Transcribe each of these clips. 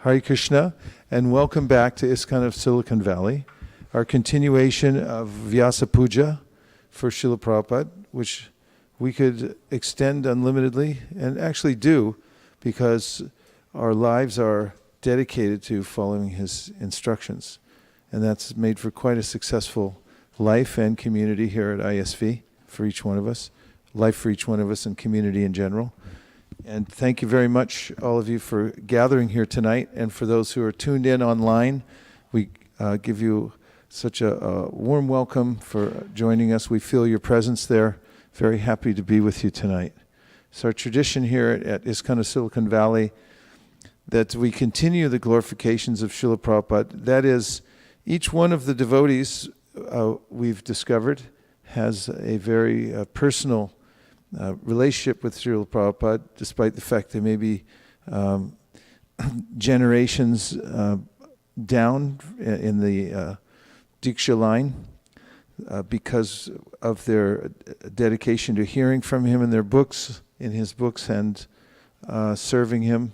Hare Krishna, and welcome back to ISKCON of Silicon Valley, our continuation of Vyasa Puja for Srila Prabhupada, which we could extend unlimitedly, and actually do, because our lives are dedicated to following his instructions. And that's made for quite a successful life and community here at ISV for each one of us, life for each one of us and community in general. And thank you very much, all of you, for gathering here tonight. And for those who are tuned in online, we give you such a warm welcome for joining us. We feel your presence there. Very happy to be with you tonight. It's our tradition here at ISKCON of Silicon Valley that we continue the glorifications of Srila Prabhupada. That is, each one of the devotees we've discovered has a very personal relationship with Srila Prabhupada, despite the fact they may be generations down in the Diksha line because of their dedication to hearing from him in his books, and serving him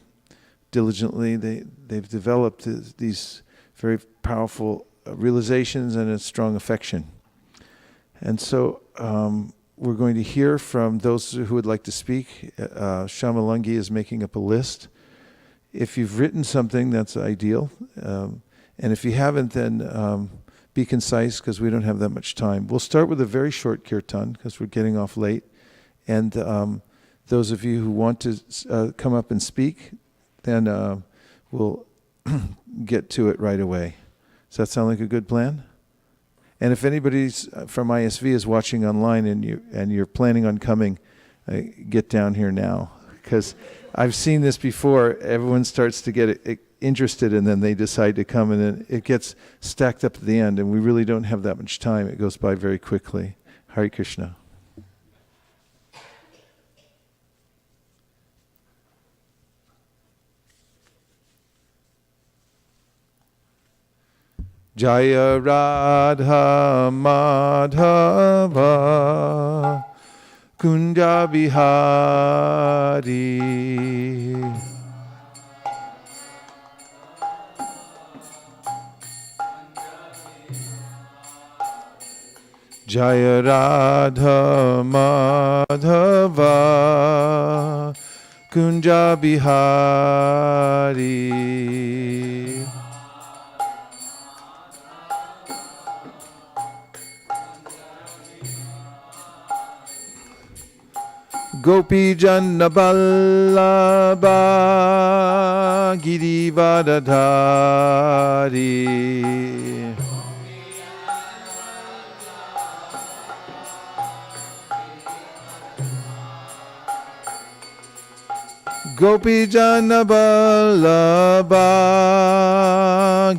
diligently. They've developed these very powerful realizations and a strong affection. And so we're going to hear from those who would like to speak. Shamalangi is making up a list. If you've written something, that's ideal. And if you haven't, then be concise, because we don't have that much time. We'll start with a very short kirtan, because we're getting off late. And those of you who want to come up and speak, then we'll get to it right away. Does that sound like a good plan? And if anybody's from ISV is watching online and you're planning on coming, get down here now, because I've seen this before. Everyone starts to get interested, and then they decide to come, and then it gets stacked up at the end, and we really don't have that much time. It goes by very quickly. Hare Krishna. Jaya Radha Madhava Kunda Bihari. Jaya Radha Madhava Kunja Bihari. Gopi Janna Vallabha Girivardhari. Gopi Janna Vallabha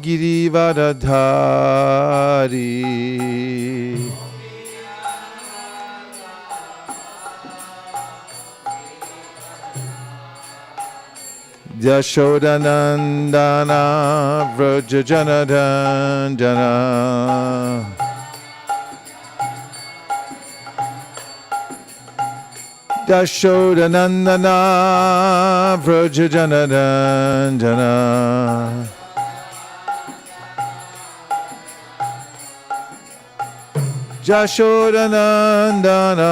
Girivardhari. Yashodanandana Vrajajanadandana. Yashodanandana Vrajajanadandana. Yashodanandana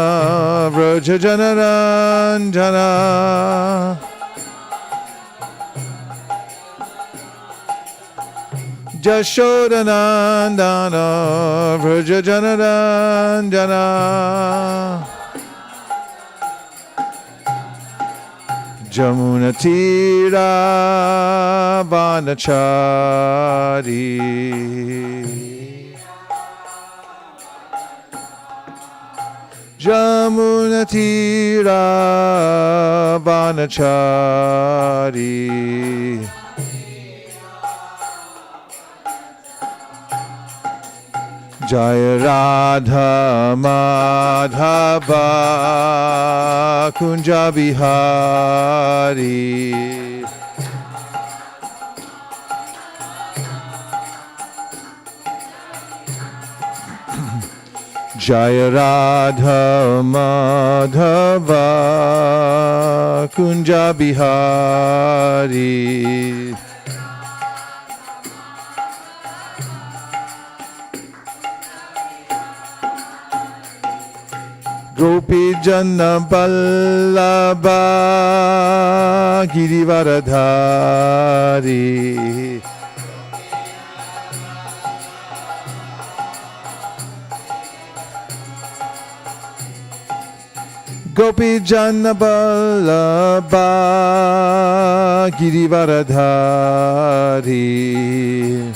Vrajajanadandana. Jashodanandana Vrajajanadandana. Jamuna Tira Vanachari. Jamuna Tira Vanachari. Jaya Radha Madhava Kunja Bihari. Jaya Radha Madhava Kunja Bihari. Gopi Jana Ballabha Girivaradhari Gopi Jana Ballabha Girivaradhari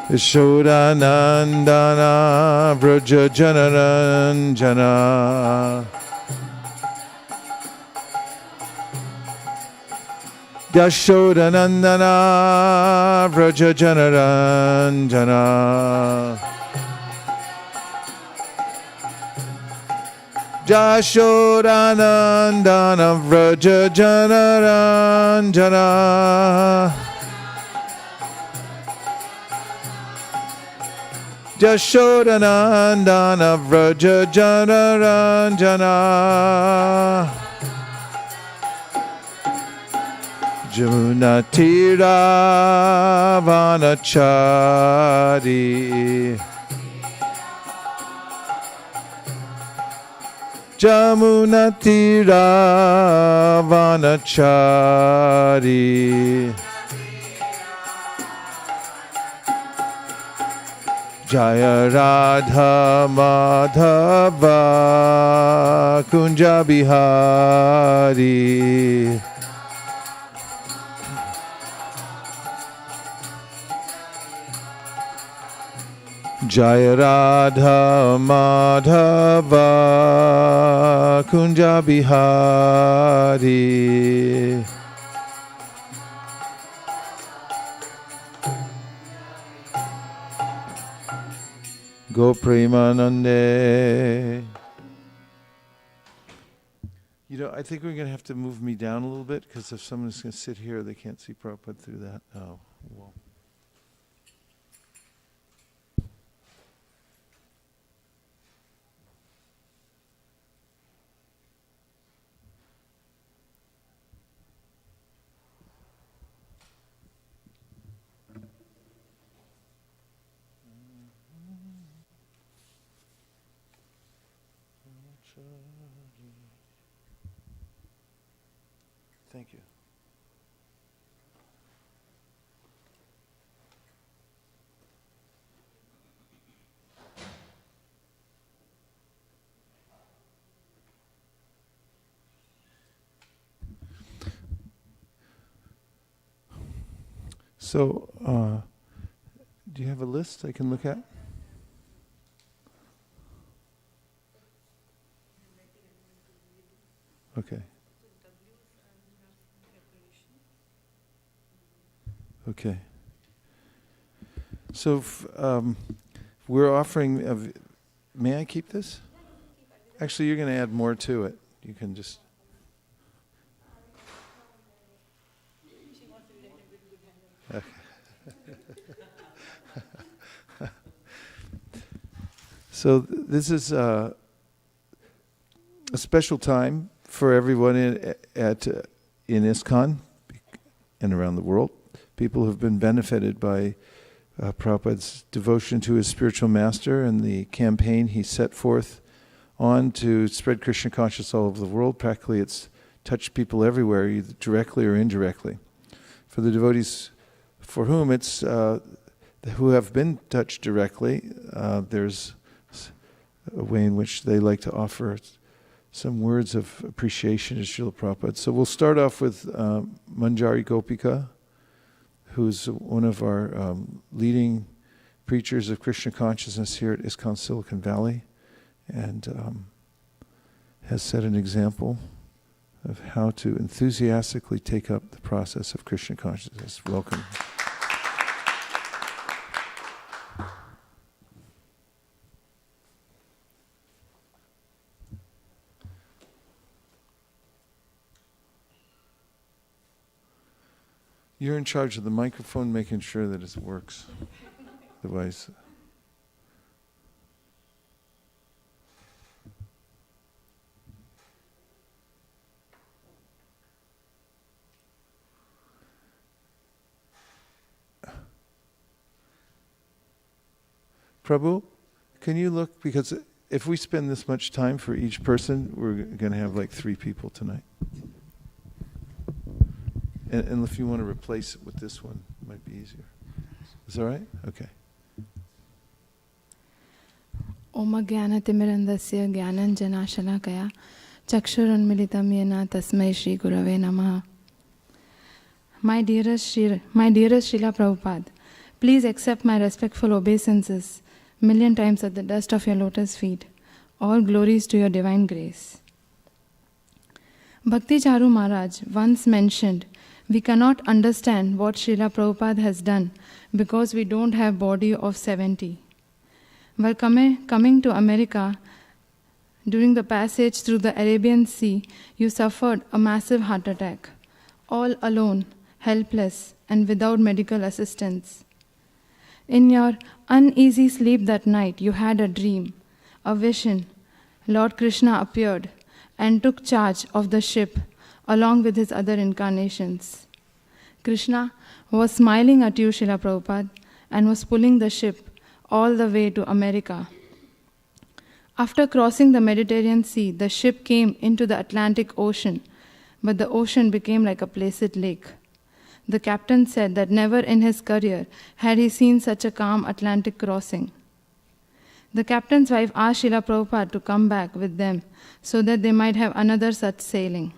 Yashodanandana Vraja Janaranjana Yashodanandana Vraja Janaranjana Yashodanandana Vraja Janaranjana Yashodanandana Vraja Janaranjana Jamunatira Vanachari Jamunatira Vanachari Jaya Radha Madhava Kunja Bihari Jaya Radha Madhava Kunja Bihari Go Premanande. You know, I think we're going to have to move me down a little bit because if someone's going to sit here, they can't see Prabhupada through that. Oh, well. Thank you. So, do you have a list I can look at? Okay. Okay. So we're offering. May I keep this? Actually, you're going to add more to it. You can just. Okay. So this is a special time for everyone in ISKCON and around the world. People who have been benefited by Prabhupada's devotion to his spiritual master and the campaign he set forth on to spread Krishna consciousness all over the world. Practically it's touched people everywhere, either directly or indirectly. For the devotees for whom it's who have been touched directly, there's a way in which they like to offer some words of appreciation to Srila Prabhupada. So we'll start off with Manjari Gopika, who's one of our leading preachers of Krishna consciousness here at ISKCON Silicon Valley, and has set an example of how to enthusiastically take up the process of Krishna consciousness. Welcome. You're in charge of the microphone, making sure that it works. Otherwise... Prabhu, can you look? Because if we spend this much time for each person, we're going to have like 3 people tonight. And if you want to replace it with this one, it might be easier. Is that right? Okay. Om Jnana-timirandasya Jnananjana-shalakaya Chakshurunmilitam Yena Tasmai Shri Gurave Namaha. My dearest Srila Prabhupada, please accept my respectful obeisances 1,000,000 times at the dust of your lotus feet. All glories to your divine grace. Bhakti Charu Maharaj once mentioned, we cannot understand what Srila Prabhupada has done because we don't have body of 70. While coming to America, during the passage through the Arabian Sea, you suffered a massive heart attack, all alone, helpless, and without medical assistance. In your uneasy sleep that night, you had a dream, a vision. Lord Krishna appeared and took charge of the ship along with his other incarnations. Krishna was smiling at you, Srila Prabhupada, and was pulling the ship all the way to America. After crossing the Mediterranean Sea, the ship came into the Atlantic Ocean, but the ocean became like a placid lake. The captain said that never in his career had he seen such a calm Atlantic crossing. The captain's wife asked Srila Prabhupada to come back with them so that they might have another such sailing.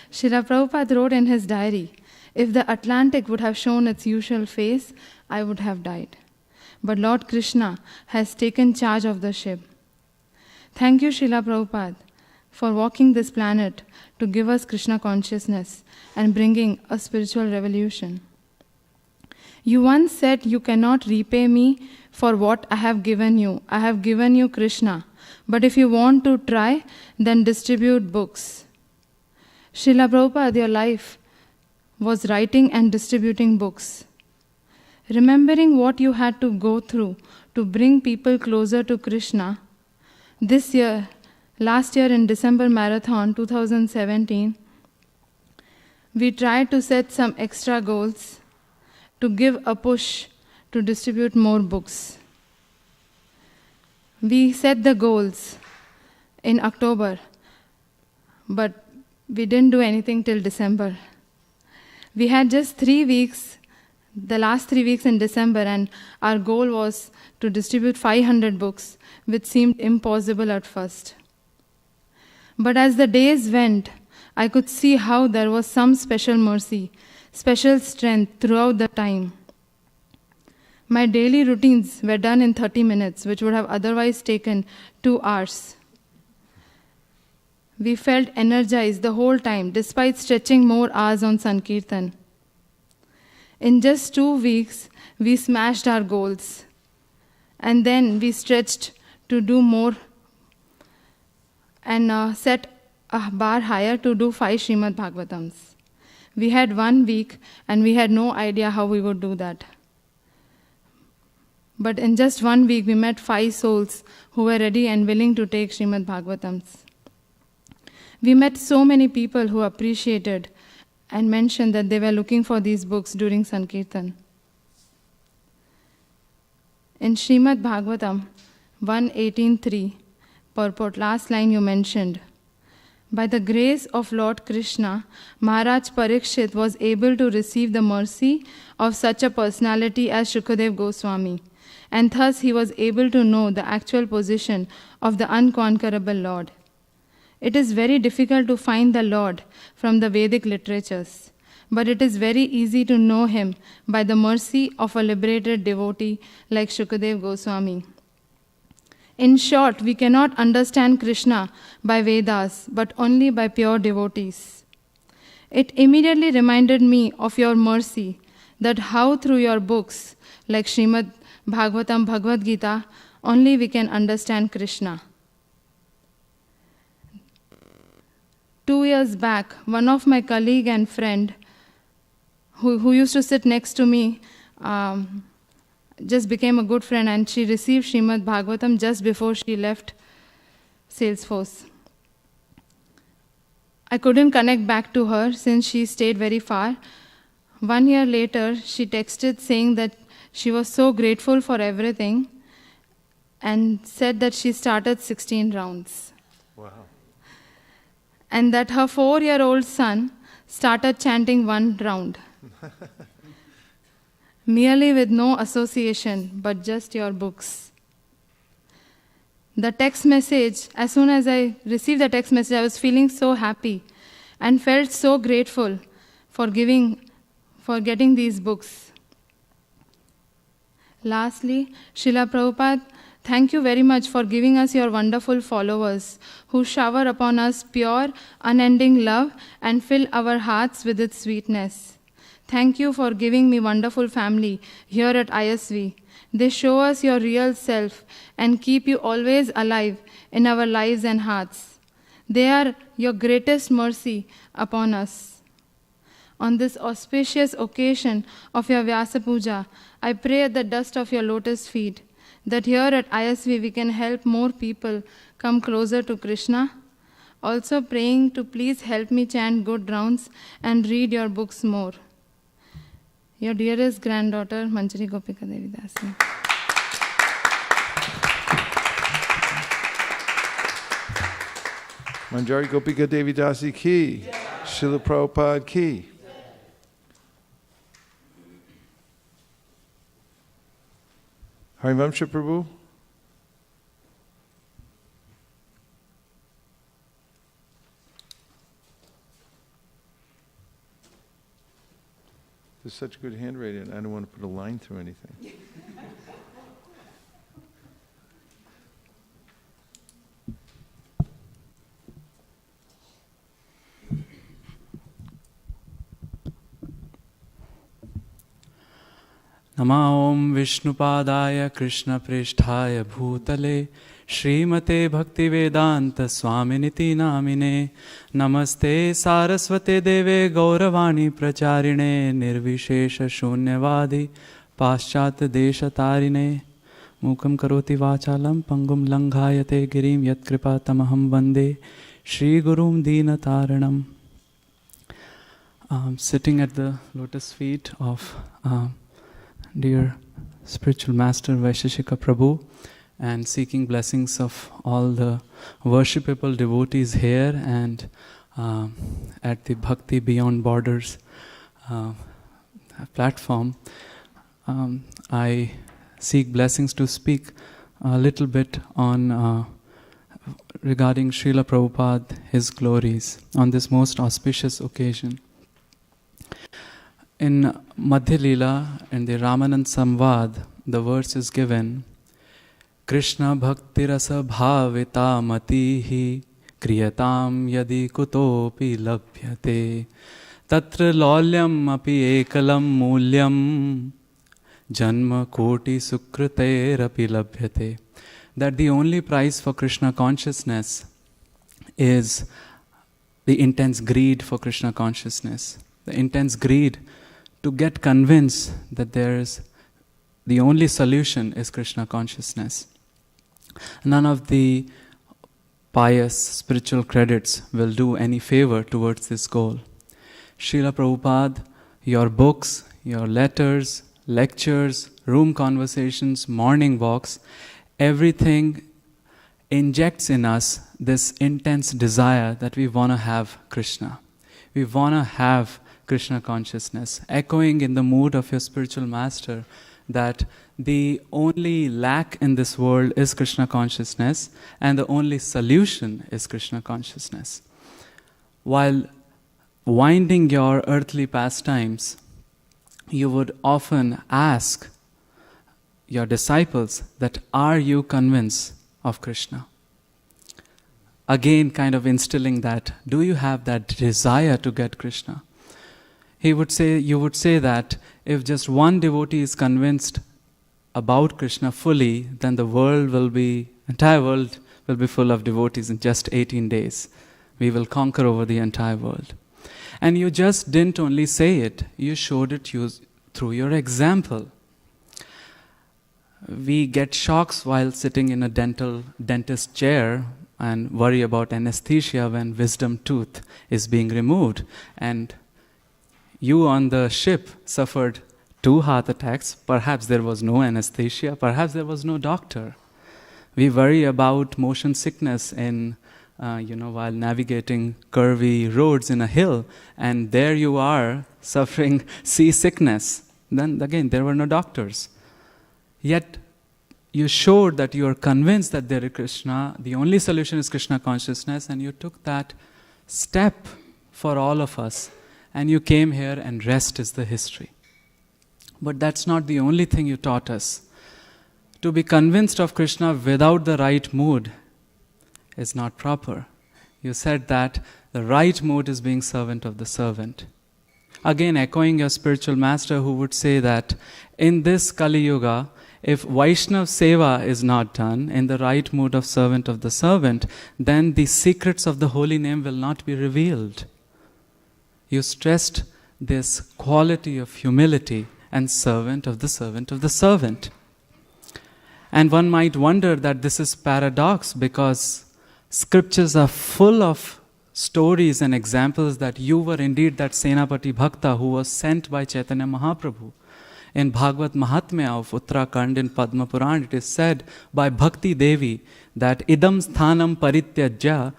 Srila Prabhupada wrote in his diary, if the Atlantic would have shown its usual face, I would have died. But Lord Krishna has taken charge of the ship. Thank you, Srila Prabhupada, for walking this planet to give us Krishna consciousness and bringing a spiritual revolution. You once said you cannot repay me for what I have given you. I have given you Krishna. But if you want to try, then distribute books. Srila Prabhupada, your life was writing and distributing books. Remembering what you had to go through to bring people closer to Krishna, last year in December Marathon 2017, we tried to set some extra goals to give a push to distribute more books. We set the goals in October, but we didn't do anything till December. We had just 3 weeks, the last 3 weeks in December, and our goal was to distribute 500 books, which seemed impossible at first. But as the days went, I could see how there was some special mercy, special strength throughout the time. My daily routines were done in 30 minutes, which would have otherwise taken 2 hours. We felt energized the whole time, despite stretching more hours on Sankirtan. In just 2 weeks, we smashed our goals. And then we stretched to do more and set a bar higher to do 5 Srimad Bhagavatams. We had 1 week and we had no idea how we would do that. But in just 1 week, we met 5 souls who were ready and willing to take Srimad Bhagavatams. We met so many people who appreciated and mentioned that they were looking for these books during Sankirtan. In Srimad Bhagavatam 1.18.3, purport, last line you mentioned, by the grace of Lord Krishna, Maharaj Parikshit was able to receive the mercy of such a personality as Shukadev Goswami, and thus he was able to know the actual position of the unconquerable Lord. It is very difficult to find the Lord from the Vedic literatures, but it is very easy to know him by the mercy of a liberated devotee like Shukadev Goswami. In short, we cannot understand Krishna by Vedas, but only by pure devotees. It immediately reminded me of your mercy, that how through your books, like Srimad Bhagavatam, Bhagavad Gita, only we can understand Krishna. 2 years back, one of my colleague and friend who used to sit next to me just became a good friend, and she received Srimad Bhagavatam just before she left Salesforce. I couldn't connect back to her since she stayed very far. 1 year later, she texted saying that She was so grateful for everything and said that she started 16 rounds. Wow. And that her 4-year-old son started chanting 1 round. Merely with no association, but just your books. The text message, as soon as I received the text message, I was feeling so happy and felt so grateful for getting these books. Lastly, Srila Prabhupada, thank you very much for giving us your wonderful followers who shower upon us pure, unending love and fill our hearts with its sweetness. Thank you for giving me wonderful family here at ISV. They show us your real self and keep you always alive in our lives and hearts. They are your greatest mercy upon us. On this auspicious occasion of your Vyasa Puja, I pray at the dust of your lotus feet that here at ISV we can help more people come closer to Krishna. Also praying to please help me chant good rounds and read your books more. Your dearest granddaughter, Manjari Gopika Devi Dasi. Manjari Gopika Devi Dasi ki. Srila Prabhupada ki. Harivamsha Prabhu. There's such good handwriting, I don't want to put a line through anything. Nama Om Vishnupadaya Krishna Pristhaya Bhutale Srimate Bhaktivedanta Swaminiti Namine Namaste Saraswate Deve Gauravani Pracharine Nirvishesha Shunyavadi Paschat Deshatarine Mukam Karoti Vachalam Pangum Langhayate Girim Yat Kripa Tamaham Vande Shri Gurum Dina Taranam. Sitting at the lotus feet of dear spiritual master Vaisheshika Prabhu and seeking blessings of all the worshipable devotees here and at the Bhakti Beyond Borders platform, I seek blessings to speak a little bit on regarding Srila Prabhupada, his glories, on this most auspicious occasion. In Madhya Leela, in the Ramanand Samvad, the verse is given, Krishna bhakti rasa bhavita matihi kriyatam yadi kutopi labhyate tatra lolyam api ekalam mulyam janma koti sukritairapi labhyate. That the only price for Krishna consciousness is the intense greed for Krishna consciousness, the intense greed to get convinced that the only solution is Krishna consciousness. None of the pious spiritual credits will do any favor towards this goal. Srila Prabhupada, your books, your letters, lectures, room conversations, morning walks, everything injects in us this intense desire that we want to have Krishna. We want to have Krishna consciousness, echoing in the mood of your spiritual master that the only lack in this world is Krishna consciousness and the only solution is Krishna consciousness. While winding your earthly pastimes, you would often ask your disciples that, are you convinced of Krishna? Again, kind of instilling that, do you have that desire to get Krishna? You would say that if just one devotee is convinced about Krishna fully, then the entire world will be full of devotees in just 18 days. We will conquer over the entire world. And you just didn't only say it, you showed it through your example. We get shocks while sitting in a dentist chair and worry about anesthesia when wisdom tooth is being removed. And you on the ship suffered 2 heart attacks. Perhaps there was no anesthesia, perhaps there was no doctor. We worry about motion sickness while navigating curvy roads in a hill, and there you are suffering seasickness. Then again, there were no doctors. Yet, you showed that you are convinced that there is Krishna, the only solution is Krishna consciousness, and you took that step for all of us, and you came here, and rest is the history. But that's not the only thing you taught us. To be convinced of Krishna without the right mood is not proper. You said that the right mood is being servant of the servant. Again, echoing your spiritual master who would say that in this Kali Yuga, if Vaishnav Seva is not done in the right mood of servant of the servant, then the secrets of the holy name will not be revealed. You stressed this quality of humility and servant of the servant of the servant. And one might wonder that this is paradox, because scriptures are full of stories and examples that you were indeed that Senapati Bhakta who was sent by Chaitanya Mahaprabhu. In Bhagavad Mahatmya of Uttarakhand in Padma Puran, it is said by Bhakti Devi that idam sthanam parityajya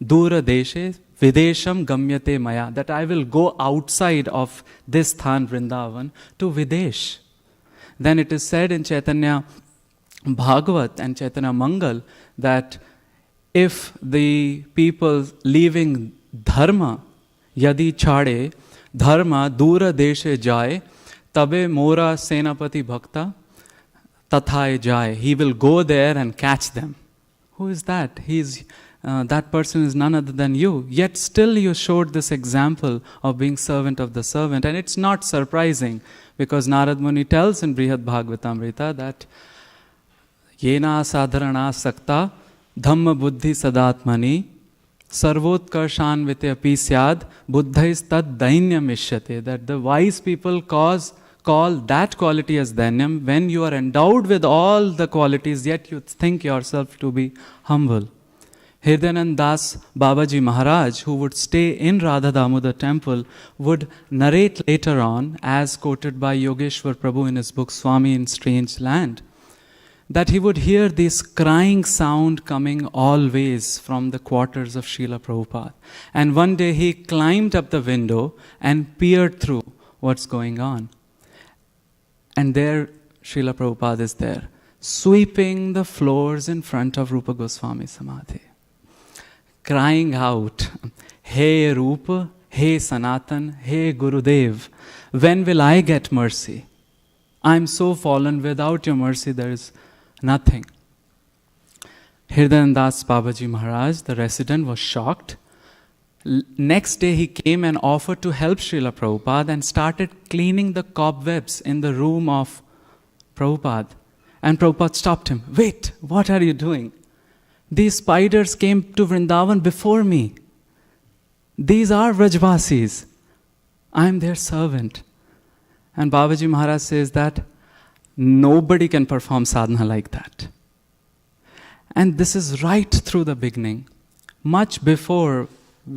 dura deshe videsham gamyate maya, that I will go outside of this Sthan Vrindavan to Videsh. Then it is said in Chaitanya Bhagavat and Chaitanya Mangal that if the people leaving dharma, yadi chade, dharma dura deshe jaye, tabe mora senapati bhakta tathaye jaye. He will go there and catch them. Who is that? That person is none other than you. Yet still you showed this example of being servant of the servant. And it's not surprising, because Narad Muni tells in Brihad Bhagavatamrita that Yena sadharana sakta dhamma buddhi sadatmani sarvotkarshan vite api syad buddhais tad dainyam ishyate, that the wise people call that quality as dainyam when you are endowed with all the qualities, yet you think yourself to be humble. Hirdanand Das Babaji Maharaj, who would stay in Radha Damodar temple, would narrate later on, as quoted by Yogeshwar Prabhu in his book Swami in Strange Land, that he would hear this crying sound coming always from the quarters of Srila Prabhupada. And one day he climbed up the window and peered through what's going on. And there Srila Prabhupada is there, sweeping the floors in front of Rupa Goswami Samadhi, crying out, Hey Rupa, Hey Sanatan, Hey Gurudev, when will I get mercy? I'm so fallen, without your mercy there is nothing. Hirdan Das Babaji Maharaj, the resident, was shocked. Next day he came and offered to help Srila Prabhupada and started cleaning the cobwebs in the room of Prabhupada. And Prabhupada stopped him. Wait, what are you doing? These spiders came to Vrindavan before me. These are Vrajvasis. I am their servant. And Babaji Maharaj says that nobody can perform sadhana like that. And this is right through the beginning. Much before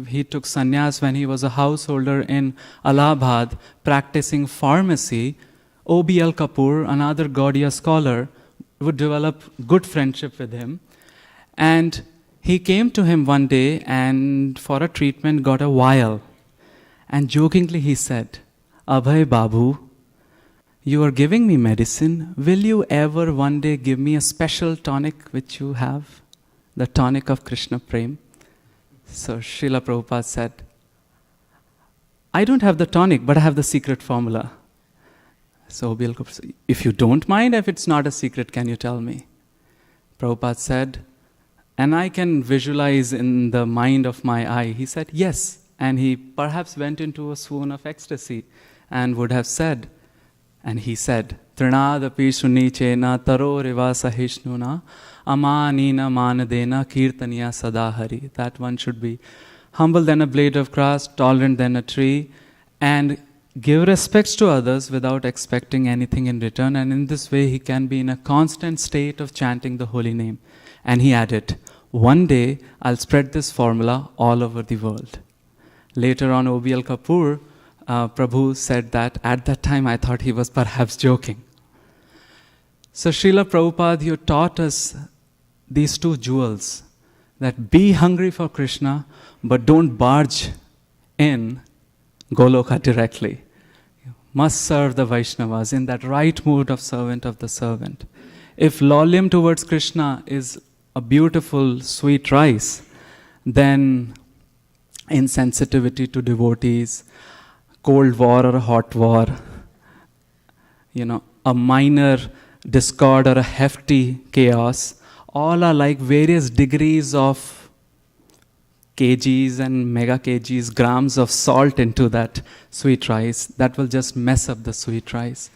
he took sannyas, when he was a householder in Allahabad practicing pharmacy, O.B.L. Kapoor, another Gaudiya scholar, would develop good friendship with him. And he came to him one day and for a treatment got a vial. And jokingly he said, Abhay Babu, you are giving me medicine. Will you ever one day give me a special tonic which you have? The tonic of Krishna Prem. So Srila Prabhupada said, I don't have the tonic, but I have the secret formula. So if you don't mind, if it's not a secret, can you tell me? Prabhupada said, and I can visualize in the mind of my eye. He said, yes. And he perhaps went into a swoon of ecstasy and would have said, and he said, Trinadapi Sunichena Taro Riva Sahishnuna Amanina Manadena Kirtaniya Sadahari. That one should be humble than a blade of grass, tolerant than a tree, and give respects to others without expecting anything in return. And in this way, he can be in a constant state of chanting the holy name. And he added, one day I'll spread this formula all over the world. Later on, O.B.L. Kapoor Prabhu said that. At that time, I thought he was perhaps joking. So, Srila Prabhupada, you taught us these two jewels, that be hungry for Krishna, but don't barge in Goloka directly. You must serve the Vaishnavas in that right mood of servant of the servant. If lolium towards Krishna is a beautiful sweet rice, then insensitivity to devotees, cold war or hot war, a minor discord or a hefty chaos, all are like various degrees of kgs and mega kgs, grams of salt into that sweet rice. That will just mess up the sweet rice.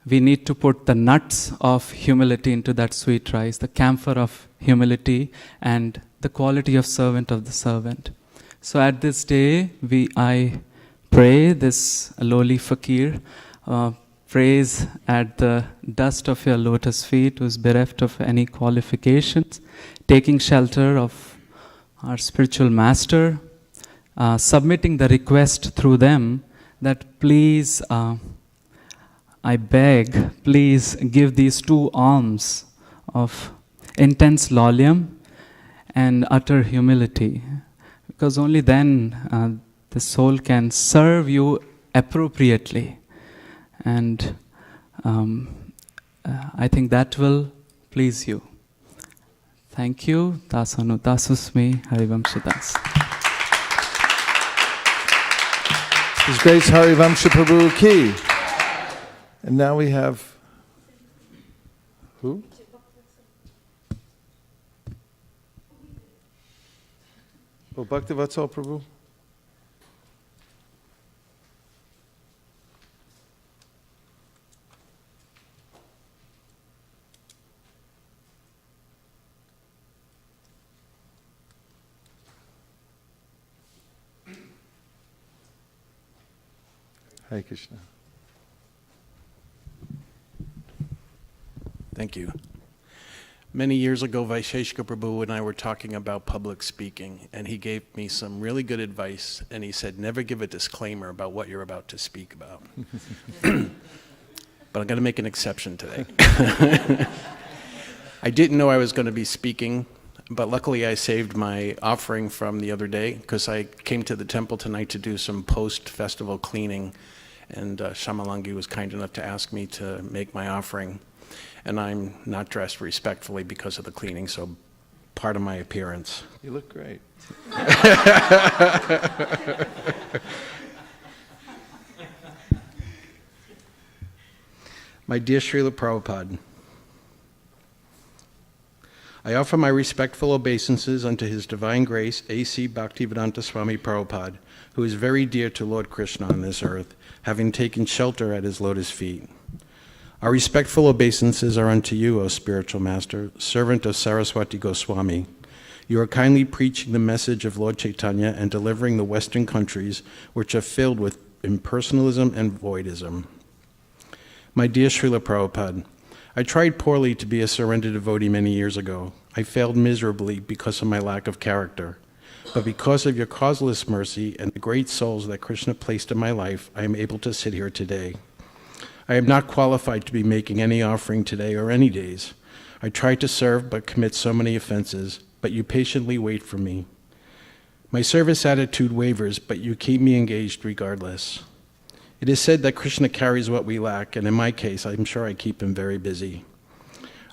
We need to put the nuts of humility into that sweet rice, the camphor of humility and the quality of servant of the servant. So at this day, I pray this lowly fakir, praise at the dust of your lotus feet, who is bereft of any qualifications, taking shelter of our spiritual master, submitting the request through them that please, I beg, please give these two alms of intense lolium and utter humility, because only then the soul can serve you appropriately. And I think that will please you. Thank you. Dasanu Dasusmi Harivamshadas. His Grace Harivamsha Prabhu Ki. And now we have who? Oh, Bhaktivatsal Prabhu. Hare Krishna. Thank you. Many years ago, Vaisheshika Prabhu and I were talking about public speaking, and he gave me some really good advice, and he said, never give a disclaimer about what you're about to speak about. But I'm going to make an exception today. I didn't know I was going to be speaking, but luckily I saved my offering from the other day, because I came to the temple tonight to do some post-festival cleaning, and Shamalangi was kind enough to ask me to make my offering. And I'm not dressed respectfully because of the cleaning, so part of my appearance. You look great. My dear Srila Prabhupada, I offer my respectful obeisances unto His Divine Grace, A.C. Bhaktivedanta Swami Prabhupada, who is very dear to Lord Krishna on this earth, having taken shelter at his lotus feet. Our respectful obeisances are unto you, O spiritual master, servant of Saraswati Goswami. You are kindly preaching the message of Lord Chaitanya and delivering the Western countries, which are filled with impersonalism and voidism. My dear Srila Prabhupada, I tried poorly to be a surrendered devotee many years ago. I failed miserably because of my lack of character. But because of your causeless mercy and the great souls that Krishna placed in my life, I am able to sit here today. I am not qualified to be making any offering today or any days. I try to serve but commit so many offenses, but you patiently wait for me. My service attitude wavers, but you keep me engaged regardless. It is said that Krishna carries what we lack, and in my case, I'm sure I keep him very busy.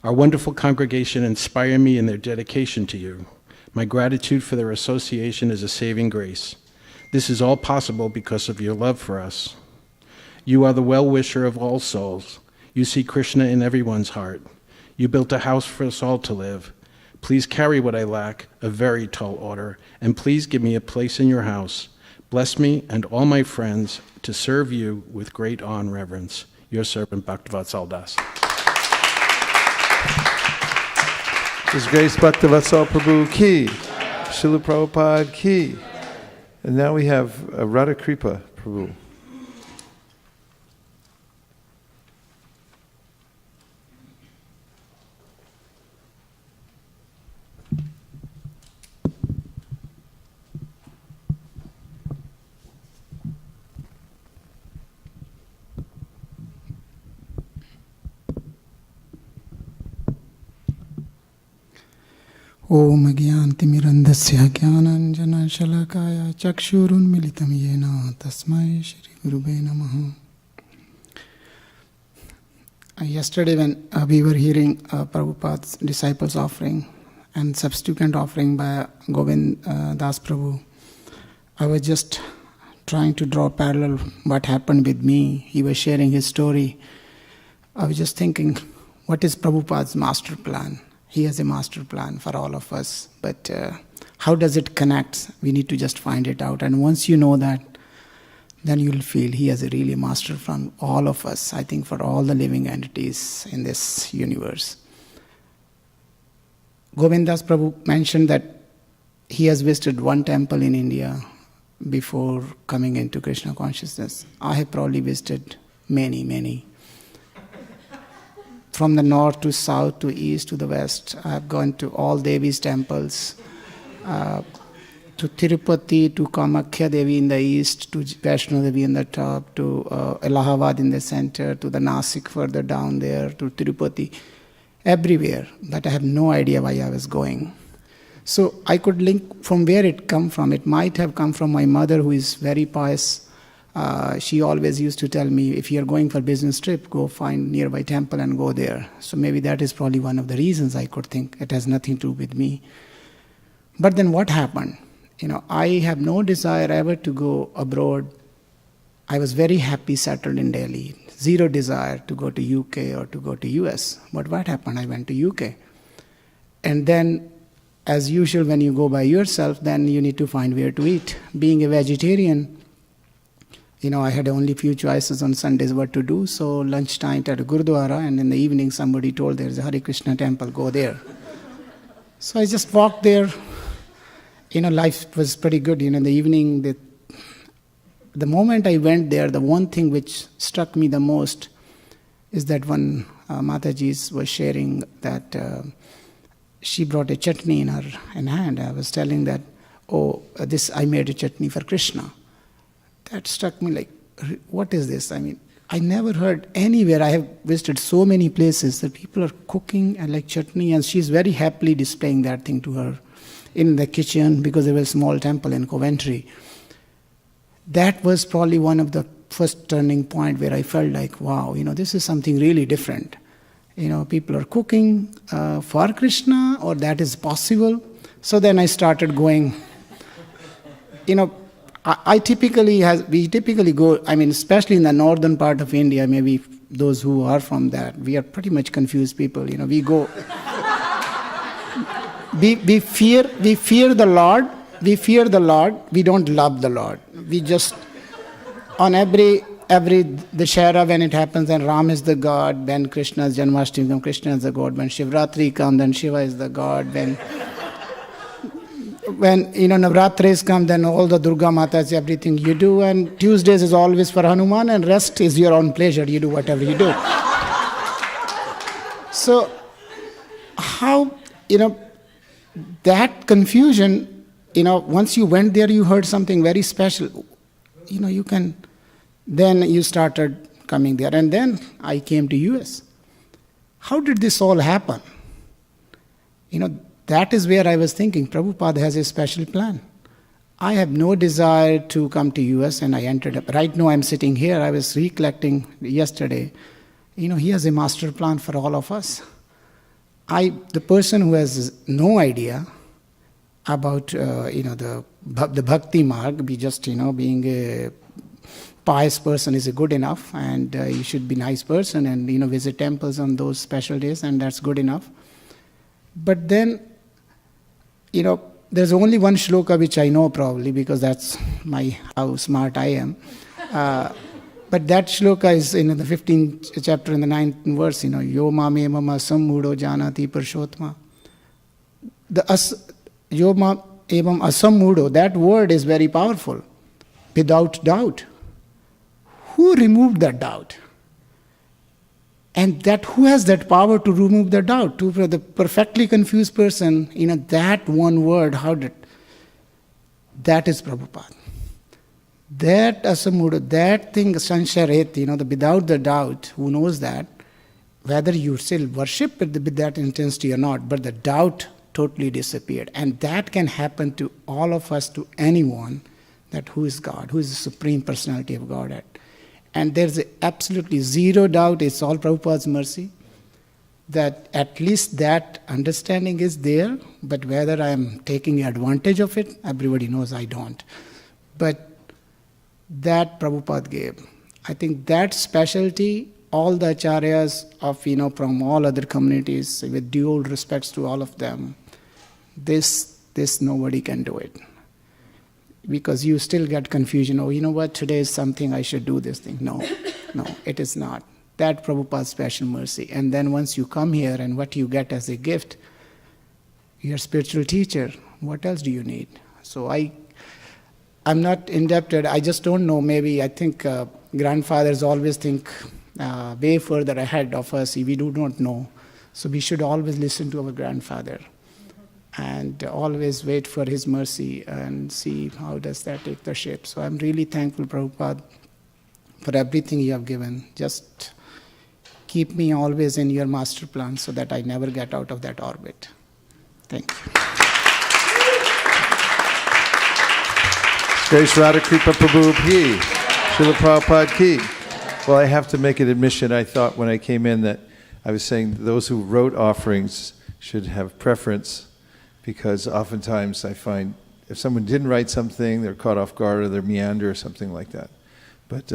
Our wonderful congregation inspire me in their dedication to you. My gratitude for their association is a saving grace. This is all possible because of your love for us. You are the well-wisher of all souls. You see Krishna in everyone's heart. You built a house for us all to live. Please carry what I lack, a very tall order, and please give me a place in your house. Bless me and all my friends to serve you with great awe and reverence. Your servant, Bhaktivatsal Das. His Grace Bhaktivatsal Prabhu Ki. Srila Prabhupada Ki. And now we have Radha Kripa Prabhu. Om Gyantimirandasya Gyananjana Shalakaya Chakshurunmilitam Yena Tasmai Shri Gurube Namaha. Yesterday when we were hearing Prabhupada's disciples offering and subsequent offering by Govind Das Prabhu, I was just trying to draw parallel what happened with me. He was sharing his story. I was just thinking, what is Prabhupada's master plan? He has a master plan for all of us, but how does it connect? We need to just find it out. And once you know that, then you'll feel he has a really master plan for all of us, I think for all the living entities in this universe. Govindas Prabhu mentioned that he has visited one temple in India before coming into Krishna consciousness. I have probably visited many. From the north to south to east to the west, I have gone to all Devi's temples, to Tirupati, to Kamakhya Devi in the east, to Vaishno Devi in the top, to Allahabad in the center, to the Nasik further down there, to Tirupati, everywhere. But I have no idea why I was going. So I could link from where it come from. It might have come from my mother, who is very pious. She always used to tell me, if you are going for business trip, go find nearby temple and go there. So maybe that is probably one of the reasons I could think. It has nothing to do with me. But then what happened? I have no desire ever to go abroad. I was very happy settled in Delhi. Zero desire to go to UK or to go to US. But what happened? I went to UK. And then, as usual, when you go by yourself, then you need to find where to eat. Being a vegetarian, I had only few choices on Sundays what to do. So lunchtime at a Gurdwara, and in the evening somebody told there's a Hare Krishna temple, go there. So I just walked there. Life was pretty good. In the evening, the moment I went there, the one thing which struck me the most is that when Mataji was sharing that she brought a chutney in her hand. I was telling that, I made a chutney for Krishna. That struck me like, what is this? I never heard anywhere. I have visited so many places that people are cooking and like chutney, and she's very happily displaying that thing to her in the kitchen, because there was a small temple in Coventry. That was probably one of the first turning point where I felt like, wow, this is something really different. People are cooking for Krishna, or that is possible. So then I started going. We typically go, especially in the northern part of India, maybe those who are from that, we are pretty much confused people. We go, we fear the Lord, we don't love the Lord. We just, on the Dashera when it happens, then Ram is the God, when Krishna's Janmashtami comes, Krishna is the God, when Shivratri comes, then Shiva is the God, when Navratris come, then all the Durga Matas, everything you do, and Tuesdays is always for Hanuman, and rest is your own pleasure, you do whatever you do. So, how, that confusion, once you went there, you heard something very special. Then you started coming there, and then I came to US. How did this all happen? That is where I was thinking, Prabhupada has a special plan. I have no desire to come to US, and I entered up. Right now I'm sitting here, I was recollecting yesterday, he has a master plan for all of us. The person who has no idea about, the bhakti marg, being a pious person is good enough, and you should be a nice person and, visit temples on those special days, and that's good enough. But then, there's only one shloka which I know probably, because that's how smart I am. But that shloka is in the 15th chapter in the 9th verse, Yo mamemam asammudo janati parshotma. Yo mamemam asammudo, that word is very powerful. Without doubt. Who removed that doubt? And who has that power to remove the doubt? To the perfectly confused person, that one word, that is Prabhupada. That asammuda, that thing, sansharet, without the doubt, who knows that, whether you still worship with that intensity or not, but the doubt totally disappeared. And that can happen to all of us, to anyone, that who is God, who is the Supreme Personality of Godhead. And there's absolutely zero doubt it's all Prabhupada's mercy, that at least that understanding is there, but whether I'm taking advantage of it, everybody knows I don't. But that Prabhupada gave. I think that specialty, all the acharyas of, from all other communities, with due respects to all of them, this nobody can do it. Because you still get confusion, oh, you know what, today is something, I should do this thing. No, it is not. That Prabhupada's special mercy. And then once you come here and what you get as a gift, your spiritual teacher, what else do you need? So I'm not indebted, I just don't know, maybe I think grandfathers always think way further ahead of us, we do not know. So we should always listen to our grandfather and always wait for his mercy and see how does that take the shape. So I'm really thankful, Prabhupada, for everything you have given. Just keep me always in your master plan so that I never get out of that orbit. Thank you. Grace Radha Kripa Prabhu Ki, Srila Prabhupada Ki. Well, I have to make an admission. I thought when I came in that I was saying those who wrote offerings should have preference, because oftentimes I find if someone didn't write something, they're caught off guard or they're meander or something like that. But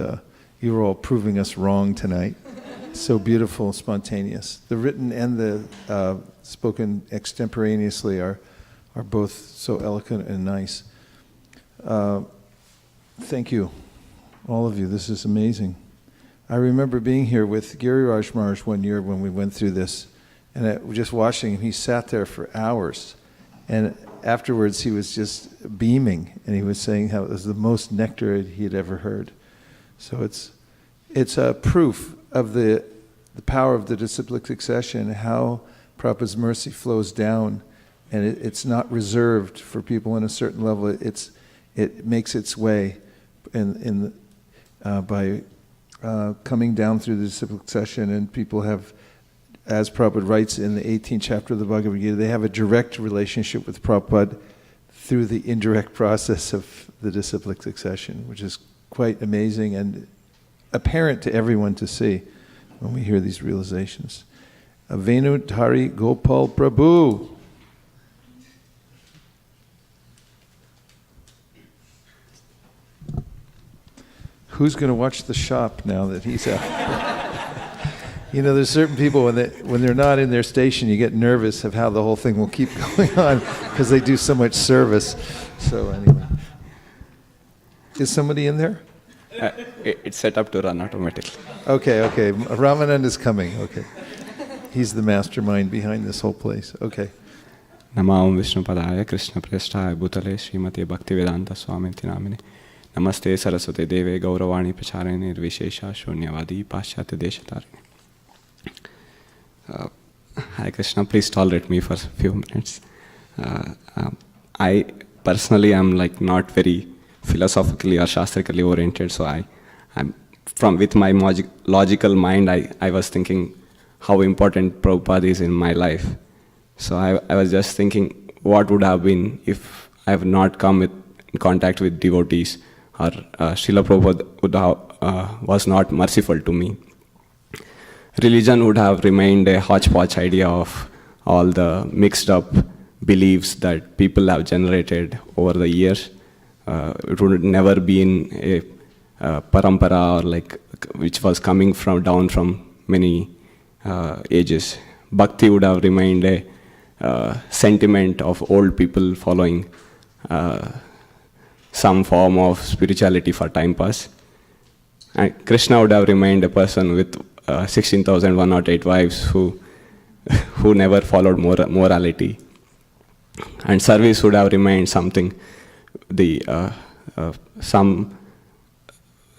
you were all proving us wrong tonight. So beautiful, spontaneous. The written and the spoken extemporaneously are both so eloquent and nice. Thank you, all of you. This is amazing. I remember being here with Giriraj Maharaj one year when we went through this, and just watching him, he sat there for hours. And afterwards, he was just beaming, and he was saying how it was the most nectar he had ever heard. So it's a proof of the power of the disciplic succession, how Prabhupada's mercy flows down, and it's not reserved for people in a certain level. It makes its way by coming down through the disciplic succession, and people have, as Prabhupada writes in the 18th chapter of the Bhagavad Gita, they have a direct relationship with Prabhupada through the indirect process of the disciplic succession, which is quite amazing and apparent to everyone to see when we hear these realizations. Venu Dhari Gopal Prabhu. Who's going to watch the shop now that he's out? There's certain people when they're not in their station, you get nervous of how the whole thing will keep going on because they do so much service. So anyway, is somebody in there? It's set up to run automatically. Okay. Ramanand is coming. Okay, he's the mastermind behind this whole place. Okay. Namam Vishnupadaya Krishna Prestaya Bhutale Srimati Bhaktivedanta Swamiti Namine Namaste Saraswate Deve Gauravani Pracharine Nirvishesha Shunyavadi Paschatya Deshatarini. Hi Krishna, please tolerate me for a few minutes. I personally am not very philosophically or shastrically oriented, so I'm with my logical mind, I was thinking how important Prabhupada is in my life. So I was just thinking what would have been if I have not come in contact with devotees, or Srila Prabhupada was not merciful to me. Religion would have remained a hodgepodge idea of all the mixed up beliefs that people have generated over the years. It would never been a parampara or which was coming down from many ages. Bhakti would have remained a sentiment of old people following some form of spirituality for time pass. And Krishna would have remained a person with 16,108 wives who never followed morality. And service would have remained something, some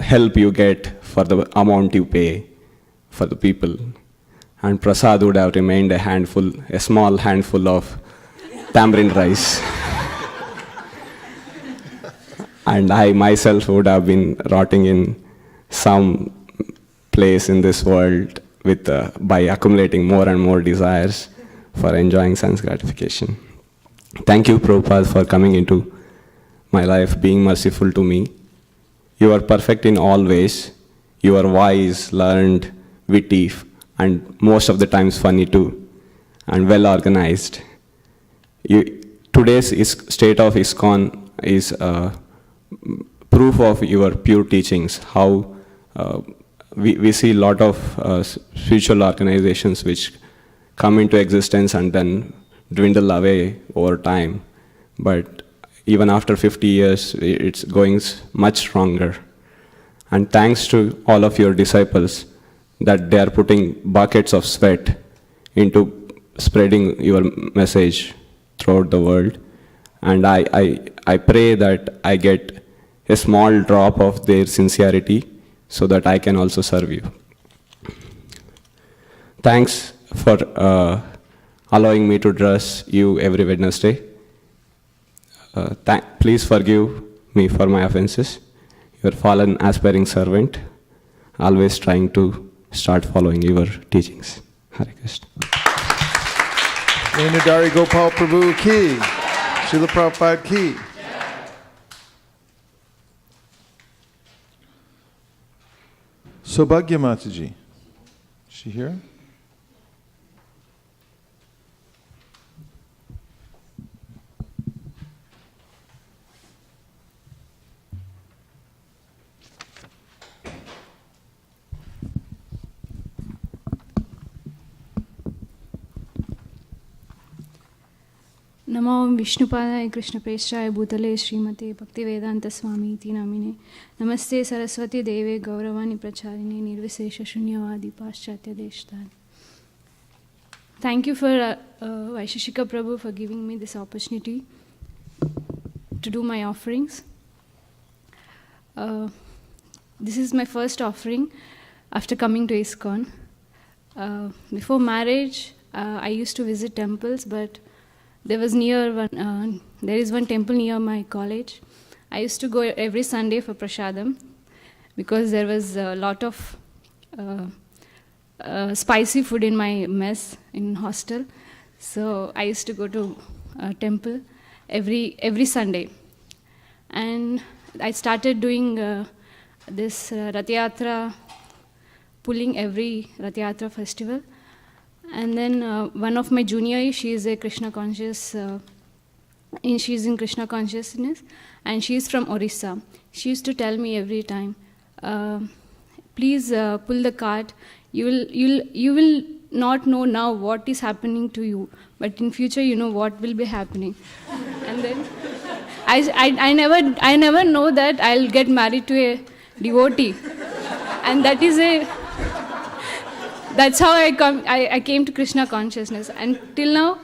help you get for the amount you pay for the people. And prasad would have remained a small handful of tamarind rice. And I myself would have been rotting in some place in this world by accumulating more and more desires for enjoying sense gratification. Thank you, Prabhupada, for coming into my life, being merciful to me. You are perfect in all ways. You are wise, learned, witty, and most of the times funny too, and well organized. Today's state of ISKCON is proof of your pure teachings, how we see a lot of spiritual organizations which come into existence and then dwindle away over time. But even after 50 years, it's going much stronger. And thanks to all of your disciples that they are putting buckets of sweat into spreading your message throughout the world. And I pray that I get a small drop of their sincerity so that I can also serve you. Thanks for allowing me to address you every Wednesday. Please forgive me for my offenses. Your fallen aspiring servant, always trying to start following your teachings. Hare Krishna. Venadari Gopal Prabhu ki, Srila Prabhupada ki. Sobhagya Mataji, is she here? नमो विष्णुपादाय कृष्णप्रेष्ठाय भूतले श्रीमते भक्तिवेदांत स्वामी इति नामिने नमस्ते सरस्वती देवे गौरवाणी प्रचारिणे निर्विशेष शून्यवादी पाश्चात्य देशतारिणे. Thank you for Vaisheshika Prabhu for giving me this opportunity to do my offerings. This is my first offering after coming to ISKCON. Before marriage, I used to visit temples, but there is one temple near my college. I used to go every Sunday for prasadam because there was a lot of spicy food in my mess in hostel. So I used to go to temple every Sunday. And I started doing this Rath Yatra, pulling every Rath Yatra festival. And then one of my juniors, she is a Krishna conscious, she's in Krishna consciousness, and she is from Orissa. She used to tell me every time, please pull the cart. You will not know now what is happening to you, but in future you know what will be happening. And then I never know that I'll get married to a devotee, and that's how I came to Krishna consciousness. And till now,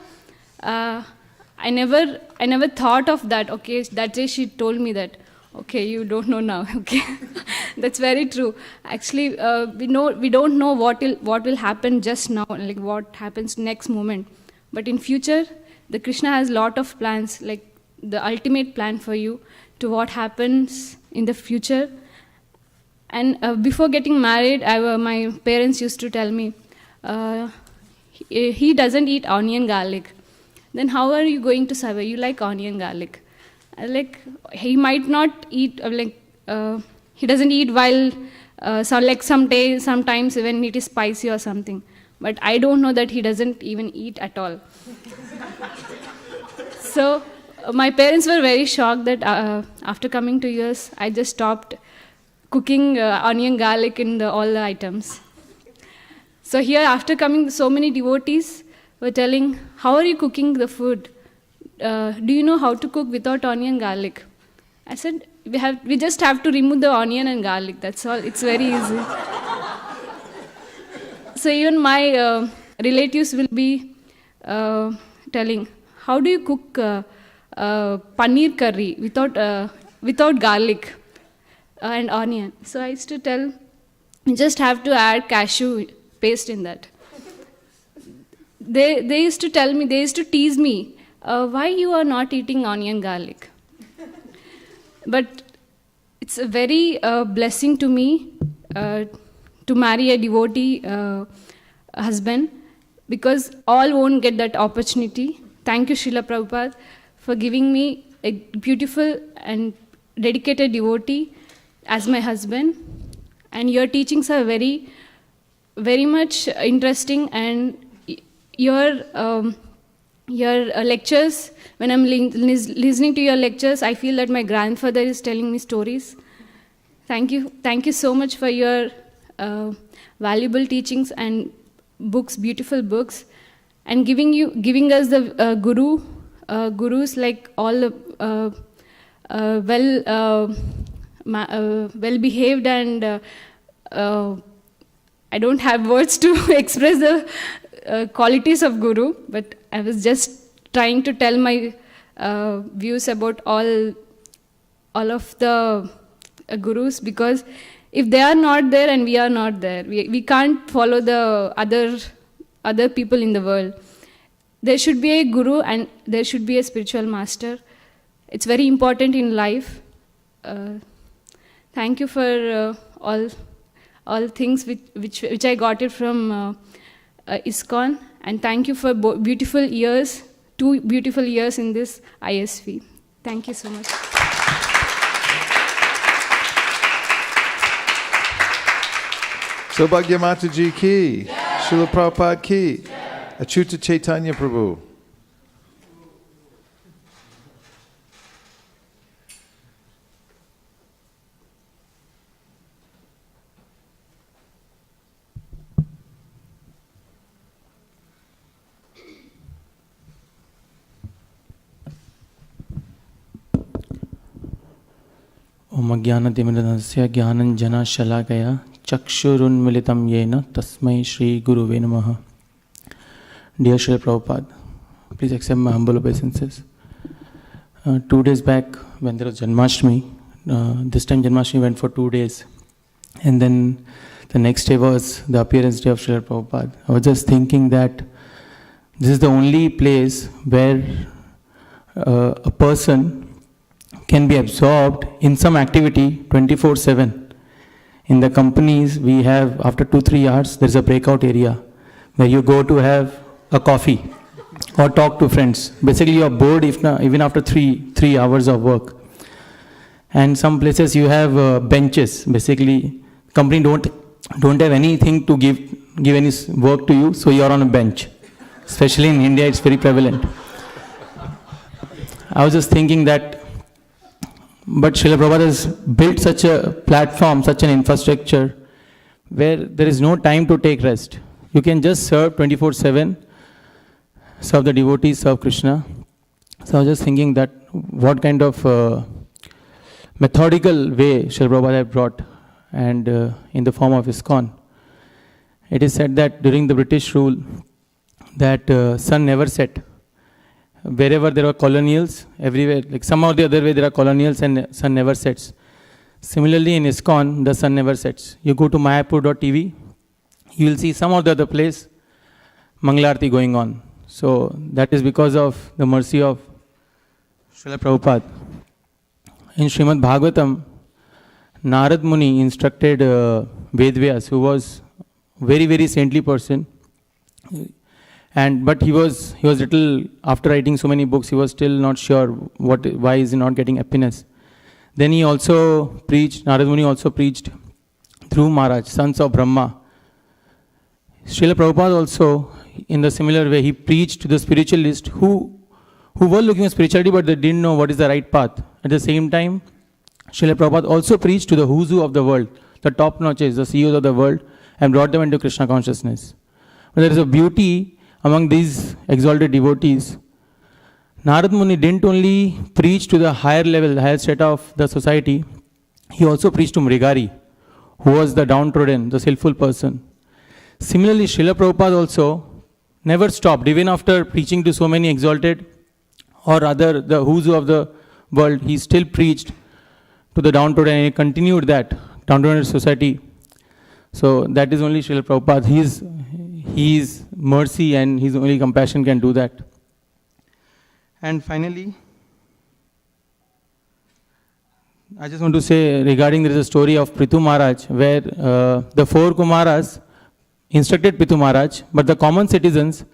I never thought of that. Okay, that day she told me that. Okay, you don't know now. Okay, that's very true. Actually, we don't know what will happen just now, like what happens next moment. But in future, the Krishna has lot of plans, like the ultimate plan for you to what happens in the future. And before getting married, my parents used to tell me, he doesn't eat onion garlic. Then how are you going to survive? You like onion garlic. Like he might not eat, he doesn't eat while, sometimes when it is spicy or something. But I don't know that he doesn't even eat at all. So my parents were very shocked that after coming to US, I just stopped cooking onion garlic in all the items. So here, after coming, so many devotees were telling, how are you cooking the food? Do you know how to cook without onion garlic? I said, we just have to remove the onion and garlic, that's all. It's very easy. So even my relatives will be telling, how do you cook paneer curry without garlic and onion? So I used to tell, you just have to add cashew paste in that. They used to tell me, they used to tease me, why you are not eating onion garlic? But it's a very blessing to me to marry a devotee husband, because all won't get that opportunity thank you, Srila Prabhupada, for giving me a beautiful and dedicated devotee as my husband. And your teachings are very, very much interesting, and your lectures, when I'm listening to your lectures, I feel that my grandfather is telling me stories. Thank you so much for your valuable teachings and books, beautiful books, and giving us the gurus like all the well behaved, and I don't have words to express the qualities of guru, but I was just trying to tell my views about all of the gurus, because if they are not there and we are not there, we can't follow the other people in the world. There should be a guru and there should be a spiritual master. It's very important in life. Thank you for all things which I got it from ISKCON, and thank you for beautiful years, 2 beautiful years in this ISV. Thank you so much. Saubhagya Mataji ki, Srila Prabhupada ki, Achyuta Chaitanya Prabhu. ओम अज्ञानतिमिरन्दस्य ज्ञानञ्जनशलाकया चक्षुरुन्मिलितं येन तस्मै श्री गुरुवे नमः. Dear Srila Prabhupada, please accept my humble obeisances. 2 days back, when there was Janmashtami, this time Janmashtami went for 2 days, and then the next day was the appearance day of Srila Prabhupada. I was just thinking that this is the only place where a person can be absorbed in some activity 24/7. In the companies, we have, after 2-3 hours, there is a breakout area where you go to have a coffee or talk to friends. Basically, you are bored even after 3 hours of work. And some places you have benches. Basically, company don't have anything to give any work to you, so you are on a bench. Especially in India, it's very prevalent. I was just thinking that, but Srila Prabhupada has built such a platform, such an infrastructure, where there is no time to take rest. You can just serve 24/7, serve the devotees, serve Krishna. So I was just thinking that what kind of methodical way Srila Prabhupada had brought, and in the form of ISKCON. It is said that during the British rule, that sun never set. Wherever there are colonials, everywhere, like somehow the other way there are colonials and sun never sets. Similarly in ISKCON, the sun never sets. You go to mayapur.tv, you will see some of the other place, Mangalarti going on. So that is because of the mercy of Srila Prabhupada. In Srimad Bhagavatam, Narad Muni instructed Vyas, who was very, very saintly person. But he was little, after writing so many books, he was still not sure why is he not getting happiness. Then he also preached, Narad Muni also preached through Maharaj, sons of Brahma. Srila Prabhupada also, in the similar way, he preached to the spiritualists who were looking at spirituality but they didn't know what is the right path. At the same time, Srila Prabhupada also preached to the who's who of the world, the top notches, the CEOs of the world, and brought them into Krishna consciousness. But there is a beauty among these exalted devotees. Narad Muni didn't only preach to the higher level, higher set of the society, he also preached to Mrigari, who was the downtrodden, the sinful person. Similarly, Srila Prabhupada also never stopped, even after preaching to so many exalted or other, the who's who of the world, he still preached to the downtrodden and he continued that downtrodden society. So that is only Srila Prabhupada. His mercy and his only compassion can do that. And finally, I just want to say regarding there is a story of Prithu Maharaj where the 4 Kumaras instructed Prithu Maharaj, but the common citizens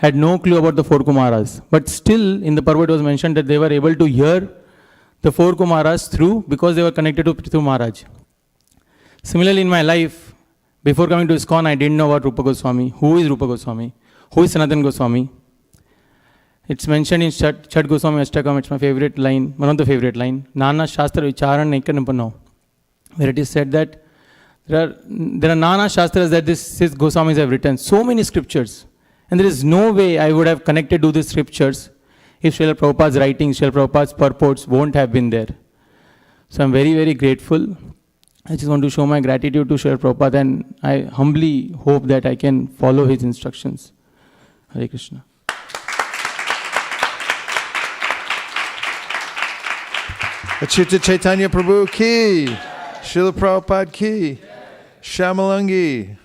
had no clue about the four Kumaras. But still, in the purport, it was mentioned that they were able to hear the four Kumaras through because they were connected to Prithu Maharaj. Similarly, in my life, before coming to ISKCON, I didn't know about Rupa Goswami. Who is Rupa Goswami? Who is Sanatan Goswami? It's mentioned in Chat Goswami Ashtakam, it's my favorite line, one of the favorite line. Nana Shastra Vicharan Ekanampano, where it is said that there are Nana Shastras that these Goswamis have written, so many scriptures. And there is no way I would have connected to these scriptures if Srila Prabhupada's writings, Srila Prabhupada's purports won't have been there. So I'm very, very grateful. I just want to show my gratitude to Srila Prabhupada, and I humbly hope that I can follow his instructions. Hare Krishna. Achyuta Chaitanya Prabhu ki, Srila Prabhupada ki, Shamalangi.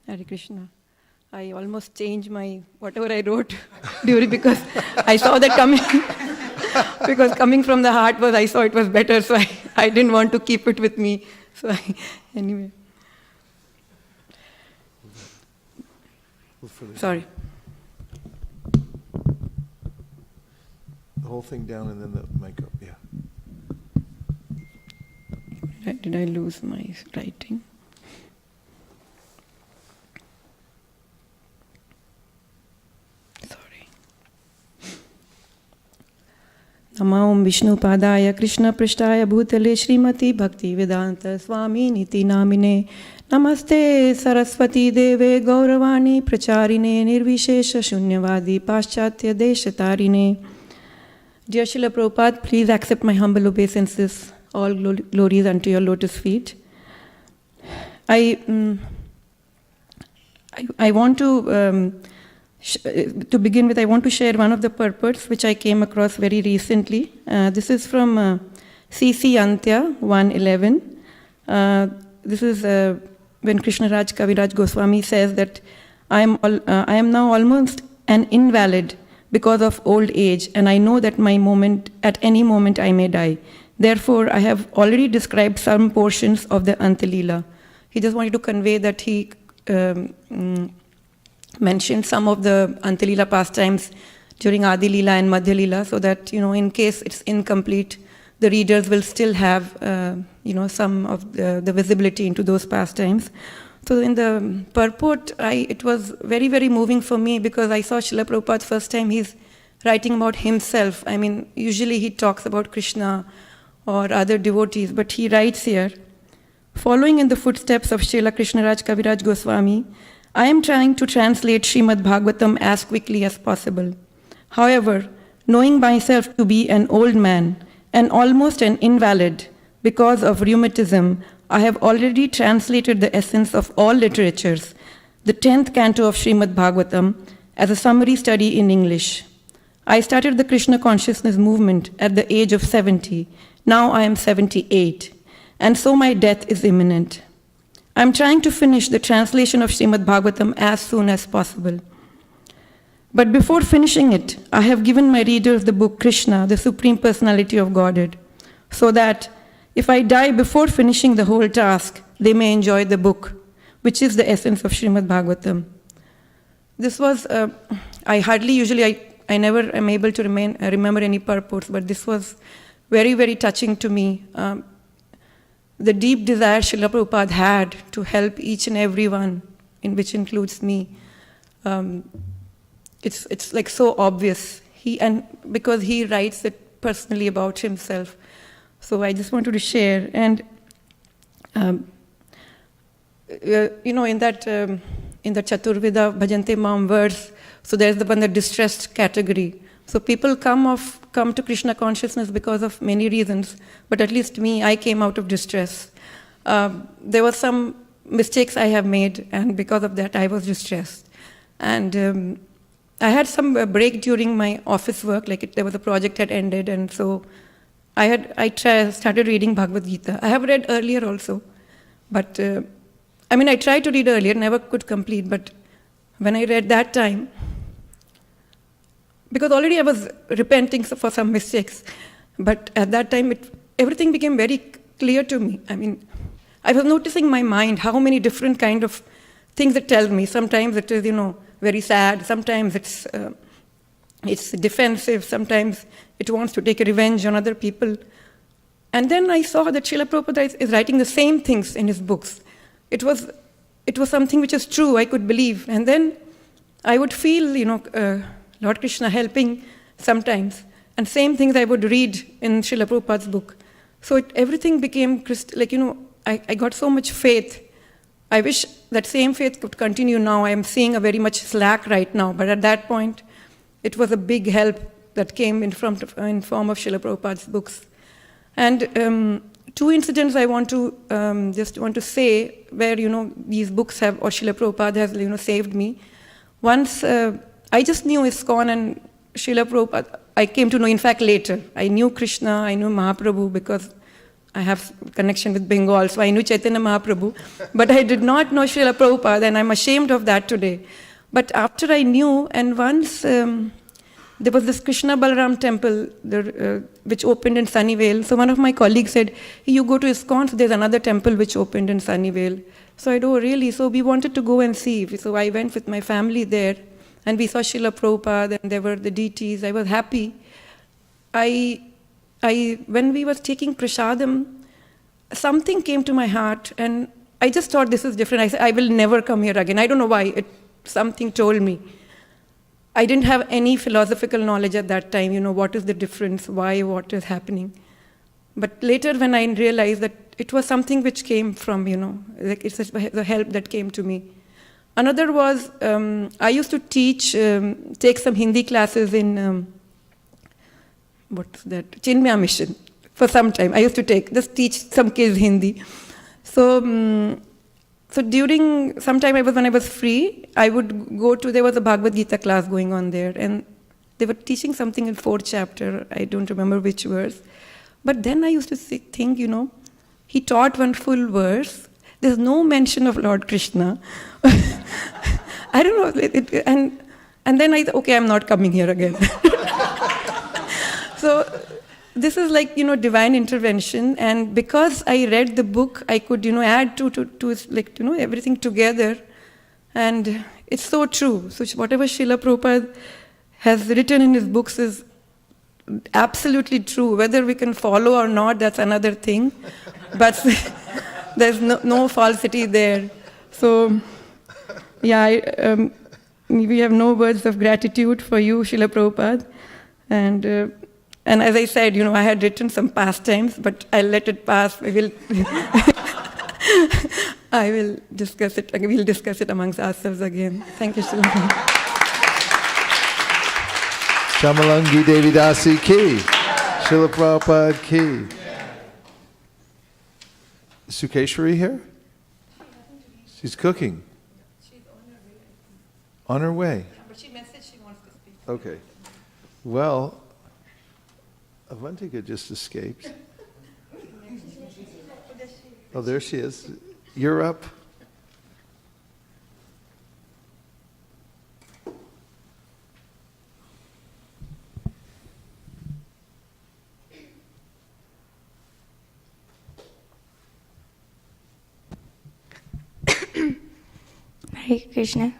Hare Krishna. I almost changed my whatever I wrote during because I saw that coming. Because coming from the heart I saw it was better, so I didn't want to keep it with me. So anyway. Sorry. The whole thing down and then the mic up, yeah. Did I lose my writing? Sorry. Namo Vishnu Padaya Krishna Prishtaya Bhutale Srimati Bhakti Vedanta Swami Niti Namine Namaste Saraswati Deve Gauravani Pracharine Nirvishesha Shunyavadi Paschatya Deshatarine. Dear Srila Prabhupada, please accept my humble obeisances. All glories unto your lotus feet. I want to begin with, I want to share one of the purports which I came across very recently. This is from CC Antya 111. This is when Krishnaraj Kaviraj Goswami says that I am now almost an invalid because of old age, and I know that at any moment I may die. Therefore, I have already described some portions of the Antalila. He just wanted to convey that he mentioned some of the Antalila pastimes during Adi Lila and Madhya Lila, so that, in case it's incomplete, the readers will still have, some of the visibility into those pastimes. So in the purport, it was very, very moving for me because I saw Srila Prabhupada first time he's writing about himself. I mean, usually he talks about Krishna or other devotees, but he writes here, following in the footsteps of Srila Krishnaraj Kaviraj Goswami, I am trying to translate Srimad Bhagavatam as quickly as possible. However, knowing myself to be an old man and almost an invalid because of rheumatism, I have already translated the essence of all literatures, the 10th canto of Srimad Bhagavatam, as a summary study in English. I started the Krishna consciousness movement at the age of 70. Now I am 78, and so my death is imminent. I am trying to finish the translation of Srimad Bhagavatam as soon as possible. But before finishing it, I have given my readers the book Krishna, the Supreme Personality of Godhead, so that if I die before finishing the whole task, they may enjoy the book, which is the essence of Srimad Bhagavatam. This was, I never am able to remember any purports, but this was very, very touching to me. The deep desire Srila Prabhupada had to help each and every one, in which includes me. It's like so obvious. Because he writes it personally about himself. So I just wanted to share. And, in the Chaturveda Bhajante Mam verse, so there's the distressed category. So people come to Krishna consciousness because of many reasons, but at least me, I came out of distress. There were some mistakes I have made, and because of that, I was distressed. And I had some break during my office work, there was a project had ended, and so I started reading Bhagavad Gita. I have read earlier also, but I tried to read earlier, never could complete, but when I read that time, because already I was repenting for some mistakes, but at that time everything became very clear to me. I mean, I was noticing my mind, how many different kind of things it tells me. Sometimes it is, very sad. Sometimes it's defensive. Sometimes it wants to take revenge on other people. And then I saw that Srila Prabhupada is writing the same things in his books. It was something which is true, I could believe. And then I would feel, Lord Krishna helping sometimes. And same things I would read in Srila Prabhupada's book. So everything became, I got so much faith. I wish that same faith could continue now. I am seeing a very much slack right now. But at that point, it was a big help that came in form of Srila Prabhupada's books. And two incidents I want to say where, these books have, or Srila Prabhupada has, saved me. Once, I just knew ISKCON and Srila Prabhupada. I came to know, in fact, later. I knew Krishna, I knew Mahaprabhu because I have connection with Bengal, so I knew Chaitanya Mahaprabhu. But I did not know Srila Prabhupada, and I'm ashamed of that today. But after I knew, and once there was this Krishna Balaram temple which opened in Sunnyvale. So one of my colleagues said, you go to ISKCON, so there's another temple which opened in Sunnyvale. So I said, oh really? So we wanted to go and see. So I went with my family there. And we saw Srila Prabhupada, and there were the deities. I was happy. When we were taking prasadam, something came to my heart, and I just thought this is different. I said, I will never come here again. I don't know why. Something told me. I didn't have any philosophical knowledge at that time, what is the difference, why, what is happening. But later when I realized that it was something which came from, it's the help that came to me. Another was, I used to take some Hindi classes in, what's that, Chinmaya Mission for some time. I used to just teach some kids Hindi. So during some time when I was free, I would go to, there was a Bhagavad Gita class going on there, and they were teaching something in 4th chapter, I don't remember which verse. But then I used to think, he taught one full verse. There's no mention of Lord Krishna. I don't know. And then I thought, okay, I'm not coming here again. So this is like, divine intervention. And because I read the book, I could, add to everything together. And it's so true. So whatever Srila Prabhupada has written in his books is absolutely true. Whether we can follow or not, that's another thing. But there's no falsity there. So, yeah, we have no words of gratitude for you, Srila Prabhupada. And as I said, I had written some pastimes, but I'll let it pass. We'll discuss it. We'll discuss it amongst ourselves again. Thank you, Srila Prabhupada. Shamalangi Devidasi ki, Srila Prabhupada ki. Is Sukeshwari here? She's cooking. She's On her way. Yeah, but she messaged she wants to speak. Okay. Well, Avantika just escaped. Oh, there she is. You're up. Hare Krishna.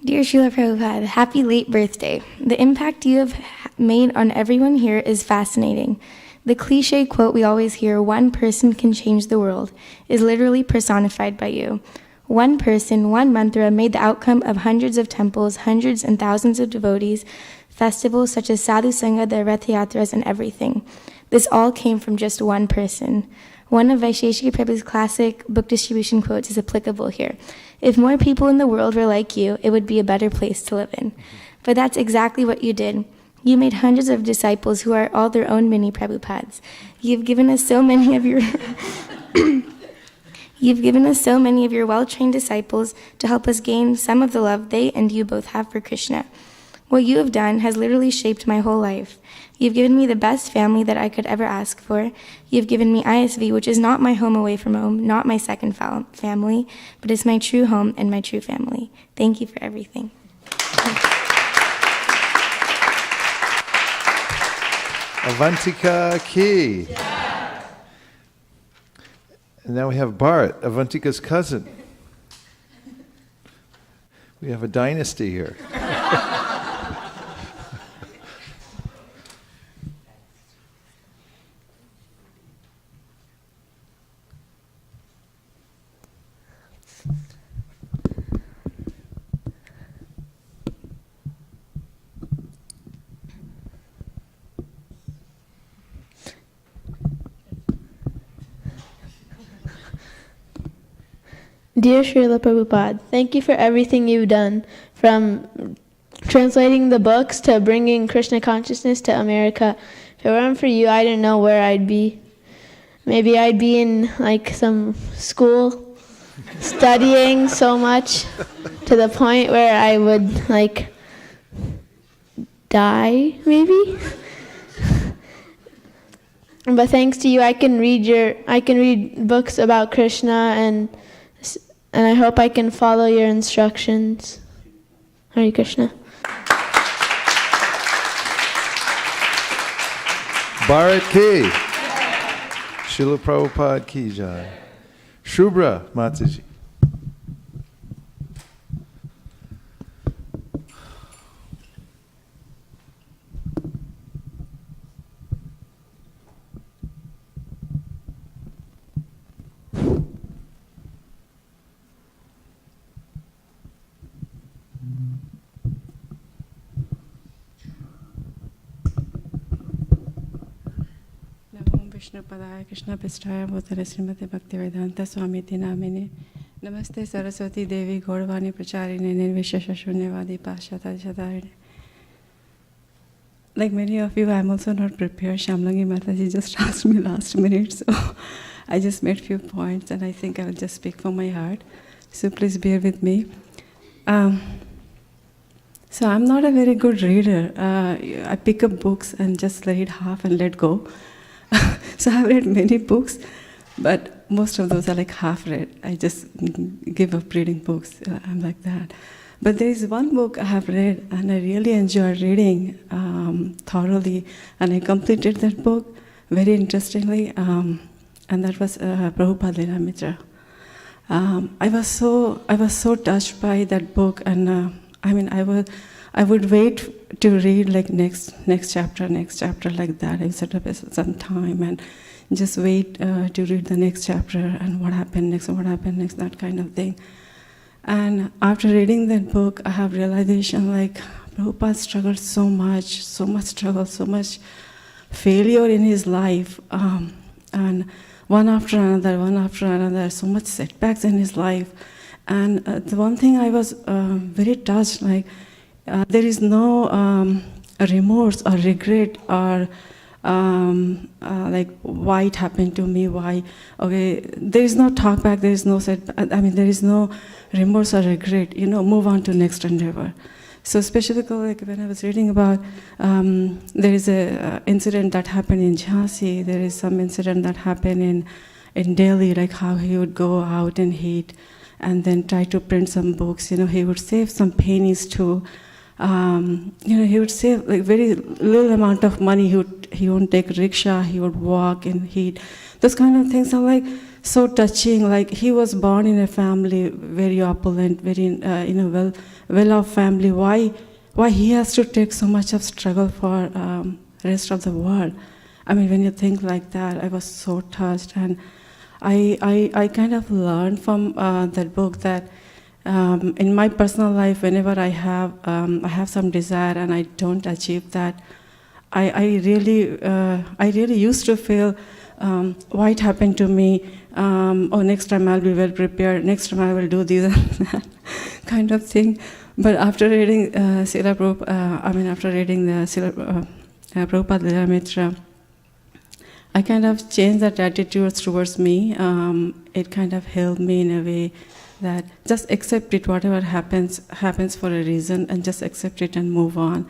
Dear Srila Prabhupada, happy late birthday. The impact you have made on everyone here is fascinating. The cliche quote we always hear, one person can change the world, is literally personified by you. One person, one mantra made the outcome of hundreds of temples, hundreds and thousands of devotees, festivals such as Sadhu Sangha, the Rath Yatras, and everything. This all came from just one person. One of Vaisheshika Prabhu's classic book distribution quotes is applicable here. If more people in the world were like you, it would be a better place to live in. But that's exactly what you did. You made hundreds of disciples who are all their own mini Prabhupads. You've given us so many of your well-trained disciples to help us gain some of the love they and you both have for Krishna. What you have done has literally shaped my whole life. You've given me the best family that I could ever ask for. You've given me ISV, which is not my home away from home, not my second family, but it's my true home and my true family. Thank you for everything. Avantika ki. And now we have Bharat, Avantika's cousin. We have a dynasty here. Dear Srila Prabhupada, thank you for everything you've done, from translating the books to bringing Krishna consciousness to America. If it weren't for you, I don't know where I'd be. Maybe I'd be in like some school studying so much to the point where I would like die, maybe. But thanks to you, I can read books about Krishna, and I hope I can follow your instructions. Hare Krishna. Bharat ki. Srila Prabhupada ki jai. Shubhra Mataji. Vishnu Padaya Krishna Pistaya Bhutale Srimate Bhaktivedanta Swamiti Namine Namaste Saraswati Devi Gaudavani Pracharine Nirvishesha Shunyavadi Pashata Shadarine. Like many of you, I'm also not prepared. Shamlangi Mataji just asked me last minute, so I just made few points, and I think I will just speak from my heart. So please bear with me. So I'm not a very good reader. I pick up books and just read half and let go. So I've read many books, but most of those are like half read. I just give up reading books. I'm like that. But there is one book I have read, and I really enjoyed reading thoroughly, and I completed that book very interestingly, and that was Prabhupada Vyas. I was so touched by that book, and I would wait to read like next chapter like that. I would set up some time and just wait to read the next chapter and what happened next, that kind of thing. And after reading that book, I have realization like Prabhupada struggled so much struggle, so much failure in his life, and one after another, so much setbacks in his life. And the one thing I was very touched, like there is no remorse or regret or like why it happened to me, why, okay, there is no talk back, there is no there is no remorse or regret, move on to next endeavor. So specifically, like when I was reading about, there is a incident that happened in Jhansi, there is some incident that happened in Delhi, like how he would go out in heat and then try to print some books, he would save some pennies to, he would save like very little amount of money. He won't take rickshaw. He would walk in heat. Those kind of things are like so touching. Like he was born in a family very opulent, very well-off family. Why he has to take so much of struggle for rest of the world? When you think like that, I was so touched, and I kind of learned from that book that. In my personal life, whenever I have some desire and I don't achieve that, I really used to feel why it happened to me. Next time I'll be well prepared. Next time I will do this and that kind of thing. But after reading Srila Prabhupada Vyas, I kind of changed that attitude towards me. It kind of helped me in a way that just accept it, whatever happens for a reason, and just accept it and move on.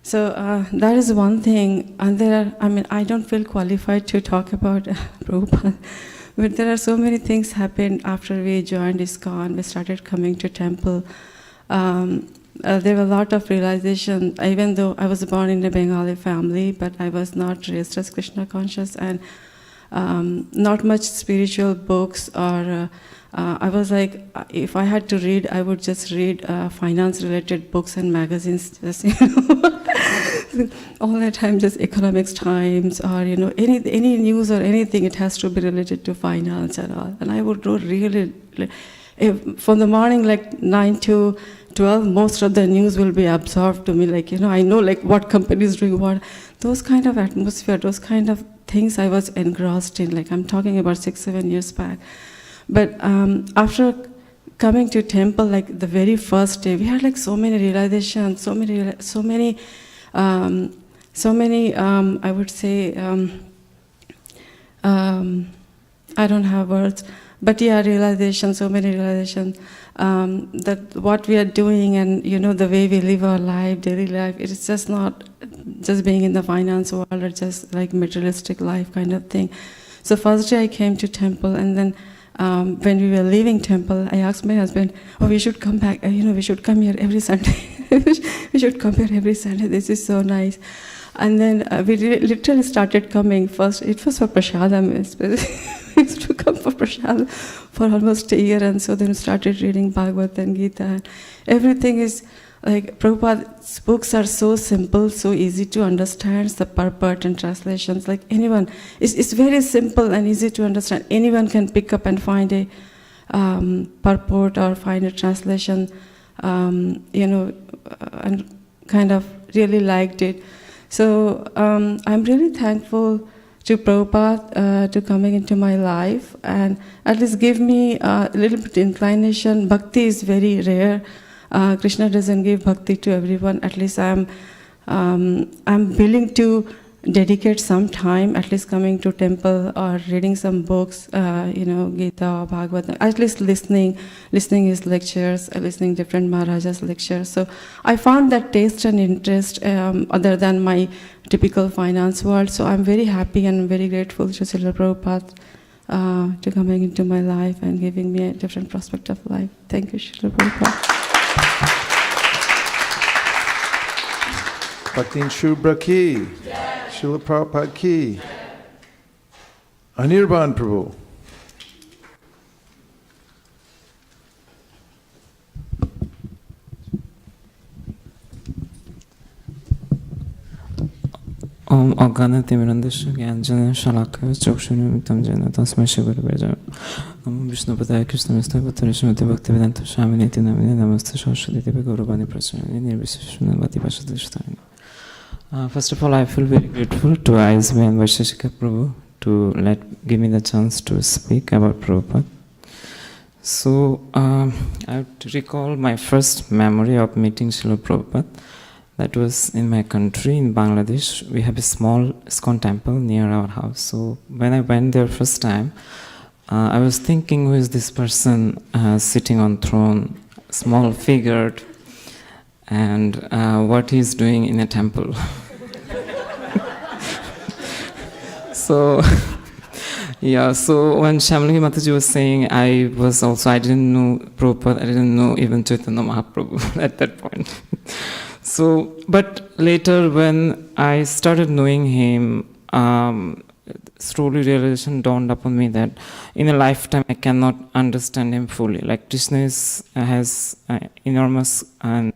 So that is one thing. And there are, I don't feel qualified to talk about Prabhupada, but there are so many things happened after we joined ISKCON. We started coming to temple. there were a lot of realization, even though I was born in a Bengali family, but I was not raised as Krishna conscious, and not much spiritual books, or I was like, if I had to read, I would just read finance-related books and magazines, just, all the time, just Economics Times, or any news or anything, it has to be related to finance and all. And I would really, from the morning, like 9 to 12, most of the news will be absorbed to me. Like, I know like what company is doing what. Those kind of atmosphere, those kind of things I was engrossed in. Like, I'm talking about 6-7 years back. But after coming to temple, like the very first day, we had like so many realizations, so many, I would say, I don't have words, but yeah, realizations, so many realizations, that what we are doing and, the way we live our life, daily life, it is just not just being in the finance world or just like materialistic life kind of thing. So first day I came to temple, and then when we were leaving temple, I asked my husband, we should come back, we should come here every Sunday. We should come here every Sunday, this is so nice. And then we literally started coming. First, it was for prasadam. We used to come for prasadam for almost a year, and so then we started reading Bhagavad and Gita. Everything is like, Prabhupada's books are so simple, so easy to understand, the purport and translations, like anyone, it's very simple and easy to understand. Anyone can pick up and find a purport or find a translation, and kind of really liked it. So I'm really thankful to Prabhupada to coming into my life and at least give me a little bit inclination. Bhakti is very rare. Krishna doesn't give bhakti to everyone. At least I'm willing to dedicate some time, at least coming to temple or reading some books, Gita or Bhagavad, at least listening his lectures, listening different Maharajas' lectures. So I found that taste and interest other than my typical finance world. So I'm very happy and very grateful to Srila Prabhupada to coming into my life and giving me a different prospect of life. Thank you, Srila Prabhupada. Bhaktin Shubhra ki, Srila Prabhupada ki, Anirban Prabhu. Om Agganatimirandasya Gyanjana Shalakaya Chokshunimitam Jena Tasmai Shigurubhaya Namo Vishnupadaya Krishnamistaya Bhattarishmati Bhaktivedanta Swaminiti Namine Namaste Saraswati Devi Gauravani Prasarani Nirviseshanavati Vasudhishtharani. First of all, I feel very grateful to ISB and Vaisheshika Prabhu to give me the chance to speak about Prabhupada. So, I would recall my first memory of meeting Srila Prabhupada. That was in my country, in Bangladesh. We have a small ISKCON temple near our house. So when I went there first time, I was thinking, who is this person sitting on throne, small figured, and what he's doing in a temple. So, yeah, so when Shamlagi Mataji was saying, I didn't know Prabhupada, I didn't know even Chaitanya Mahaprabhu at that point. So, but later when I started knowing him, slowly realization dawned upon me that in a lifetime I cannot understand him fully. Like Krishna has enormous and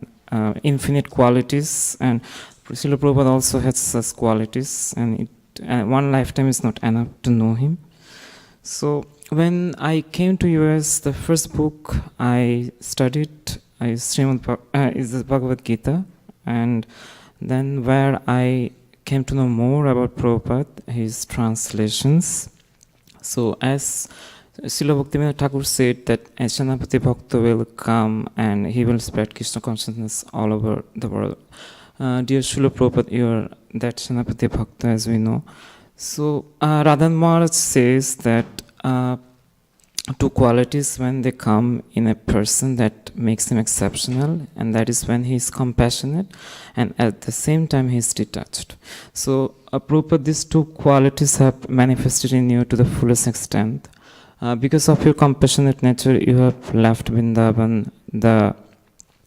infinite qualities, and Srila Prabhupada also has such qualities, and one lifetime is not enough to know him. So when I came to US, the first book I studied is the Bhagavad Gita. And then where I came to know more about Prabhupada, his translations. So as Srila Bhaktivinoda Thakur said that Achanapati Bhakta will come and he will spread Krishna consciousness all over the world. Dear Srila Prabhupada, you are that Achanapati Bhakta, as we know. So Radhan Maharaj says that two qualities when they come in a person that makes him exceptional, and that is when he is compassionate and at the same time he is detached. So Prabhupada, these two qualities have manifested in you to the fullest extent. Because of your compassionate nature, you have left Vrindavan, the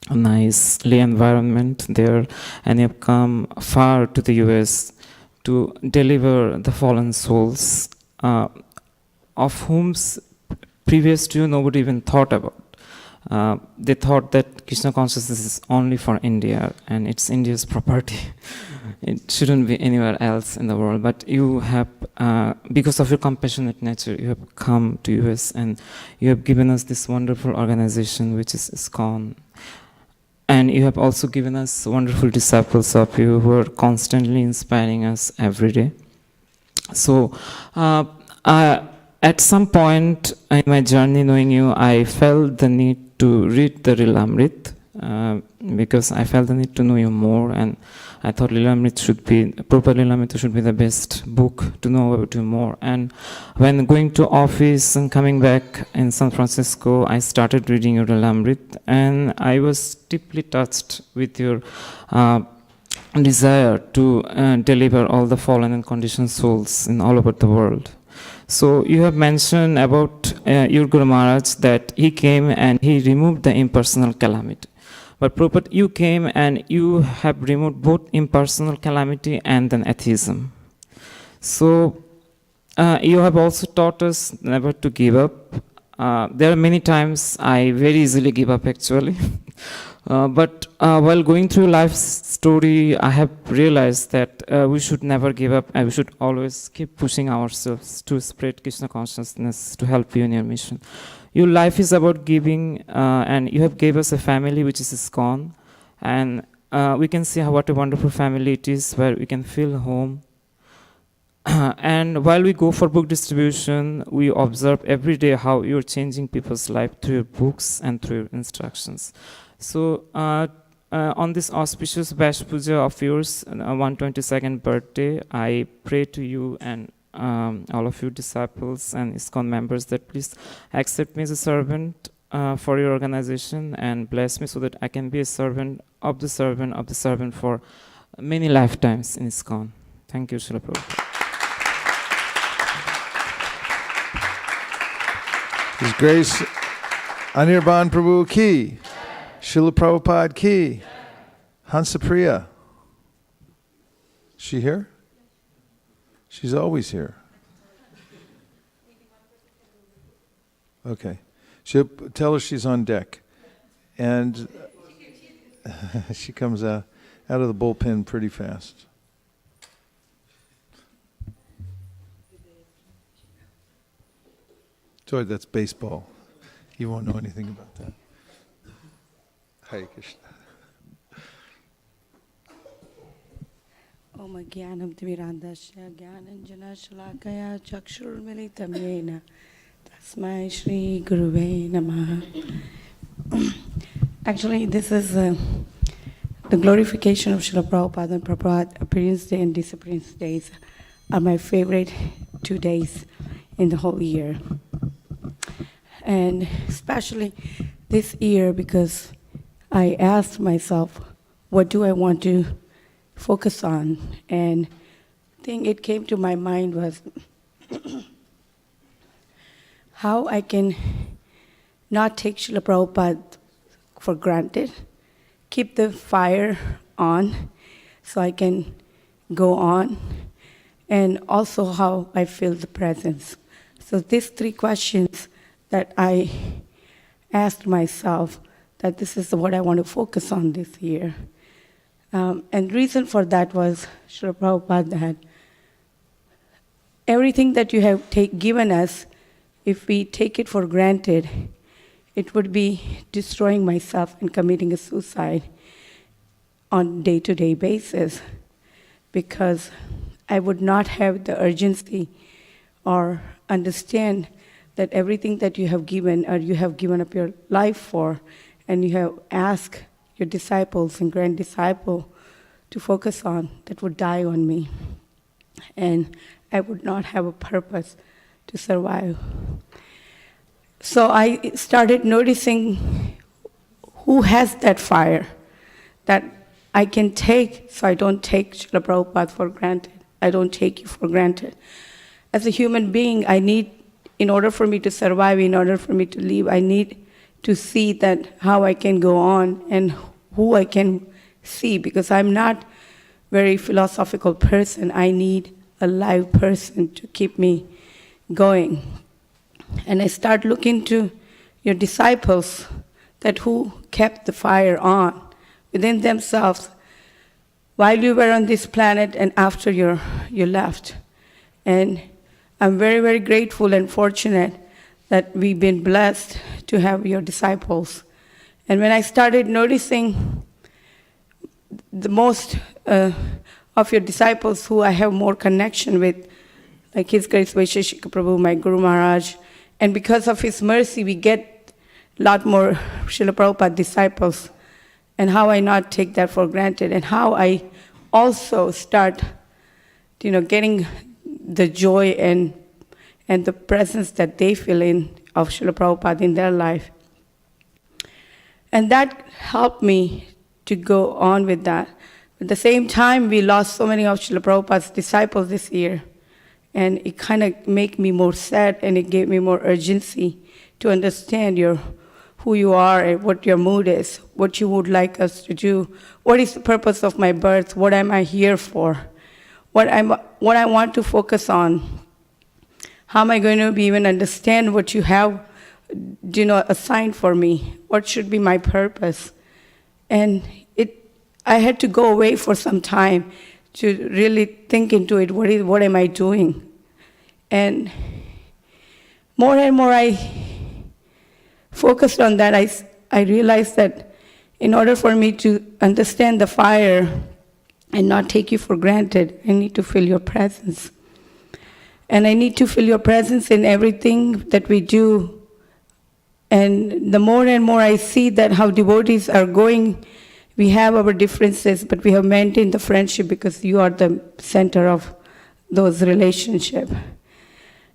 a nicely environment there, and you have come far to the US to deliver the fallen souls, of whom's previous to you nobody even thought about. They thought that Krishna consciousness is only for India and it's India's property. It shouldn't be anywhere else in the world. But you have, because of your compassionate nature, you have come to US and you have given us this wonderful organization which is ISKCON. And you have also given us wonderful disciples of you who are constantly inspiring us every day. So, at some point in my journey knowing you, I felt the need to read the Lilamrit, because I felt the need to know you more, and I thought Prabhupada Lilamrit should be the best book to know about you more. And when going to office and coming back in San Francisco, I started reading your Lilamrit, and I was deeply touched with your desire to deliver all the fallen and conditioned souls in all over the world. So you have mentioned about your Guru Maharaj that he came and he removed the impersonal calamity. But Prabhupada, you came and you have removed both impersonal calamity and then atheism. So you have also taught us never to give up. There are many times I very easily give up actually. But while going through life story, I have realized that we should never give up and we should always keep pushing ourselves to spread Krishna consciousness to help you in your mission. Your life is about giving, and you have gave us a family which is ISKCON, and we can see what a wonderful family it is where we can feel home. And while we go for book distribution, we observe every day how you're changing people's life through your books and through your instructions. So on this auspicious Vyas Puja of yours, 122nd birthday, I pray to you and all of you disciples and ISKCON members that please accept me as a servant for your organization and bless me so that I can be a servant of the servant of the servant for many lifetimes in ISKCON. Thank you, Srila Prabhupada. His Grace Anirban Prabhu Ki, Srila Prabhupada Ki, Hansapriya. She here? She's always here. Okay. She'll tell her she's on deck. And she comes out of the bullpen pretty fast. Sorry, that's baseball. You won't know anything about that. Hare Krishna. Om Jnanam Timirandasya Jnananjana Shalakaya Chakshurmilitam Yena Tasmai Shri Guruve Namaha. Actually, this is the glorification of Srila Prabhupada and Prabhupada Appearance Day and Disappearance Days are my favorite 2 days in the whole year. And especially this year because I asked myself, what do I want to focus on? And the thing it came to my mind was how I can not take Srila Prabhupada for granted, keep the fire on so I can go on, and also how I feel the presence. So these 3 questions that I asked myself, that this is what I want to focus on this year. And reason for that was, Srila Prabhupada, that everything that you have given us, if we take it for granted, it would be destroying myself and committing a suicide on day-to-day basis, because I would not have the urgency or understand that everything that you have given, or you have given up your life for, and you have asked your disciples and grand disciple to focus on, that would die on me. And I would not have a purpose to survive. So I started noticing who has that fire that I can take, so I don't take Srila Prabhupada for granted. I don't take you for granted. As a human being, I need, in order for me to survive, in order for me to live, I need to see that how I can go on and who I can see, because I'm not very philosophical person. I need a live person to keep me going. And I start looking to your disciples, that who kept the fire on within themselves while you were on this planet and after you left. And I'm very, very grateful and fortunate that we've been blessed to have your disciples. And when I started noticing the most of your disciples who I have more connection with, like His Grace Vaisheshika Prabhu, my Guru Maharaj, and because of His mercy, we get a lot more Srila Prabhupada disciples, and how I not take that for granted, and how I also start, getting the joy and the presence that they feel in of Srila Prabhupada in their life. And that helped me to go on with that. At the same time, we lost so many of Srila Prabhupada's disciples this year. And it kind of made me more sad, and it gave me more urgency to understand who you are and what your mood is, what you would like us to do, what is the purpose of my birth, what am I here for, what I want to focus on, how am I going to even understand what you have, assigned for me, what should be my purpose. And I had to go away for some time to really think into it, what am I doing? And more I focused on that, I realized that in order for me to understand the fire and not take you for granted, I need to feel your presence. And I need to feel your presence in everything that we do. And the more and more I see that how devotees are going, we have our differences, but we have maintained the friendship because you are the center of those relationships.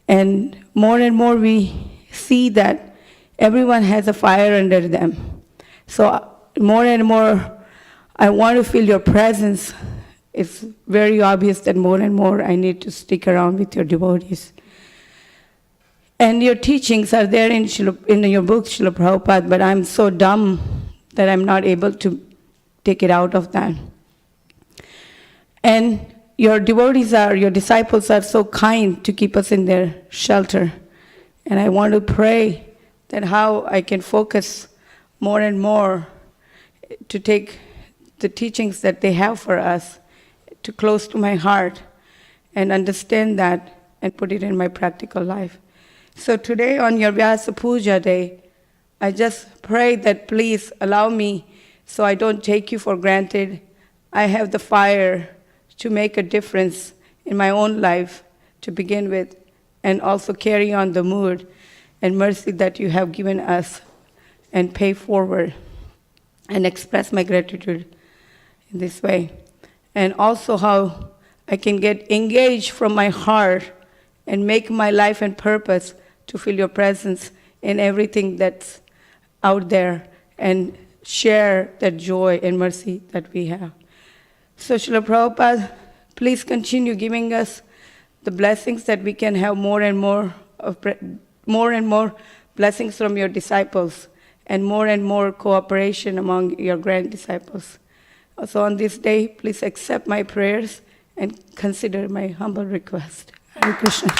And more we see that everyone has a fire under them. So more and more, I want to feel your presence. It's very obvious that more and more I need to stick around with your devotees. And your teachings are there in your book, Srila Prabhupada, but I'm so dumb that I'm not able to take it out of that. And your disciples are so kind to keep us in their shelter. And I want to pray that how I can focus more and more to take the teachings that they have for us to close to my heart and understand that and put it in my practical life. So today on your Vyasa Puja day, I just pray that please allow me, so I don't take you for granted. I have the fire to make a difference in my own life to begin with, and also carry on the mood and mercy that you have given us, and pay forward and express my gratitude in this way. And also how I can get engaged from my heart and make my life and purpose to feel your presence in everything that's out there and share that joy and mercy that we have. So Srila Prabhupada, please continue giving us the blessings that we can have more and more blessings from your disciples, and more cooperation among your grand disciples. So on this day, please accept my prayers and consider my humble request. Hare Krishna.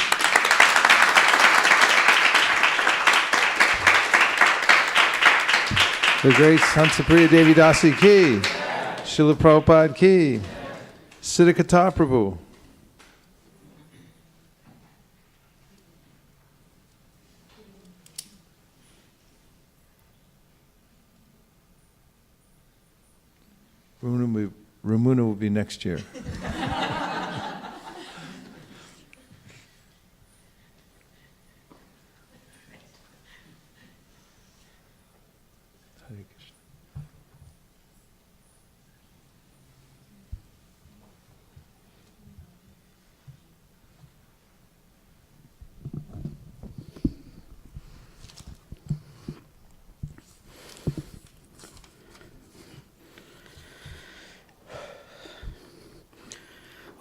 The great Hansapriya Devi Dasi ki, Srila Prabhupada ki, Siddhakata Prabhu. Ramuna will be next year.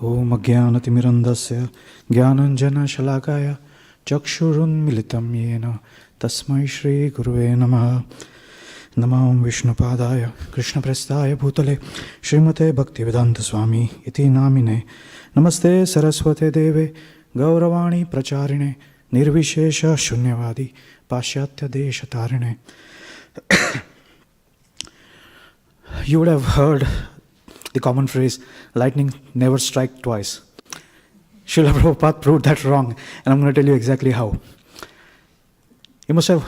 Om Ajnanatimirandasya Jnananjana Shalakaya Chakshurunmilitam Yena Tasmai Shri Guruve Namaha. Namam Vishnupadaya Krishnaprestaya Bhutale Srimate Bhaktivedanta Swami Iti Namine Namaste Saraswate Deve Gauravani Pracharine Nirvishesha Shunyavadi Pashyatya Deshatarine. You would have heard the common phrase, lightning never strikes twice. Srila Prabhupada proved that wrong, and I'm going to tell you exactly how. You must have,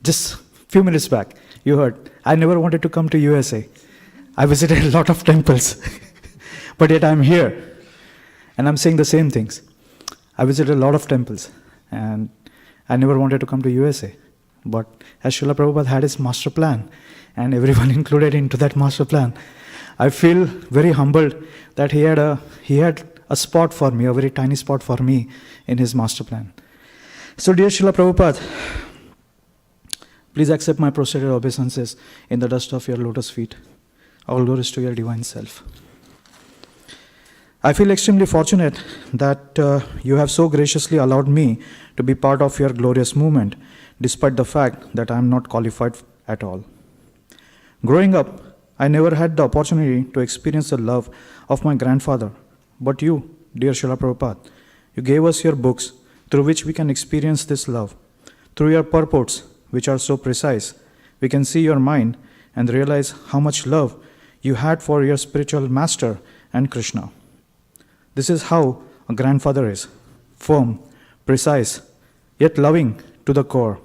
just a few minutes back, you heard, I never wanted to come to USA. I visited a lot of temples, but yet I'm here, and I'm saying the same things. I visited a lot of temples, and I never wanted to come to USA. But as Srila Prabhupada had his master plan, and everyone included into that master plan, I feel very humbled that he had a spot for me, a very tiny spot for me in his master plan. So dear Srila Prabhupada, please accept my prostrated obeisances in the dust of your lotus feet. All glories to your divine self. I feel extremely fortunate that you have so graciously allowed me to be part of your glorious movement, despite the fact that I am not qualified at all. Growing up, I never had the opportunity to experience the love of my grandfather. But you, dear Srila Prabhupada, you gave us your books through which we can experience this love. Through your purports, which are so precise, we can see your mind and realize how much love you had for your spiritual master and Krishna. This is how a grandfather is, firm, precise, yet loving to the core.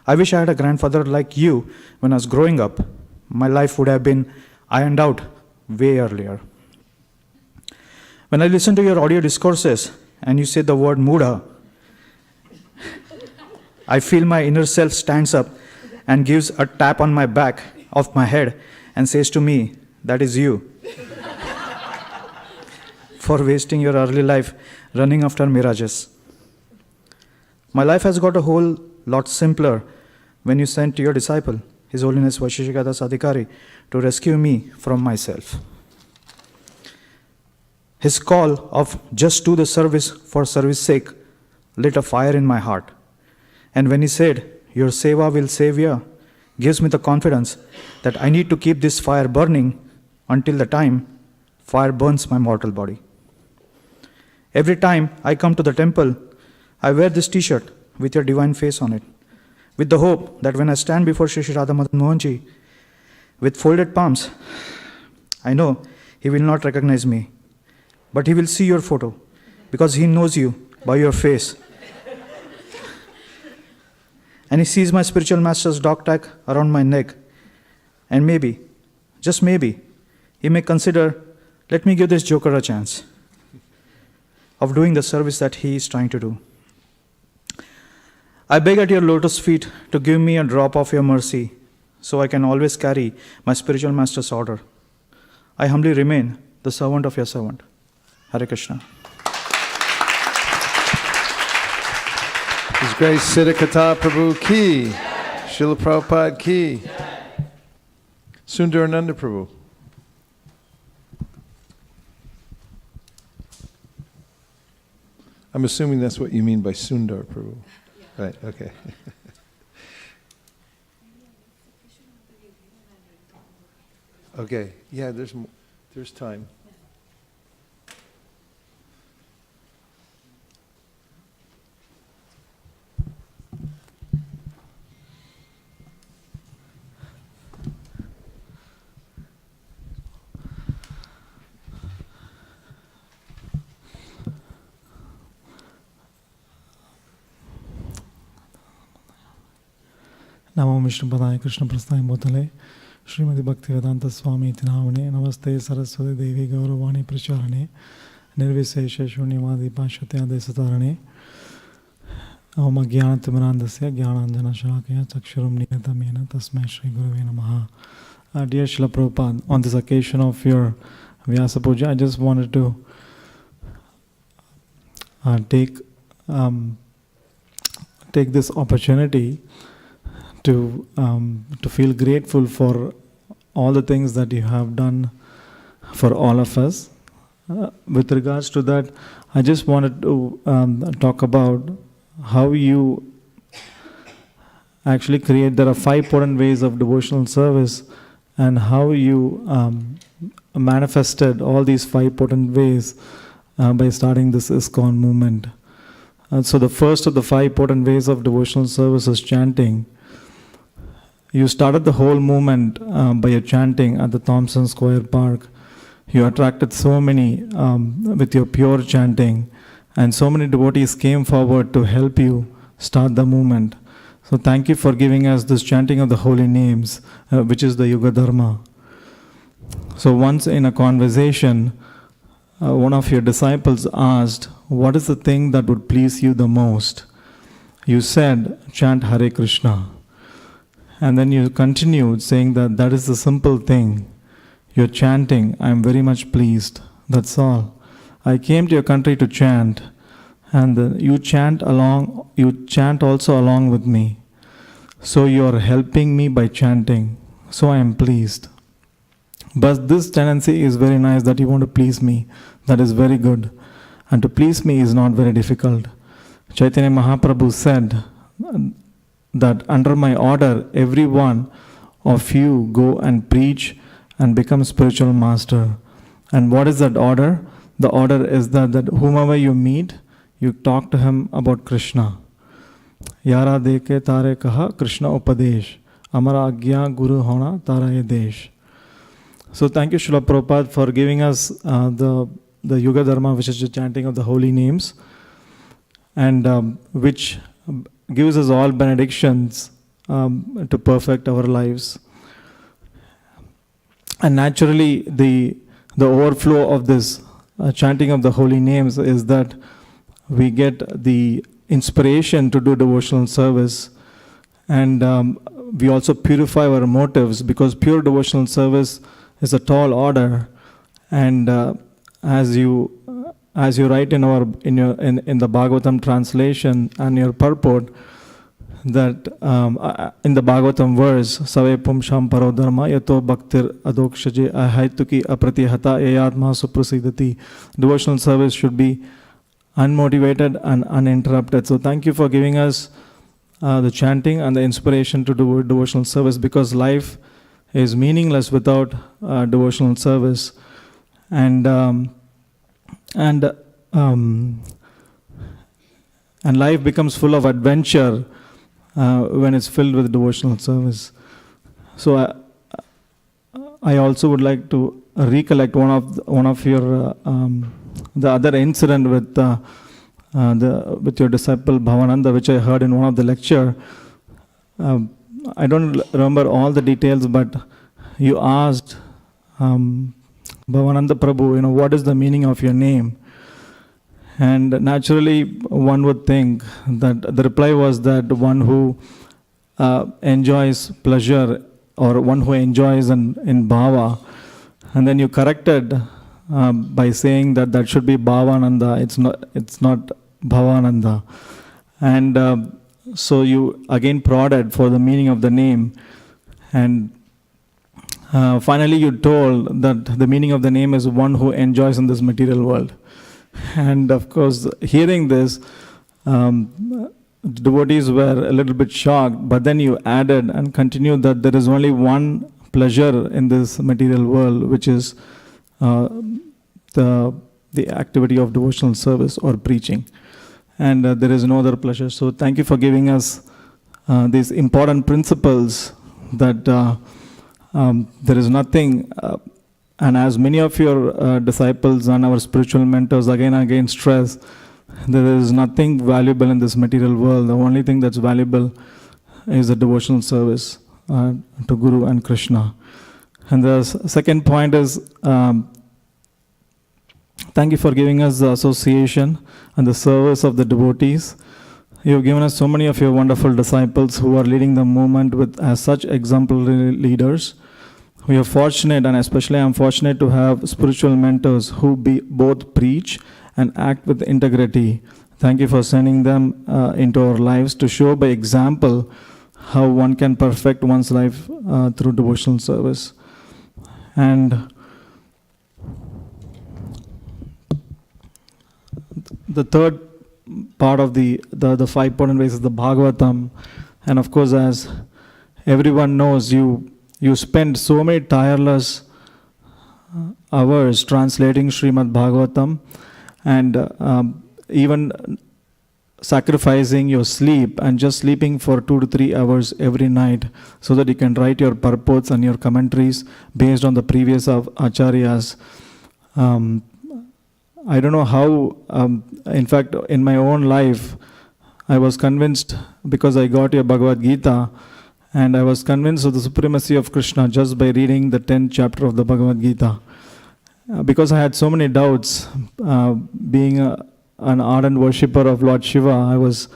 I wish I had a grandfather like you when I was growing up. My life would have been ironed out way earlier. When I listen to your audio discourses and you say the word Mudha, I feel my inner self stands up and gives a tap on my back of my head and says to me, that is you, for wasting your early life running after mirages. My life has got a whole lot simpler when you sent your disciple, His Holiness Vaisheshikadas Adhikari, to rescue me from myself. His call of just do the service for service sake lit a fire in my heart. And when he said, your seva will save you, gives me the confidence that I need to keep this fire burning until the time fire burns my mortal body. Every time I come to the temple, I wear this t-shirt with your divine face on it, with the hope that when I stand before Shri Shri Radha Madan Mohanji with folded palms, I know he will not recognize me, but he will see your photo because he knows you by your face. And he sees my spiritual master's dog tag around my neck. And maybe, just maybe, he may consider, let me give this joker a chance of doing the service that he is trying to do. I beg at your lotus feet to give me a drop of your mercy so I can always carry my spiritual master's order. I humbly remain the servant of your servant. Hare Krishna. His Grace Siddhakatha Prabhu ki, Srila Prabhupada ki, Sundarananda Prabhu. I'm assuming that's what you mean by Sundar Prabhu. Yeah. Right, okay. Okay, yeah, there's time. Namo Vishnupadaya Krishna Prasthaya Bhutale Srimati Bhaktivedanta Swami Iti Namine Namaste Saraswati Devi Gauravani Pracharane Nirvisesha Shunyavadi Pashyatya Desatarane Om Ajnanatimirandasya Jnananjana Shalakaya Chakshurum Niyatamena Tasmai Shri Guruve Namaha. Dear Srila Prabhupada, on this occasion of your Vyasa Puja, I just wanted to take this opportunity to feel grateful for all the things that you have done for all of us. With regards to that, I just wanted to talk about how you actually there are 5 potent ways of devotional service, and how you manifested all these 5 potent ways by starting this ISKCON movement. So the first of the 5 potent ways of devotional service is chanting. You started the whole movement by your chanting at the Thompson Square Park. You attracted so many with your pure chanting, and so many devotees came forward to help you start the movement. So thank you for giving us this chanting of the holy names, which is the Yuga Dharma. So once in a conversation, one of your disciples asked, "What is the thing that would please you the most?" You said, "Chant Hare Krishna." And then you continued saying that that is the simple thing. You're chanting, I am very much pleased. That's all. I came to your country to chant, and you chant also along with me. So you are helping me by chanting. So I am pleased. But this tendency is very nice that you want to please me. That is very good. And to please me is not very difficult. Chaitanya Mahaprabhu said that under my order, every one of you go and preach and become spiritual master. And what is that order? The order is that whomever you meet, you talk to him about Krishna. Yara deke tare kaha Krishna upadesh. Amara agya guru hona tara desh. So thank you, Srila Prabhupada, for giving us the Yuga Dharma, which is the chanting of the holy names, and which gives us all benedictions to perfect our lives. And naturally, the overflow of this chanting of the holy names is that we get the inspiration to do devotional service, and we also purify our motives, because pure devotional service is a tall order. And as you write in the Bhagavatam translation and your purport, that in the Bhagavatam verse, Save Pumsham Paro Dharma Yato Bhaktir Adokshaje Ahaituki Apratihata Yayatma Suprasidati. Devotional service should be unmotivated and uninterrupted. So thank you for giving us the chanting and the inspiration to do devotional service, because life is meaningless without devotional service. And life becomes full of adventure when it's filled with devotional service. So I also would like to recollect one of your the other incident with your disciple Bhavananda, which I heard in one of the lecture. I don't remember all the details, but you asked Bhavananda Prabhu, what is the meaning of your name? And naturally, one would think that the reply was that one who enjoys pleasure, or one who enjoys in bhava. And then you corrected by saying that should be Bhavananda. It's not Bhavananda. And so you again prodded for the meaning of the name. And finally you told that the meaning of the name is one who enjoys in this material world. And of course, hearing this, devotees were a little bit shocked, but then you added and continued that there is only one pleasure in this material world, which is the activity of devotional service or preaching. And there is no other pleasure. So thank you for giving us these important principles, that there is nothing, and as many of your disciples and our spiritual mentors again stress, there is nothing valuable in this material world. The only thing that's valuable is the devotional service to Guru and Krishna. And the second point is, thank you for giving us the association and the service of the devotees. You have given us so many of your wonderful disciples who are leading the movement as such exemplary leaders. We are fortunate, and especially I am fortunate to have spiritual mentors who both preach and act with integrity. Thank you for sending them into our lives to show by example how one can perfect one's life through devotional service. And the third part of the 5 important ways is the Bhagavatam. And of course, as everyone knows, you spend so many tireless hours translating Srimad Bhagavatam, and even sacrificing your sleep and just sleeping for 2 to 3 hours every night so that you can write your purports and your commentaries based on the previous acharyas. I don't know how, in fact, in my own life, I was convinced, because I got your Bhagavad Gita, and I was convinced of the supremacy of Krishna just by reading the 10th chapter of the Bhagavad Gita. Because I had so many doubts, being an ardent worshipper of Lord Shiva, I was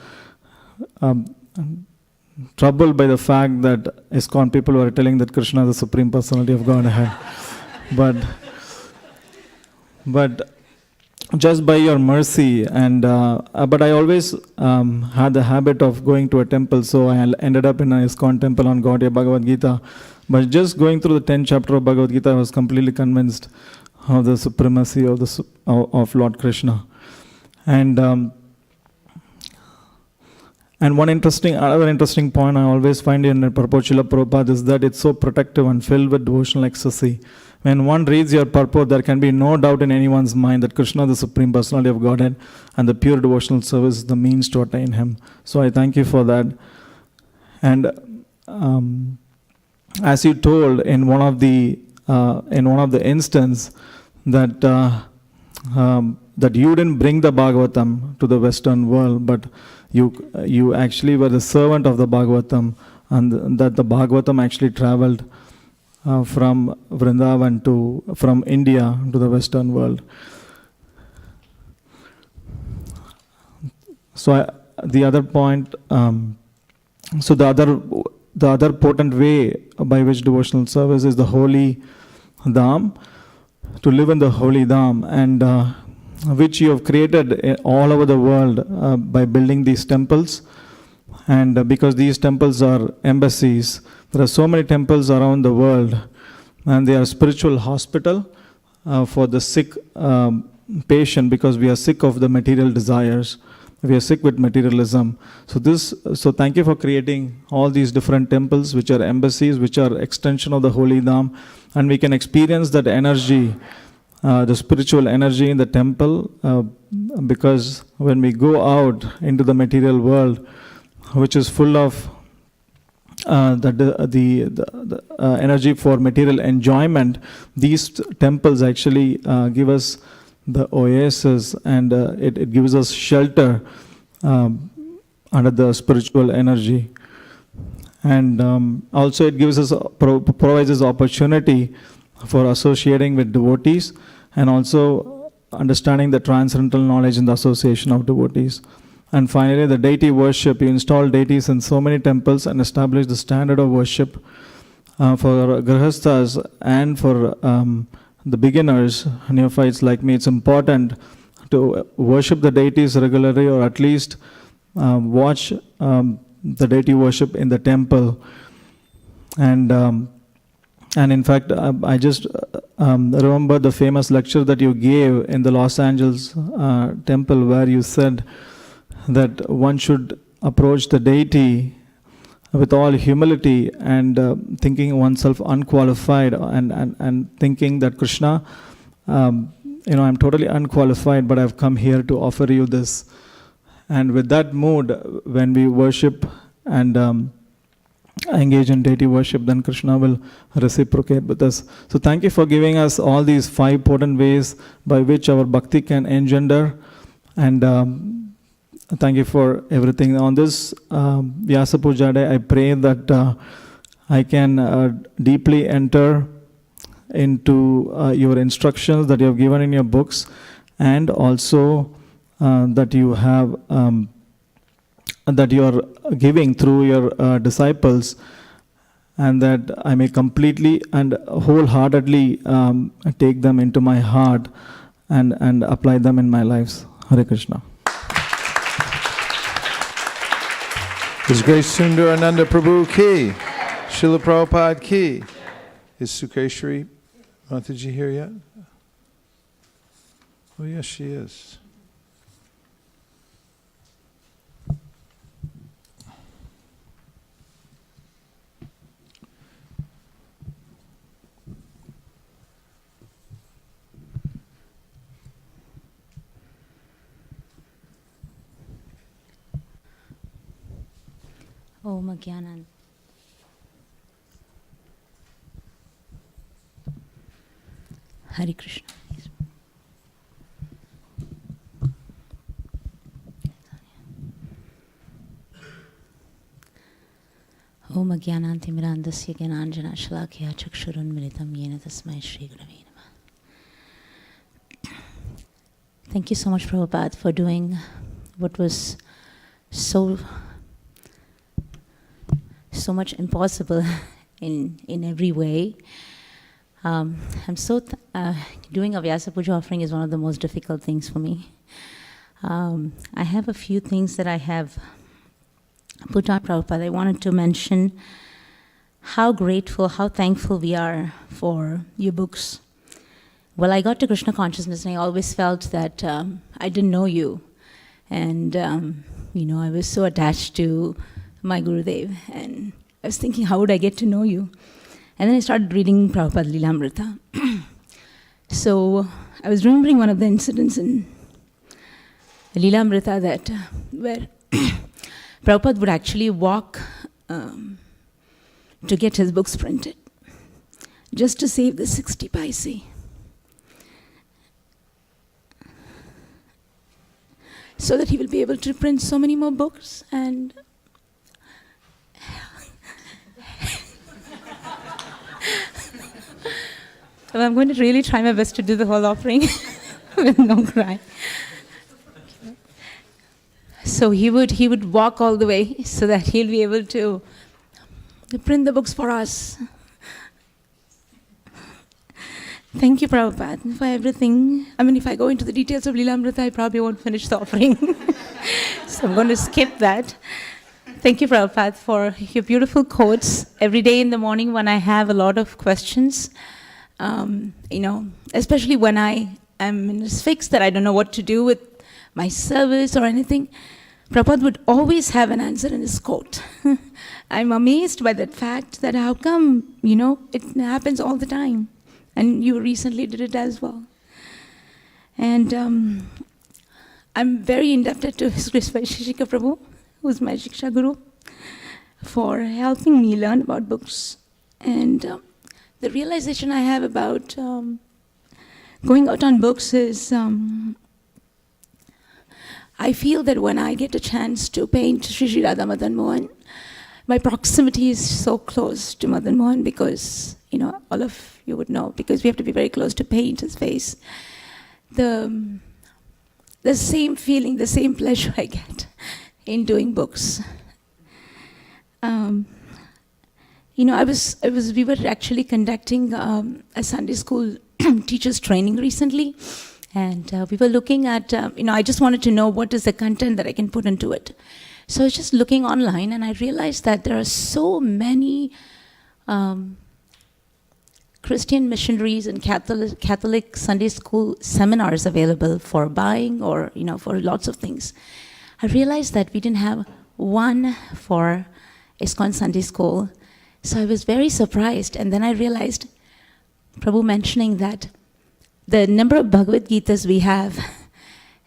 troubled by the fact that ISKCON people were telling that Krishna is the Supreme Personality of Godhead. But just by your mercy, and but I always had the habit of going to a temple, so I ended up in an ISKCON temple on Gaudiya Bhagavad Gita. But just going through the 10th chapter of Bhagavad Gita, I was completely convinced of the supremacy of Lord Krishna. And another interesting point I always find in Purport Srila Prabhupada is that it's so protective and filled with devotional ecstasy. When one reads your purport, there can be no doubt in anyone's mind that Krishna is the Supreme Personality of Godhead, and the pure devotional service is the means to attain Him. So I thank you for that. And as you told in one of the instances that that you didn't bring the Bhagavatam to the Western world, but you actually were the servant of the Bhagavatam, and that the Bhagavatam actually traveled from Vrindavan from India to the Western world. So the other point, so the other potent way by which devotional service is the holy dham, to live in the holy dham, and which you have created all over the world by building these temples. And because these temples are embassies, there are so many temples around the world, and they are spiritual hospital for the sick patient, because we are sick of the material desires. We are sick with materialism. So thank you for creating all these different temples, which are embassies, which are extension of the holy dham, and we can experience that energy, the spiritual energy in the temple, because when we go out into the material world, which is full of the energy for material enjoyment, these temples actually give us the oasis, and it gives us shelter under the spiritual energy. And also it gives us provides us opportunity for associating with devotees, and also understanding the transcendental knowledge in the association of devotees. And finally, the deity worship. You install deities in so many temples and establish the standard of worship for grihasthas and for the beginners, neophytes like me. It's important to worship the deities regularly, or at least watch the deity worship in the temple. And in fact, I just remember the famous lecture that you gave in the Los Angeles temple, where you said that one should approach the deity with all humility and thinking oneself unqualified, and thinking that Krishna, I'm totally unqualified, but I've come here to offer you this. And with that mood, when we worship and engage in deity worship, then Krishna will reciprocate with us. So thank you for giving us all these 5 potent ways by which our bhakti can engender, and thank you for everything. On this Vyasa Puja day, I pray that I can deeply enter into your instructions that you have given in your books, and also that you have that you are giving through your disciples, and that I may completely and wholeheartedly take them into my heart and apply them in my lives. Hare Krishna. His Grace Sundar Ananda Prabhu ki, Srila Prabhupada ki. Is Sukeshri Mataji here yet? Oh yes, she is. Om Agyanant. Hare Krishna. Om Agyanantimirandasya Gyananjana Shalakya Chakshurunmilitam Yena Tasmai Shri Gurave Namah. Thank you so much, Prabhupada, for doing what was so much impossible in every way. Doing a Vyasa Puja offering is one of the most difficult things for me. I have a few things that I have put on Prabhupada. I wanted to mention how grateful, how thankful we are for your books. Well, I got to Krishna consciousness and I always felt that I didn't know you. And, I was so attached to my Gurudev. And I was thinking, how would I get to know you? And then I started reading Prabhupada Lilamrita. So I was remembering one of the incidents in Lilamrita that where Prabhupada would actually walk to get his books printed, just to save the 60 paise. So that he will be able to print so many more books. And well, I'm going to really try my best to do the whole offering with no cry. So he would walk all the way so that he'll be able to print the books for us. Thank you, Prabhupada, for everything. I mean, if I go into the details of Lilamrita, I probably won't finish the offering. So I'm going to skip that. Thank you, Prabhupada, for your beautiful quotes. Every day in the morning when I have a lot of questions, especially when I am in this fix that I don't know what to do with my service or anything, Prabhupada would always have an answer in his quote. I'm amazed by that fact that how come, it happens all the time. And you recently did it as well. And I'm very indebted to His Grace Vaisheshika Prabhu, who's my Shiksha Guru, for helping me learn about books. And the realization I have about going out on books is I feel that when I get a chance to paint Sri Radha Madan Mohan, my proximity is so close to Madan Mohan because, all of you would know, because we have to be very close to paint his face. The same feeling, the same pleasure I get in doing books. We were actually conducting a Sunday school teachers training recently. And we were looking at, I just wanted to know what is the content that I can put into it. So I was just looking online and I realized that there are so many Christian missionaries and Catholic Sunday school seminars available for buying or, for lots of things. I realized that we didn't have one for ISKCON Sunday School. So I was very surprised. And then I realized, Prabhu mentioning that the number of Bhagavad Gitas we have,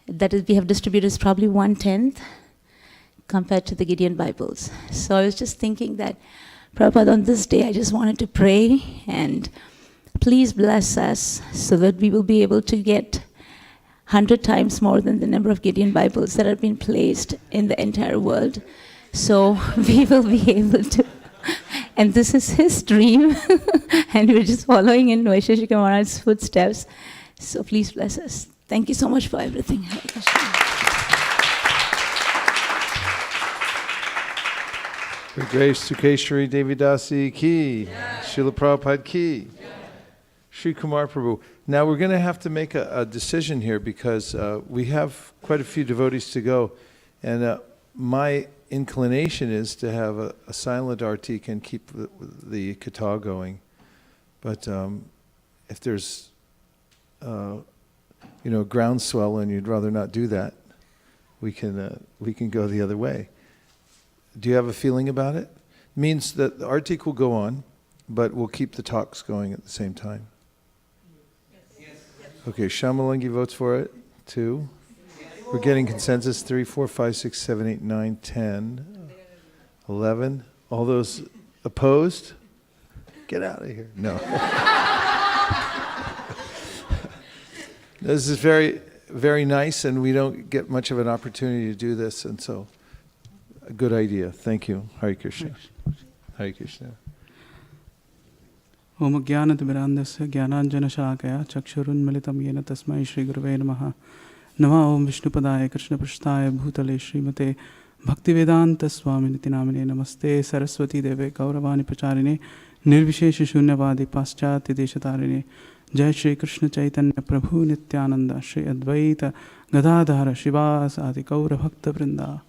that is, we have distributed is probably 1/10 compared to the Gideon Bibles. So I was just thinking that, Prabhupada, on this day, I just wanted to pray and please bless us so that we will be able to get 100 times more than the number of Gideon Bibles that have been placed in the entire world. So we will be able to, and this is his dream, and we're just following in Vaisheshika Maharaj's footsteps. So please bless us. Thank you so much for everything. Hare Krishna. Her Grace Sukeshwari Devidasi ki, Srila Prabhupada ki, Sri Kumar Prabhu. Now we're going to have to make a decision here because we have quite a few devotees to go. And my inclination is to have a silent artik and keep the kata going. But if there's groundswell and you'd rather not do that, we can go the other way. Do you have a feeling about it? Means that the artik will go on, but we'll keep the talks going at the same time. Okay, Shamalangi votes for it. 2. We're getting consensus. 3, 4, 5, 6, 7, 8, 9, 10, 11. All those opposed? Get out of here. No. This is very, very nice, and we don't get much of an opportunity to do this, and so a good idea. Thank you. Hare Krishna. Hare Krishna. Om Jnanatimirandasya Jnananjanashakaya Chakshurunmilitam Yena Tasmai Shri Gurave Namaha. Nama Om Vishnupadaya Krishna Prasthaya Bhutale Srimate Bhaktivedanta Swaminiti Namine Namaste Saraswati Deve Gauravani Pacharine Nirvishesha Shunyavadi Paschati Deshatarine Jai Shri Krishna Chaitanya Prabhu Nityananda Shri Advaita Gadadhara Shivas Adi Gaura Bhakta Vrinda.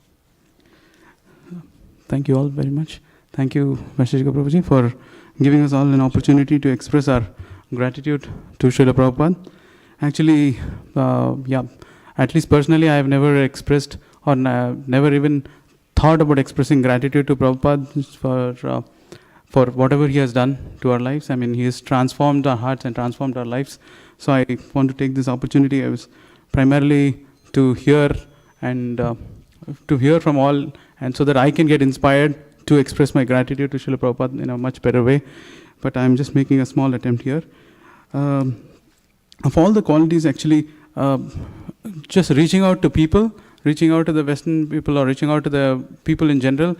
Thank you all very much. Thank you, Vashishika Prabhuji, for giving us all an opportunity to express our gratitude to Srila Prabhupada. Actually, at least personally, I have never expressed or never even thought about expressing gratitude to Prabhupada for whatever he has done to our lives. I mean, he has transformed our hearts and transformed our lives. So I want to take this opportunity. I was primarily to hear and to hear from all, and so that I can get inspired to express my gratitude to Srila Prabhupada in a much better way. But I'm just making a small attempt here. Of all the qualities, actually, just reaching out to people, reaching out to the Western people, or reaching out to the people in general,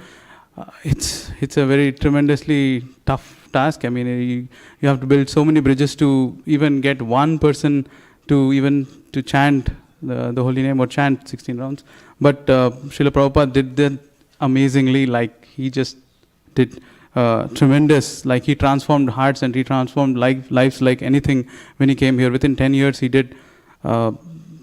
it's a very tremendously tough task. I mean, you have to build so many bridges to even get one person to chant the holy name or chant 16 rounds. But Srila Prabhupada did that amazingly. Like, he just did tremendous, like he transformed hearts and he transformed lives like anything when he came here. Within 10 years, he did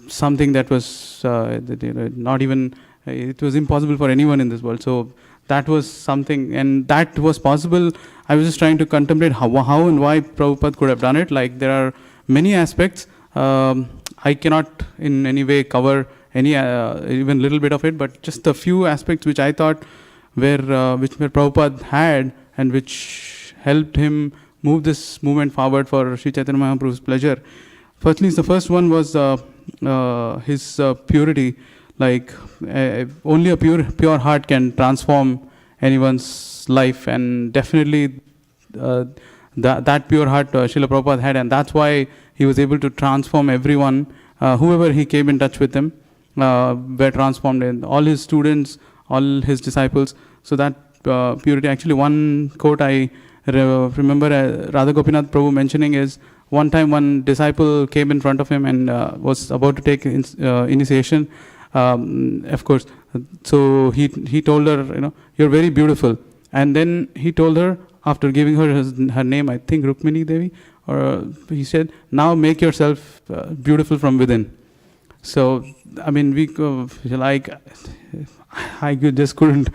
something that was not even, it was impossible for anyone in this world. So that was something, and that was possible. I was just trying to contemplate how and why Prabhupada could have done it. Like, there are many aspects. I cannot in any way cover any even little bit of it, but just a few aspects which I thought where Prabhupada had and which helped him move this movement forward for Sri Chaitanya Mahaprabhu's pleasure. Firstly, the first one was his purity. Like, only a pure heart can transform anyone's life, and definitely that pure heart Srila Prabhupada had, and that's why he was able to transform everyone. Whoever he came in touch with him were transformed, in all his students, all his disciples. So that purity, actually one quote I remember Radha Gopinath Prabhu mentioning is, one time one disciple came in front of him and was about to take initiation, of course. So he told her, you're very beautiful. And then he told her, after giving her her name, I think Rukmini Devi, or he said, now make yourself beautiful from within. So, I mean, I just couldn't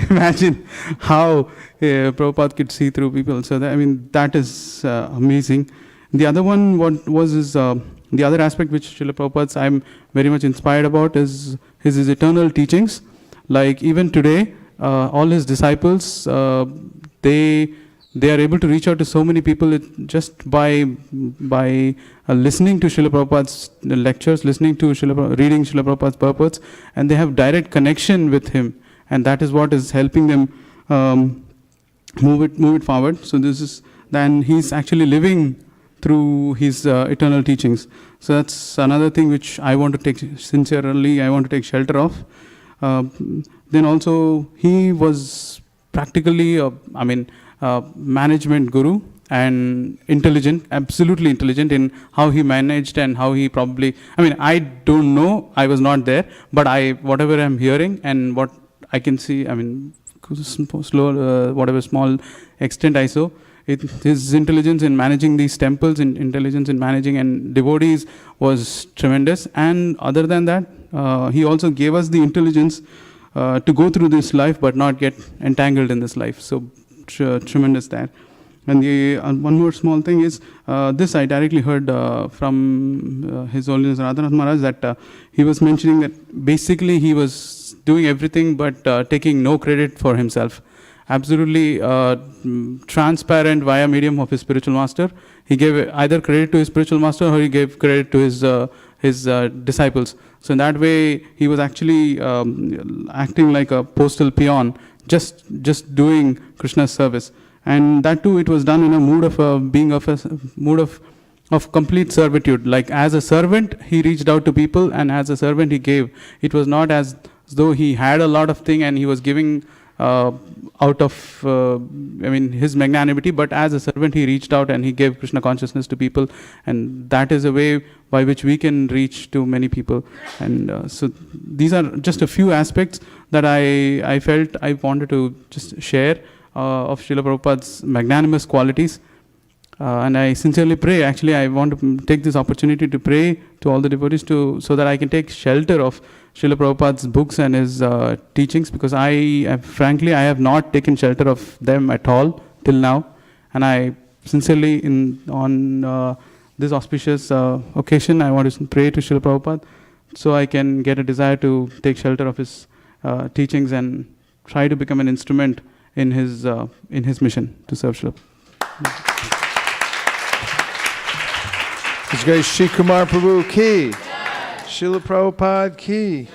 imagine how Prabhupada could see through people. So, that is amazing. The other one, the other aspect which Srila Prabhupada's I'm very much inspired about is his eternal teachings. Like, even today, all his disciples, they are able to reach out to so many people just by listening to Srila Prabhupada's lectures, reading Srila Prabhupada's purports, and they have direct connection with him, and that is what is helping them move it forward. So then he's actually living through his eternal teachings. So that's another thing which I want to take shelter of. Then also he was practically management guru and intelligent, absolutely intelligent in how he managed and how he probably, I don't know, I was not there, but whatever I'm hearing and what I can see, whatever small extent I saw, his intelligence in managing these temples, intelligence in managing and devotees was tremendous. And other than that, he also gave us the intelligence to go through this life but not get entangled in this life. So tremendous that. And the one more small thing is, this I directly heard from His Holiness Radhanath Maharaj, that he was mentioning that basically he was doing everything but taking no credit for himself. Absolutely transparent via medium of his spiritual master. He gave either credit to his spiritual master or he gave credit to his disciples. So in that way, he was actually acting like a postal peon, just doing Krishna's service. And that too, it was done in a mood of complete servitude. Like as a servant, he reached out to people, and as a servant, he gave. It was not as though he had a lot of thing and he was giving out of his magnanimity, but as a servant, he reached out and he gave Krishna consciousness to people, and that is a way by which we can reach to many people. And so these are just a few aspects that I felt I wanted to just share of Srila Prabhupada's magnanimous qualities. And I sincerely pray, actually I want to take this opportunity to pray to all the devotees so that I can take shelter of Srila Prabhupada's books and his teachings, because frankly I have not taken shelter of them at all till now. And I sincerely, on this auspicious occasion, I want to pray to Srila Prabhupada so I can get a desire to take shelter of his teachings and try to become an instrument in his mission to serve Srila. His Grace Shri Kumar Prabhu ki, Srila Prabhupada ki.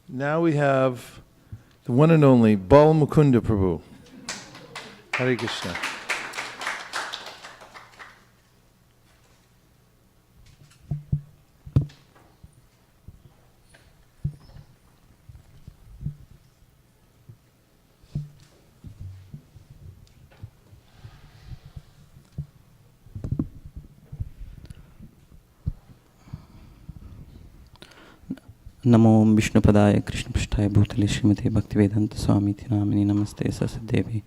Now we have the one and only Bal Mukunda Prabhu. Hare Krishna. नमो विष्णुपदाय कृष्णपृष्ठाय भूतले श्रीमते भक्तिवेदांत स्वामीति नामिनि नमस्ते ससदेवी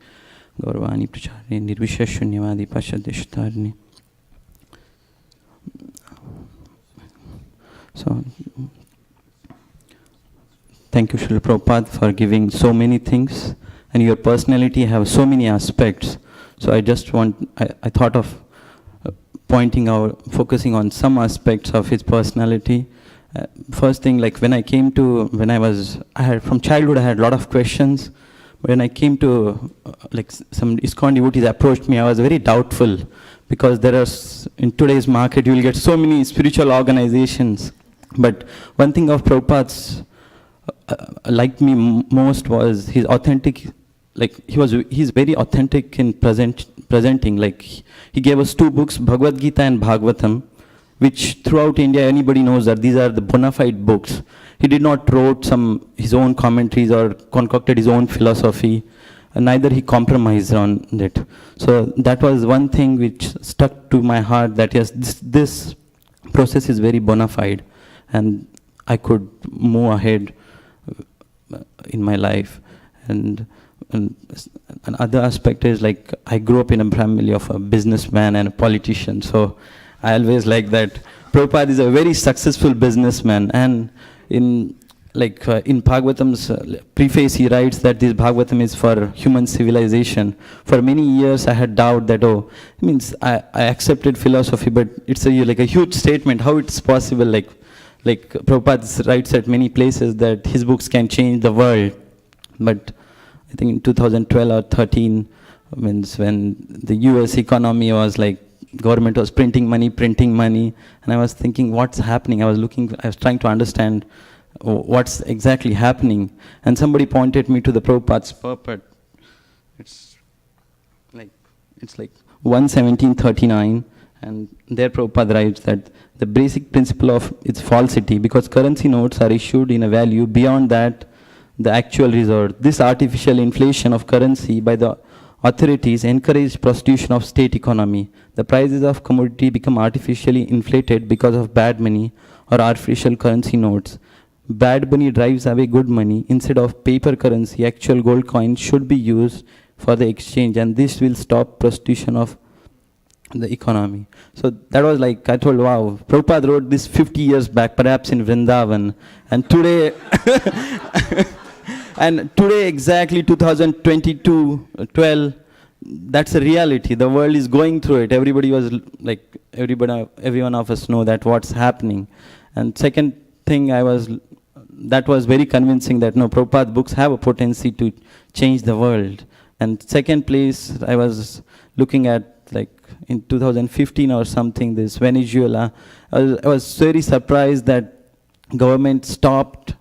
गौरवाणी प्रचारिणे निर्विशेष शून्यवादी पाश्चात्यशतारिणे. So, thank you, Srila Prabhupada, for giving so many things, and your personality have so many aspects. So I thought of pointing out, focusing on some aspects of his personality. First thing, like from childhood I had a lot of questions. When I came to, some ISKCON devotees approached me, I was very doubtful, because in today's market you will get so many spiritual organizations. But one thing of Prabhupada's liked me most was his authentic, he's very authentic in presenting. Like he gave us 2 books, Bhagavad Gita and Bhagavatam, which throughout India anybody knows that these are the bona fide books. He did not wrote his own commentaries or concocted his own philosophy, and neither he compromised on it. So that was one thing which stuck to my heart, that yes, this process is very bona fide, and I could move ahead in my life. And another aspect is, like, I grew up in a family of a businessman and a politician, so I always like that Prabhupada is a very successful businessman. And in Bhagavatam's preface, he writes that this Bhagavatam is for human civilization. For many years I had doubt that, it means I accepted philosophy, but it's a huge statement, how it's possible. Like Prabhupada writes at many places that his books can change the world. But I think in 2012 or 13, means when the US economy was government was printing money, and I was thinking, what's happening? I was trying to understand what's exactly happening. And somebody pointed me to the Prabhupada's purport. It's 11739, and there Prabhupada writes that the basic principle of its falsity, because currency notes are issued in a value beyond that the actual reserve. This artificial inflation of currency by the authorities encourage prostitution of state economy. The prices of commodity become artificially inflated because of bad money or artificial currency notes. Bad money drives away good money. Instead of paper currency, actual gold coins should be used for the exchange, and this will stop prostitution of the economy. So that was I told, wow, Prabhupada wrote this 50 years back, perhaps in Vrindavan, and today and today, exactly 2022, 12, that's a reality. The world is going through it. Every one of us know that what's happening. And second thing, that was very convincing that Prabhupada's books have a potency to change the world. And second place, I was looking at in 2015 or something, this Venezuela. I was very surprised that government stopped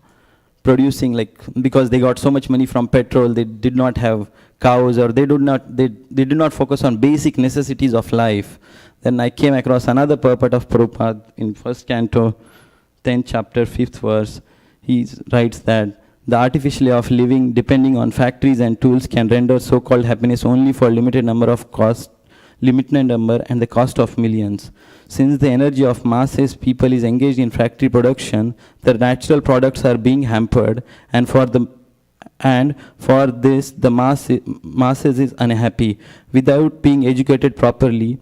producing, like, because they got so much money from petrol, they did not have cows, or they did not focus on basic necessities of life. Then I came across another purport of Prabhupada in 1st canto, 10th chapter, 5th verse. He writes that the artificially of living depending on factories and tools can render so-called happiness only for limited number and the cost of millions. Since the energy of masses people is engaged in factory production, the natural products are being hampered, and for this the masses is unhappy. Without being educated properly,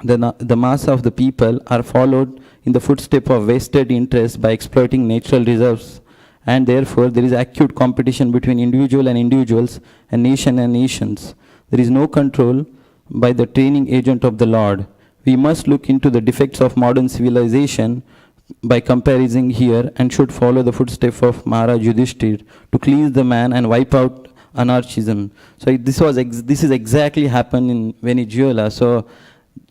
the mass of the people are followed in the footsteps of vested interests by exploiting natural reserves, and therefore there is acute competition between individual and individuals and nation and nations. There is no control by the training agent of the Lord. We must look into the defects of modern civilization by comparison here, and should follow the footsteps of Maharaj Yudhishthir to cleanse the man and wipe out anarchism. So this is exactly happened in Venezuela. So,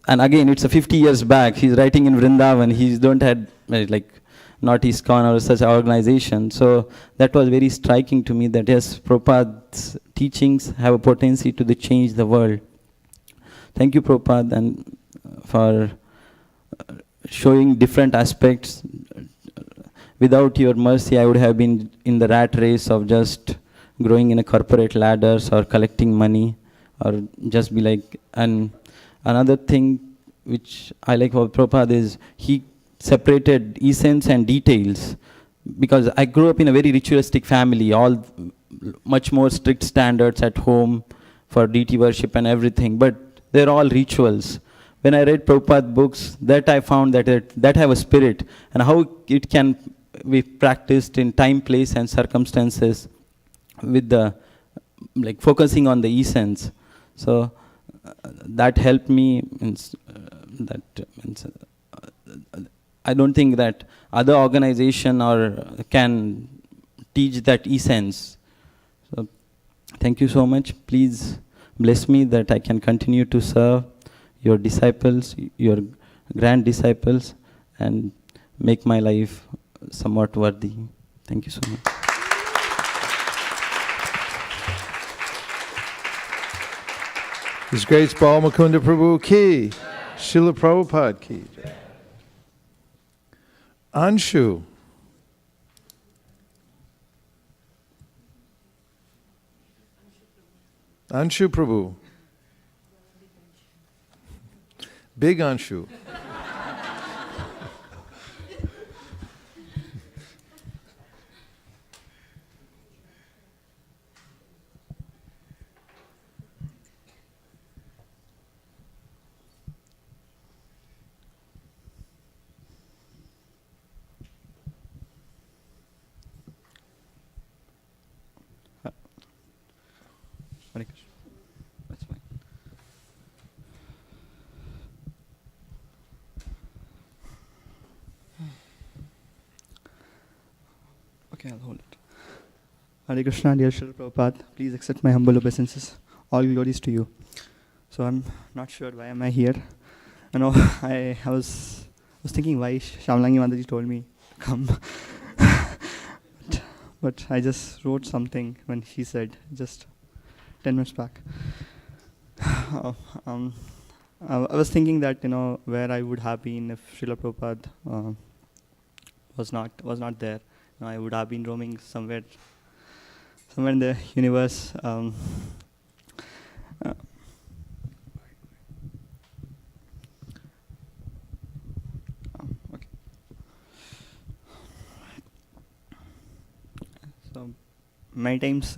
and again, it's a 50 years back. He's writing in Vrindavan. He don't had not ISKCON or such organization. So that was very striking to me, that yes, Prabhupada's teachings have a potency to change the world. Thank you, Prabhupada, and for showing different aspects. Without your mercy, I would have been in the rat race of just growing in a corporate ladders or collecting money, or just be like. And another thing which I like about Prabhupada is he separated essence and details, because I grew up in a very ritualistic family, all much more strict standards at home for deity worship and everything, but they're all rituals. When I read Prabhupada books, that I found that have a spirit, and how it can be practiced in time, place, and circumstances, with the focusing on the essence. So that helped me. I don't think that other organization can teach that essence. So thank you so much. Please bless me that I can continue to serve your disciples, your grand disciples, and make my life somewhat worthy. Thank you so much. His Grace Bal Mukunda Prabhu ki, Srila Prabhupada ki. Anshu. Anshu Prabhu. Big Anshu. Hare Krishna. That's fine. Okay, I'll hold it. Hare Krishna, dear Srila Prabhupada, please accept my humble obeisances. All glories to you. So I'm not sure why am I here. You know, I was thinking why Shamlangi Mataji told me to come. But I just wrote something when she said, just 10 minutes back. I was thinking that, where I would have been if Srila Prabhupada was not there. I would have been roaming somewhere in the universe. Okay. So many times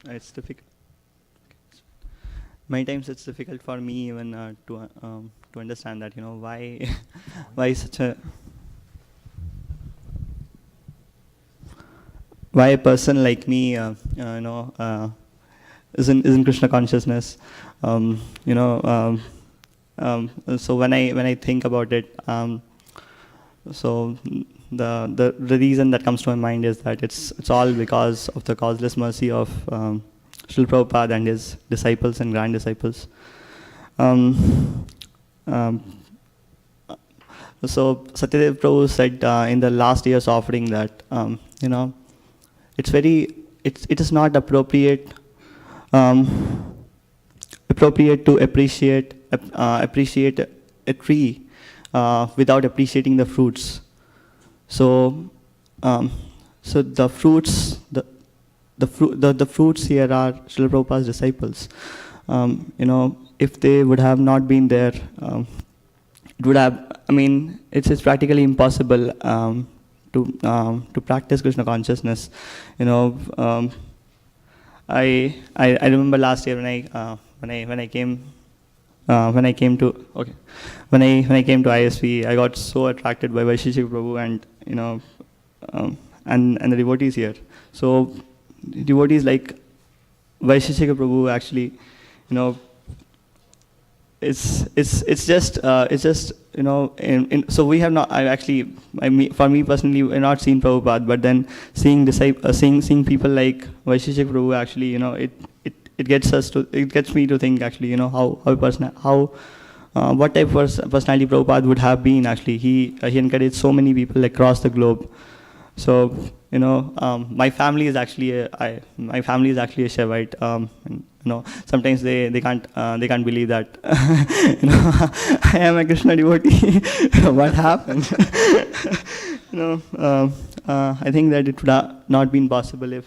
it's difficult. Many times it's difficult for me even to understand that why a person like me is in Krishna consciousness. So when I think about it, so the reason that comes to my mind is that it's all because of the causeless mercy of Srila Prabhupada and his disciples and grand disciples. So Satyadev Prabhu said in the last year's offering that it is not appropriate to appreciate a tree without appreciating the fruits. So the fruits the fruits here are Srila Prabhupada's disciples. If they would have not been there, it would have. It's practically impossible to practice Krishna consciousness. I remember last year when I came to ISV, I got so attracted by Vaisheshika Prabhu and the devotees here. So devotees like Vaisheshika Prabhu actually, it's just so we have not. For me personally, we've not seen Prabhupada, but then seeing people like Vaisheshika Prabhu actually, it gets me to think actually, what type of personality Prabhupada would have been actually. He encouraged so many people across the globe. So my family is actually a Shaivite. Sometimes they can't believe that I am a Krishna devotee. What happened? I think that it would have not been possible if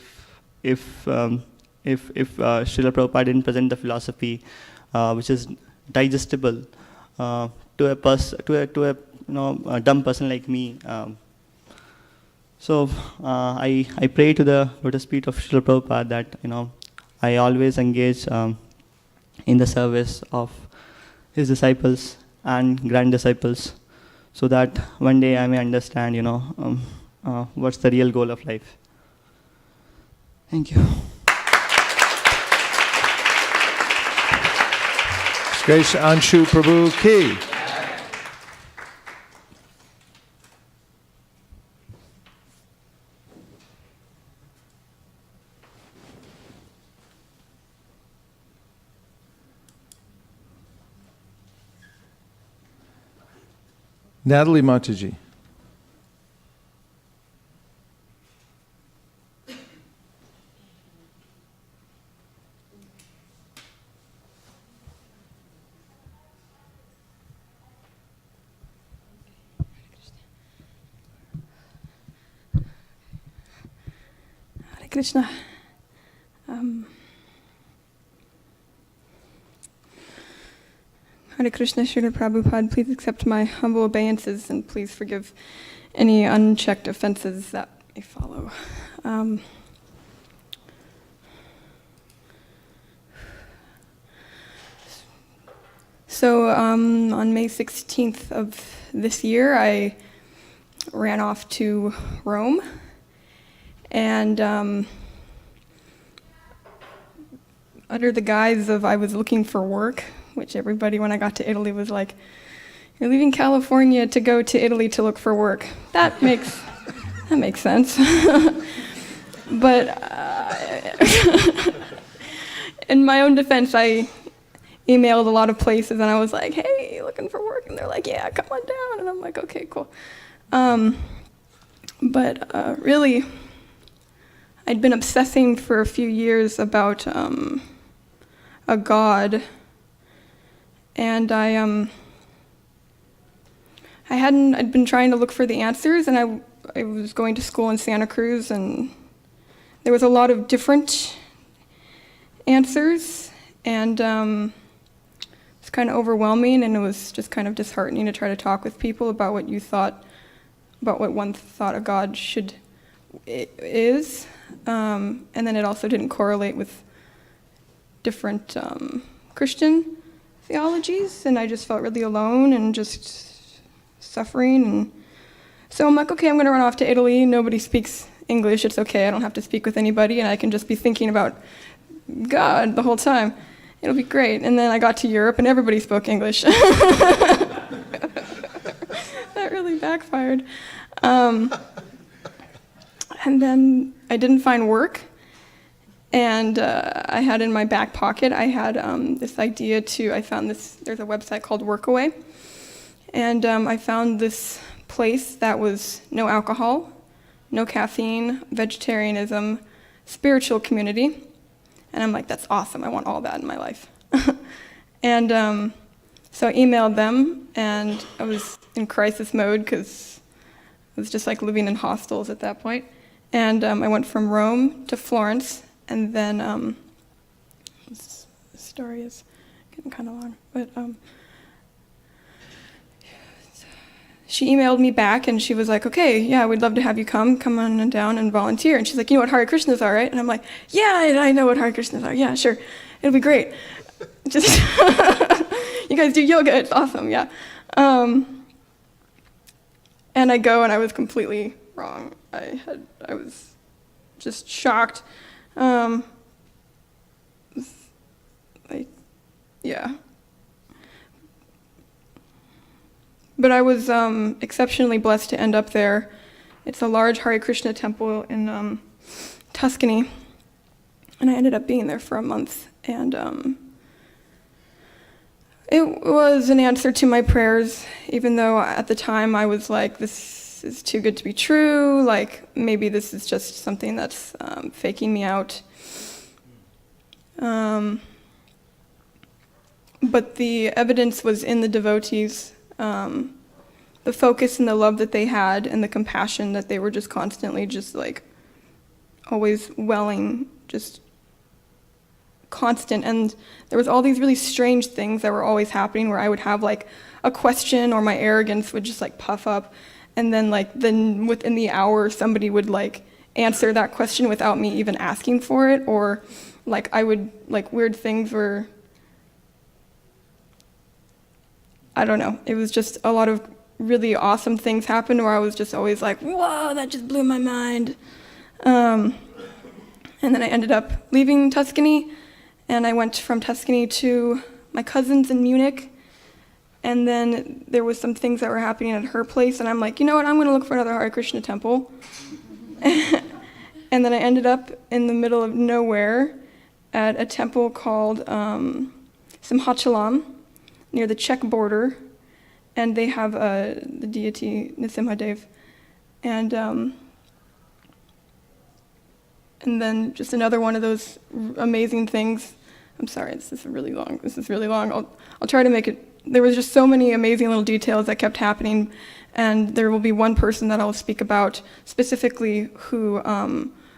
Srila Prabhupada didn't present the philosophy which is digestible to a dumb person like me. So I pray to the lotus feet of Srila Prabhupada that I always engage in the service of his disciples and grand disciples, so that one day I may understand what's the real goal of life. Thank you. Grace Anshu Prabhu Ki. Natalie Mataji. Hare Krishna. Hare Krishna, Srila Prabhupada, please accept my humble obeisances and please forgive any unchecked offenses that may follow. On May 16th of this year, I ran off to Rome, and under the guise of I was looking for work, which everybody when I got to Italy was like, you're leaving California to go to Italy to look for work. That makes sense. But in my own defense, I emailed a lot of places and I was like, hey, looking for work? And they're like, yeah, come on down. And I'm like, okay, cool. But really, I'd been obsessing for a few years about a God. And I'd been trying to look for the answers, and I was going to school in Santa Cruz, and there was a lot of different answers, and it was kind of overwhelming, and it was just kind of disheartening to try to talk with people about what one thought a God is, and then it also didn't correlate with different Christian theologies, and I just felt really alone and just suffering. And so I'm like, okay, I'm going to run off to Italy. Nobody speaks English. It's okay. I don't have to speak with anybody, and I can just be thinking about God the whole time. It'll be great. And then I got to Europe, and everybody spoke English. That really backfired. And then I didn't find work, And I had in my back pocket, I had this idea I found this, there's a website called Workaway. And I found this place that was no alcohol, no caffeine, vegetarianism, spiritual community. And I'm like, that's awesome. I want all that in my life. And so I emailed them, and I was in crisis mode because I was just like living in hostels at that point. And I went from Rome to Florence, and then this story is getting kind of long, but she emailed me back, and she was like, okay, yeah, we'd love to have you come on down and volunteer. And she's like, you know what Hare Krishnas are, right? And I'm like, yeah, I know what Hare Krishnas are. Yeah, sure. It'll be great. Just, you guys do yoga. It's awesome, yeah. And I go, and I was completely wrong. I was just shocked. Yeah. But I was exceptionally blessed to end up there. It's a large Hare Krishna temple in Tuscany, and I ended up being there for a month. And it was an answer to my prayers, even though at the time I was like, this is too good to be true, like maybe this is just something that's faking me out. But the evidence was in the devotees. The focus and the love that they had and the compassion that they were just constantly just like always welling, just constant. And there was all these really strange things that were always happening where I would have like a question or my arrogance would just like puff up, and then within the hour somebody would like answer that question without me even asking for it, or like I would like weird things were, I don't know, it was just a lot of really awesome things happened where I was just always like, whoa, that just blew my mind. And then I ended up leaving Tuscany, and I went from Tuscany to my cousin's in Munich, and then there was some things that were happening at her place, and I'm like, you know what, I'm gonna look for another Hare Krishna temple. And then I ended up in the middle of nowhere at a temple called Simhachalam, near the Czech border, and they have the deity Nrsimhadev, and then just another one of those amazing things. I'm sorry, this is really long. I'll try to make it. There was just so many amazing little details that kept happening, and there will be one person that I'll speak about specifically who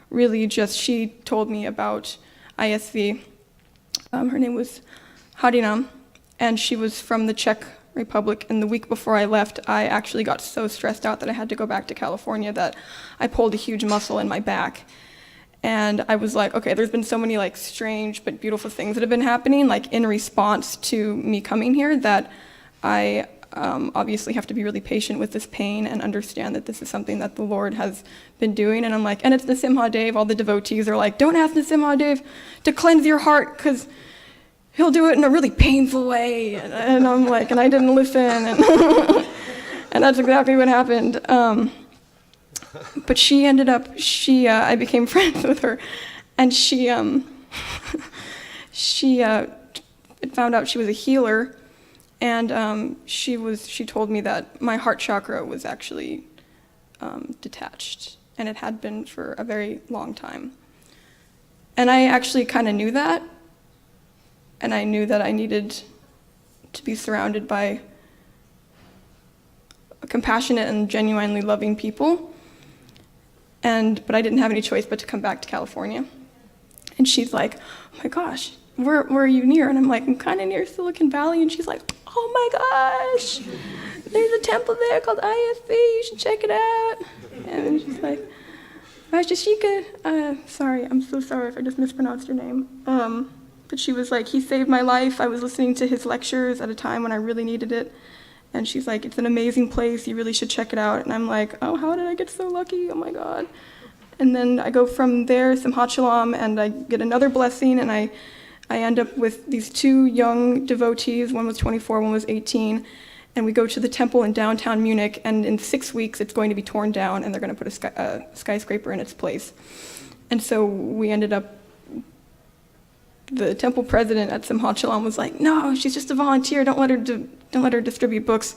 really just, she told me about ISV. Her name was Harinam, and she was from the Czech Republic, and the week before I left, I actually got so stressed out that I had to go back to California that I pulled a huge muscle in my back. And I was like, okay, there's been so many like strange but beautiful things that have been happening like in response to me coming here that I obviously have to be really patient with this pain and understand that this is something that the Lord has been doing. And I'm like, and it's Nrsimhadev. All the devotees are like, don't ask Nrsimhadev to cleanse your heart because he'll do it in a really painful way. And I'm like, and I didn't listen. And, and that's exactly what happened. But she ended up, I became friends with her, and she found out she was a healer, and she told me that my heart chakra was actually detached, and it had been for a very long time. And I actually kind of knew that, and I knew that I needed to be surrounded by compassionate and genuinely loving people. But I didn't have any choice but to come back to California. And she's like, oh my gosh, where are you near? And I'm like, I'm kind of near Silicon Valley. And she's like, oh my gosh, there's a temple there called ISV, you should check it out. And she's like, Rajashika, sorry, I'm so sorry if I just mispronounced your name. But she was like, he saved my life. I was listening to his lectures at a time when I really needed it. And she's like, it's an amazing place, you really should check it out. And I'm like, oh, how did I get so lucky? Oh my God. And then I go from there, Simhachalam, and I get another blessing, and I end up with these two young devotees. One was 24, one was 18. And we go to the temple in downtown Munich, and in 6 weeks it's going to be torn down, and they're going to put a skyscraper in its place. And so we ended up the temple president at Simhachalam was like, no, she's just a volunteer, don't let her distribute books.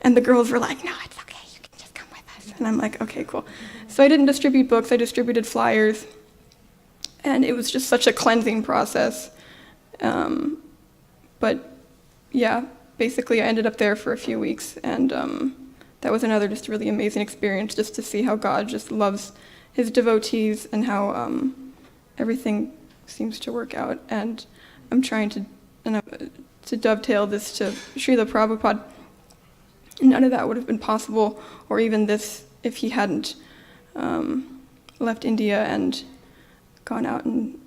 And the girls were like, no, it's okay, you can just come with us. And I'm like, okay, cool. So I didn't distribute books, I distributed flyers. And it was just such a cleansing process. But yeah, basically I ended up there for a few weeks, and that was another just really amazing experience, just to see how God just loves his devotees and how everything seems to work out. And I'm trying to dovetail this to Srila Prabhupada. None of that would have been possible, or even this, if he hadn't left India and gone out and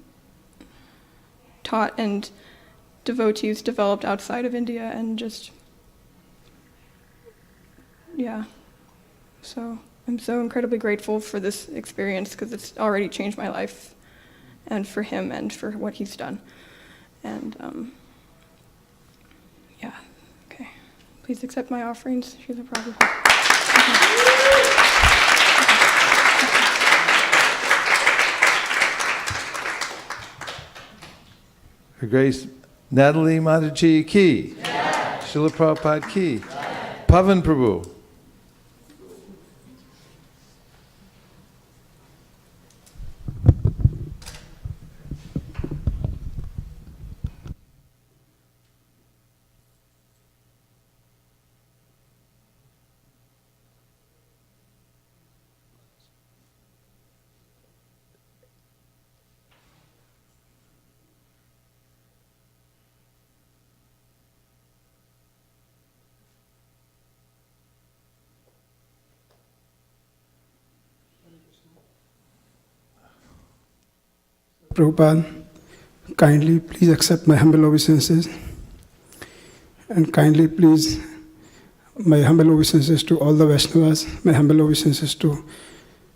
taught, and devotees developed outside of India, and just, yeah. So I'm so incredibly grateful for this experience, because it's already changed my life, and for him and for what he's done. And yeah, okay. Please accept my offerings, Srila Prabhupada. Her Grace Natalie Mataji ki. Srila Prabhupada ki. Pavan Prabhu. Prabhupada, kindly please accept my humble obeisances, and kindly please my humble obeisances to all the Vaishnavas, my humble obeisances to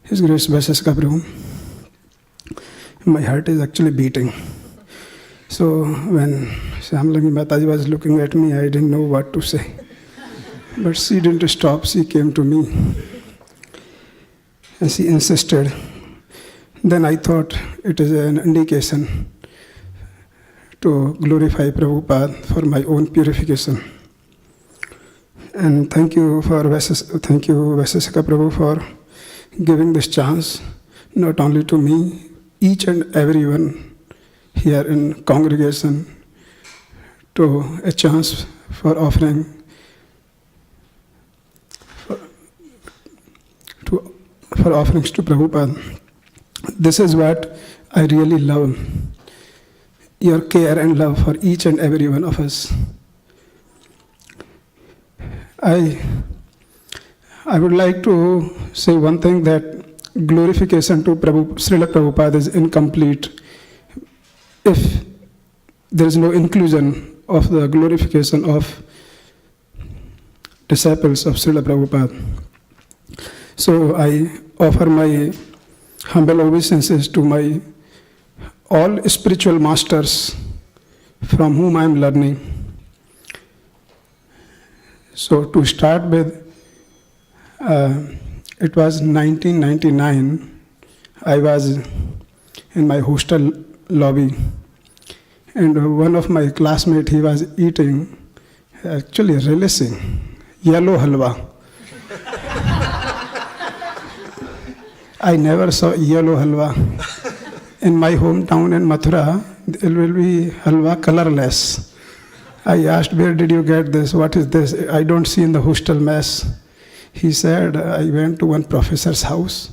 His Grace Vyas Prabhu. My heart is actually beating. So when Shyamlangi Mataji was looking at me, I didn't know what to say. But she didn't stop, she came to me and she insisted. Then I thought it is an indication to glorify Prabhupada for my own purification. And thank you Vyas Prabhu for giving this chance, not only to me, each and everyone here in congregation, to a chance for offering for offerings to Prabhupada. This is what I really love, your care and love for each and every one of us. I would like to say one thing, that glorification to Srila Prabhupada is incomplete if there is no inclusion of the glorification of disciples of Srila Prabhupada. So I offer my humble obeisances to my all spiritual masters from whom I am learning. So to start with, it was 1999. I was in my hostel lobby, and one of my classmates, he was eating, actually relishing, yellow halwa. I never saw yellow halwa. In my hometown in Mathura, there will be halwa colorless. I asked, where did you get this? What is this? I don't see in the hostel mess. He said, I went to one professor's house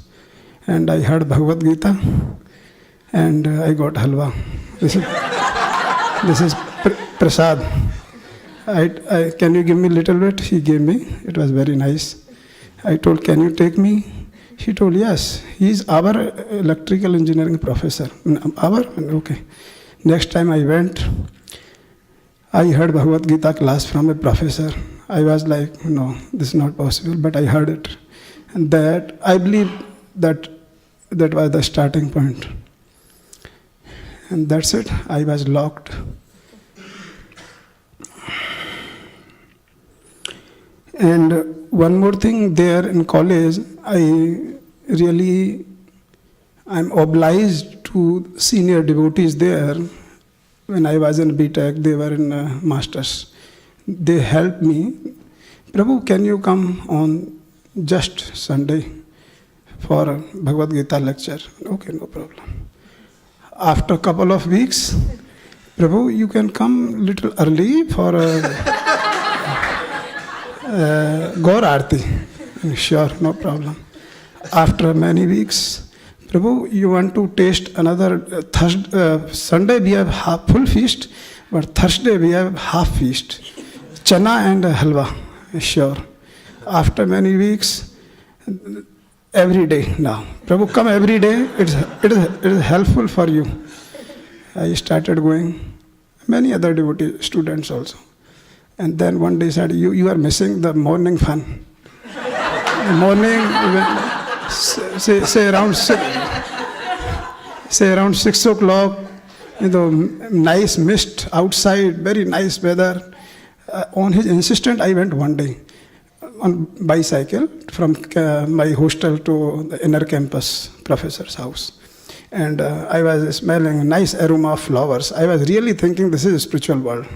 and I heard Bhagavad Gita and I got halwa. This is prasad. Can you give me a little bit? He gave me. It was very nice. I told, can you take me? She told, yes, he is our electrical engineering professor. Our? Okay. Next time I went, I heard Bhagavad Gita class from a professor. I was like, no, this is not possible, but I heard it. And that, I believe that was the starting point. And that's it, I was locked. And one more thing, there in college, I'm obliged to senior devotees there when I was in BTech, they were in Masters. They helped me. Prabhu, can you come on just Sunday for a Bhagavad Gita lecture? Okay, no problem. After a couple of weeks, Prabhu, you can come little early for Gaur Aarti. Sure, no problem. After many weeks, Prabhu, you want to taste another Sunday we have full feast, but Thursday we have half feast. Chana and halwa. Sure. After many weeks, every day now. Prabhu, come every day. It is helpful for you. I started going. Many other devotee students also. And then one day said, you are missing the morning fun. The morning, say around 6 o'clock, nice mist outside, very nice weather. On his insistence, I went one day on bicycle from my hostel to the inner campus professor's house. And I was smelling a nice aroma of flowers. I was really thinking this is a spiritual world.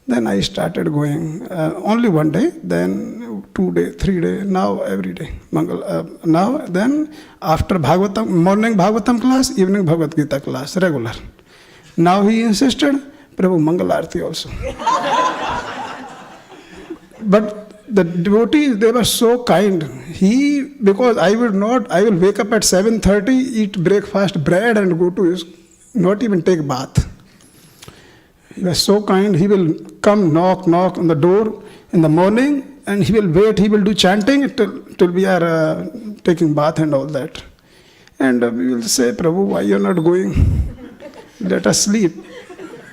Then I started going only one day, then 2 days, 3 days, now every day. Now, then after Bhagavatam, morning Bhagavatam class, evening Bhagavad Gita class, regular. Now he insisted, Prabhu, Mangal Aarti also. But the devotees, they were so kind. Because I will wake up at 7:30, eat breakfast, bread and go to his, not even take bath. He was so kind. He will come knock on the door in the morning and he will wait. He will do chanting till we are taking bath and all that. And we will say, Prabhu, why you are not going? Let us sleep.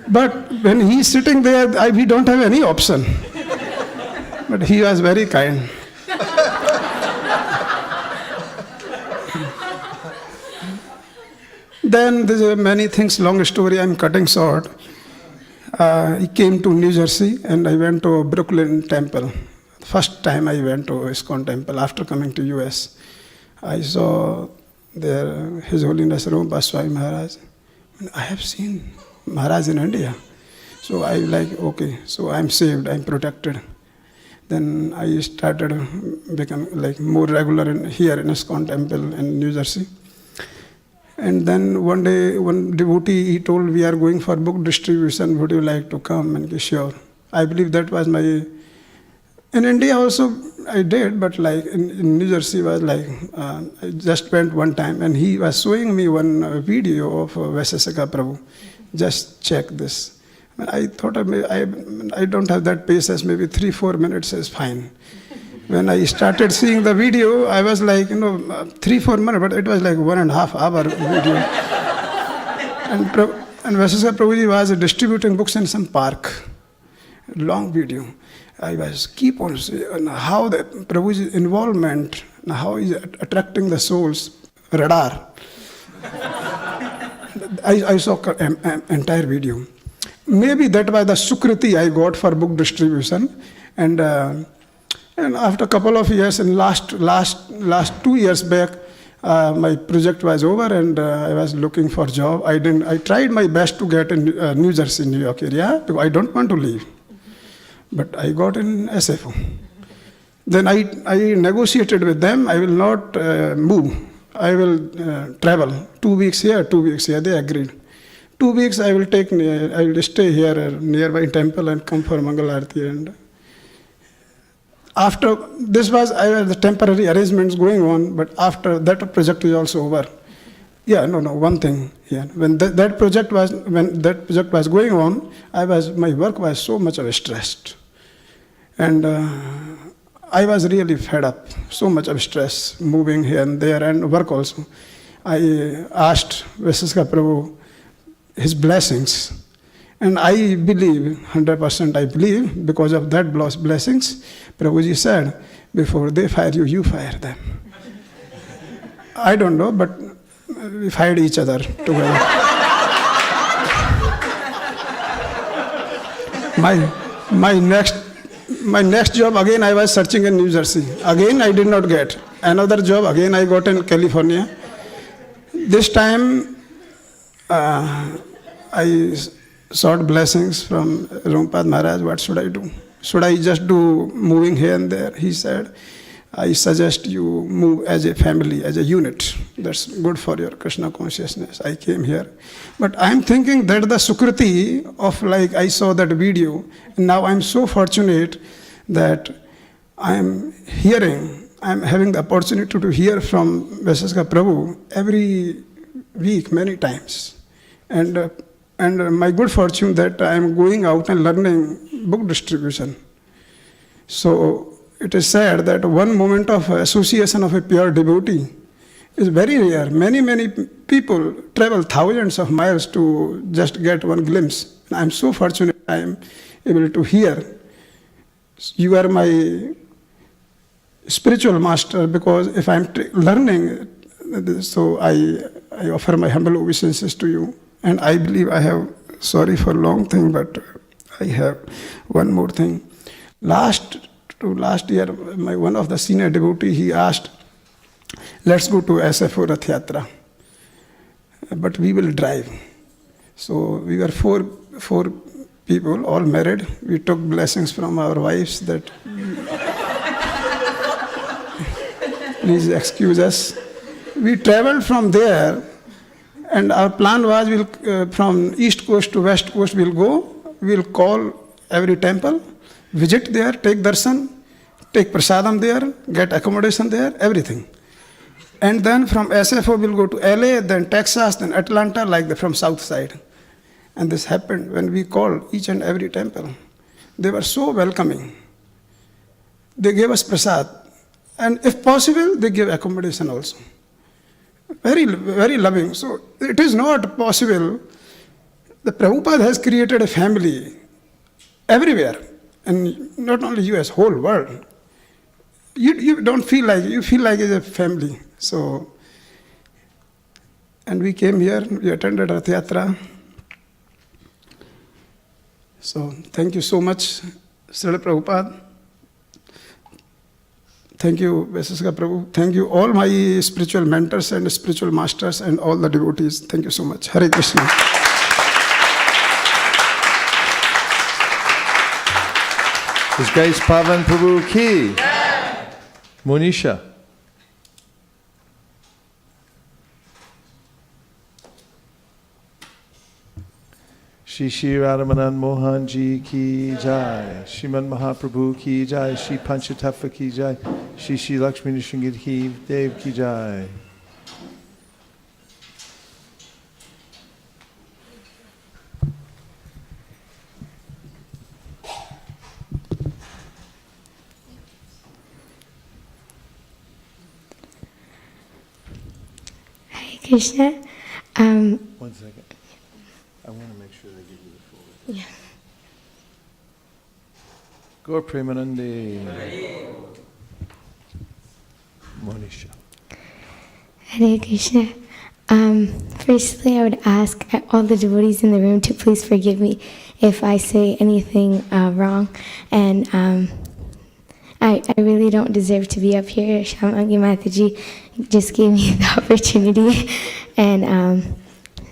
But when he is sitting there, we don't have any option. But he was very kind. Then there's many things, long story I'm cutting short. He came to New Jersey and I went to Brooklyn Temple. First time I went to ISKCON Temple after coming to US. I saw there His Holiness Prabhupada Swami Maharaj. I have seen Maharaj in India. So I okay, so I'm saved, I'm protected. Then I started becoming more regular here in ISKCON Temple in New Jersey. And then one day, one devotee, he told, we are going for book distribution, would you like to come? And sure. I believe that was in India also I did, but in New Jersey was I just went one time and he was showing me one video of Vaisesika Prabhu. Just check this. I thought I don't have that patience, maybe 3-4 minutes is fine. When I started seeing the video, I was 3-4 minutes, but it was 1.5 hour video. And Vaisesika Prabhuji was distributing books in some park. Long video. I was keep on saying how the Prabhuji's involvement, how he's attracting the souls, radar. I saw entire video. Maybe that was the sukriti I got for book distribution. And after a couple of years, and last 2 years back, my project was over and I was looking for a job. I tried my best to get in New Jersey, New York area, because I don't want to leave. But I got in SFO. Then I negotiated with them, I will not move. I will travel 2 weeks here, 2 weeks here. They agreed. 2 weeks I will stay here nearby temple and come for Mangal Aarti. And after this was the temporary arrangements going on, but after that project is also over. One thing here. When that project was going on, my work was so much of stressed. And I was really fed up, so much of stress, moving here and there, and work also. I asked Vaisesika Prabhu his blessings. And I believe, 100% I believe, because of that blessings, Prabhuji said, before they fire you, you fire them. I don't know, but we fired each other together. My next job, again I was searching in New Jersey. Again I did not get. Another job, again I got in California. This time, I sought blessings from Prabhupada Maharaj. What should I do? Should I just do moving here and there? He said, I suggest you move as a family, as a unit. That's good for your Krishna consciousness. I came here. But I'm thinking that the Sukriti of, like, I saw that video, and now I'm so fortunate that I'm having the opportunity to hear from Vyas Prabhu every week, many times. And my good fortune that I'm going out and learning book distribution. So it is said that one moment of association of a pure devotee is very rare. Many people travel thousands of miles to just get one glimpse. And I'm so fortunate I am able to hear. You are my spiritual master, because if I'm learning, so I offer my humble obeisances to you. And I believe I have, sorry for long thing, but I have one more thing. Last year, one of the senior devotee, he asked, let's go to SFO Rath Yatra, but we will drive. So we were four people, all married. We took blessings from our wives that please excuse us. We traveled from there, and our plan was from East Coast to West Coast we'll go. We'll call every temple, visit there, take darshan, take prasadam there, get accommodation there, everything. And then from SFO we'll go to LA, then Texas, then Atlanta, like from south side. And this happened when we called each and every temple. They were so welcoming. They gave us prasad. And if possible, they give accommodation also. Very, very loving. So it is not possible. The Prabhupada has created a family everywhere. And not only US, whole world. You don't feel like, you feel like it's a family. So, and we came here, we attended Rath Yatra. So thank you so much, Srila Prabhupada. Thank you, Vyas Prabhu. Thank you, all my spiritual mentors and spiritual masters and all the devotees. Thank you so much. Hare Krishna. His Grace Pavan Prabhu ki. Monisha. Shri Shri Radhamanan Mohan Ji ki jai, Shriman Mahaprabhu ki jai, Shri Panchatattva ki jai, Shri Shri Lakshmi Nrsimha Dev ki jai. Hare Krishna. One second. I want to make sure they give you the full. Yeah. Gaur Premanande. Monisha. Hare Krishna. Firstly, I would ask all the devotees in the room to please forgive me if I say anything wrong. And I really don't deserve to be up here. Shyamangi Mataji just gave me the opportunity. And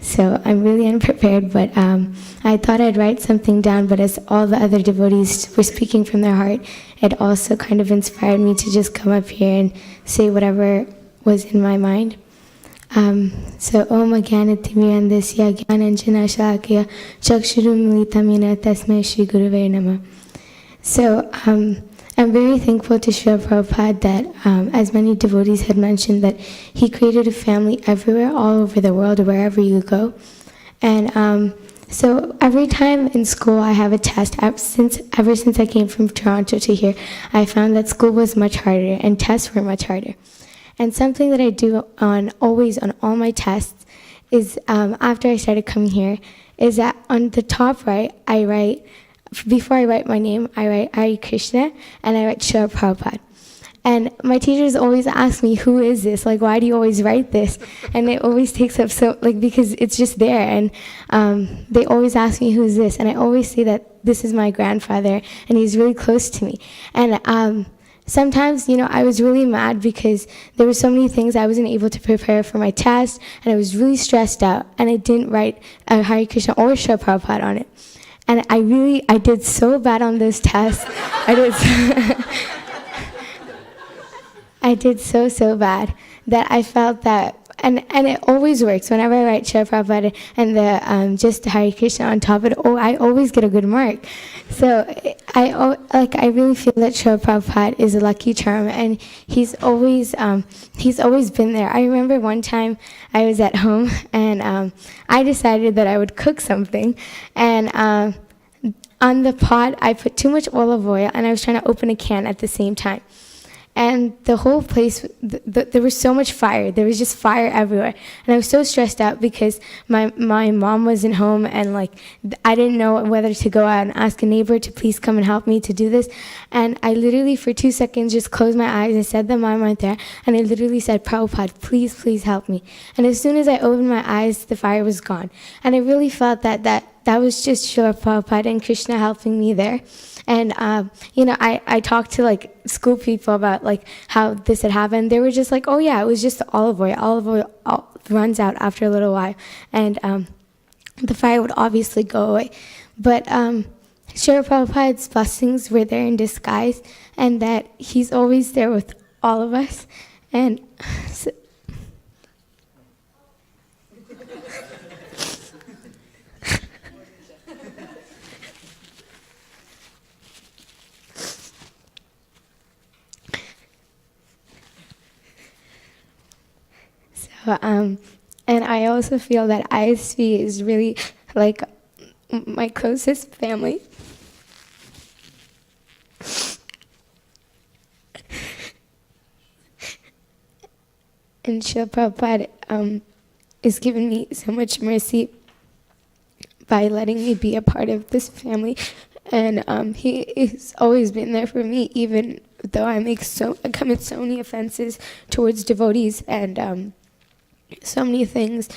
so I'm really unprepared, but I thought I'd write something down, but as all the other devotees were speaking from their heart, it also kind of inspired me to just come up here and say whatever was in my mind. So Om Agyanatimirandasya Gyananjana Shalakaya Chakshurum Militamina Tasmai Shri Gurave Namah. So I'm very thankful to Srila Prabhupada that, as many devotees had mentioned, that he created a family everywhere, all over the world, wherever you go. And so every time in school I have a test, ever since I came from Toronto to here, I found that school was much harder and tests were much harder. And something that I do always on all my tests is, after I started coming here, is that on the top right, I write, before I write my name, I write Hare Krishna, and I write Srila Prabhupada. And my teachers always ask me, who is this? Like, why do you always write this? And it always takes up so, like, because it's just there. And they always ask me, who's this? And I always say that this is my grandfather, and he's really close to me. And sometimes, I was really mad because there were so many things I wasn't able to prepare for my test, and I was really stressed out, and I didn't write a Hare Krishna or Srila Prabhupada on it. And I did so bad on this test. I did so bad that I felt that, and it always works whenever I write Srila Prabhupada and the just Hare Krishna on top of it. I always get a good mark. So I really feel that Srila Prabhupada is a lucky charm, and he's always been there. I remember one time I was at home, and I decided that I would cook something, and on the pot I put too much olive oil, and I was trying to open a can at the same time. And the whole place, there was so much fire. There was just fire everywhere. And I was so stressed out because my mom wasn't home, and I didn't know whether to go out and ask a neighbor to please come and help me to do this. And I literally for 2 seconds just closed my eyes and said the mantra there. And I literally said, Prabhupada, please help me. And as soon as I opened my eyes, the fire was gone. And I really felt that was just Srila Prabhupada and Krishna helping me there. And, I talked to school people about how this had happened. They were just like, oh yeah, it was just the olive oil. Olive oil runs out after a little while. And the fire would obviously go away. But Srila Prabhupada's blessings were there in disguise, and that he's always there with all of us. And and I also feel that ISV is really my closest family. And Srila Prabhupada is giving me so much mercy by letting me be a part of this family. And he has always been there for me, even though I commit so many offenses towards devotees and so many things.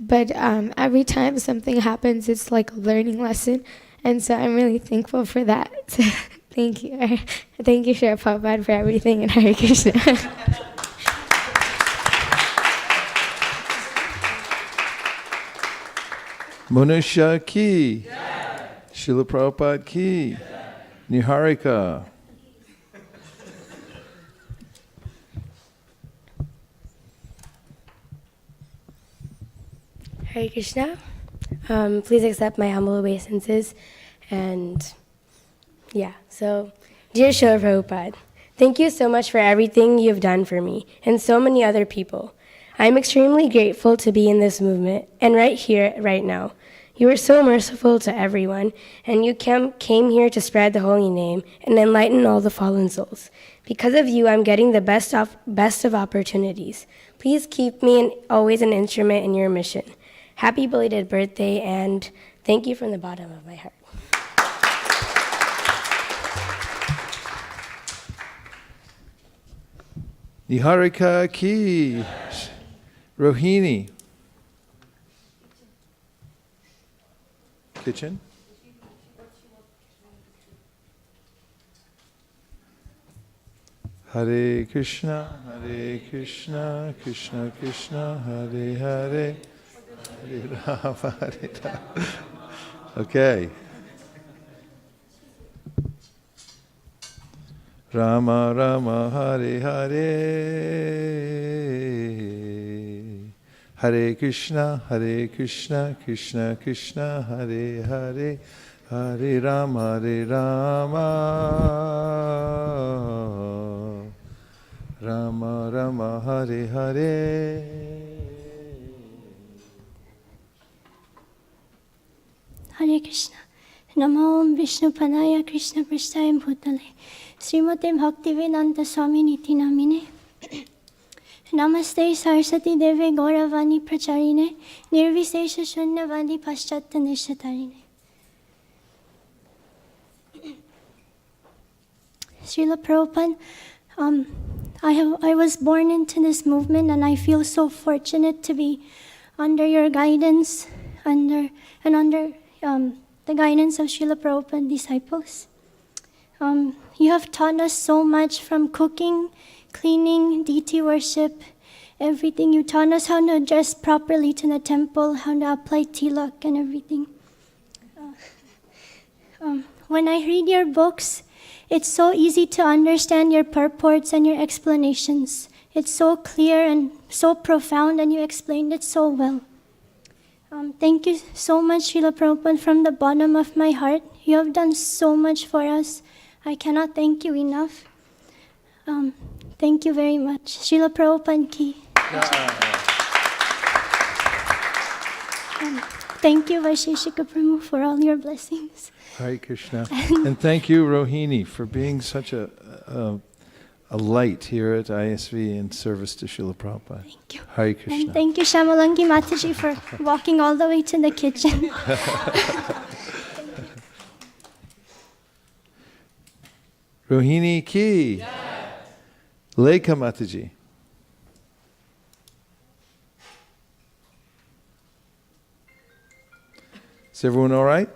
But every time something happens, it's like a learning lesson. And so I'm really thankful for that. So thank you. Thank you, Srila Prabhupada, for everything, and Hare Krishna. Manusha ki, Srila Prabhupada ki, Niharika. Hare Krishna. Please accept my humble obeisances. And so, dear Srila Prabhupada, thank you so much for everything you've done for me and so many other people. I'm extremely grateful to be in this movement and right here, right now. You were so merciful to everyone, and you came here to spread the holy name and enlighten all the fallen souls. Because of you, I'm getting the best of opportunities. Please keep me always an instrument in your mission. Happy belated birthday, and thank you from the bottom of my heart. Niharika ki, Rohini. Kitchen. Hare Krishna, Krishna Krishna, Hare Hare, Hare Rama, Hare Rama. Okay. Rama Rama, Hare Hare, Hare Krishna, Krishna Krishna, Hare Hare, Hare Rama, Rama Rama, Hare Hare. Hare Krishna. Namo Vishnu Padaya Krishna Prasthaya Bhutale Srimate Bhaktivedanta Swami Niti Namine Namaste Saraswati Deve Gauravani Pracharine Nirvisesha Shunyavadi Paschatta Nishatarine. Srila Prabhupada, I was born into this movement, and I feel so fortunate to be under your guidance, under the guidance of Srila Prabhupada disciples. You have taught us so much, from cooking, cleaning, deity worship, everything. You taught us how to dress properly to the temple, how to apply tilak and everything. When I read your books, it's so easy to understand your purports and your explanations. It's so clear and so profound, and you explained it so well. Thank you so much, Srila Prabhupada, from the bottom of my heart. You have done so much for us. I cannot thank you enough. Thank you very much. Srila Prabhupada ki. Thank you, Vaisheshika Prabhu, for all your blessings. Hare Krishna. And thank you, Rohini, for being such a light here at ISV in service to Srila Prabhupada. Thank you. Hare Krishna. And thank you, Shamalangi Mataji, for walking all the way to the kitchen. Rohini ki. Yes. Lekha Mataji. Is everyone all right?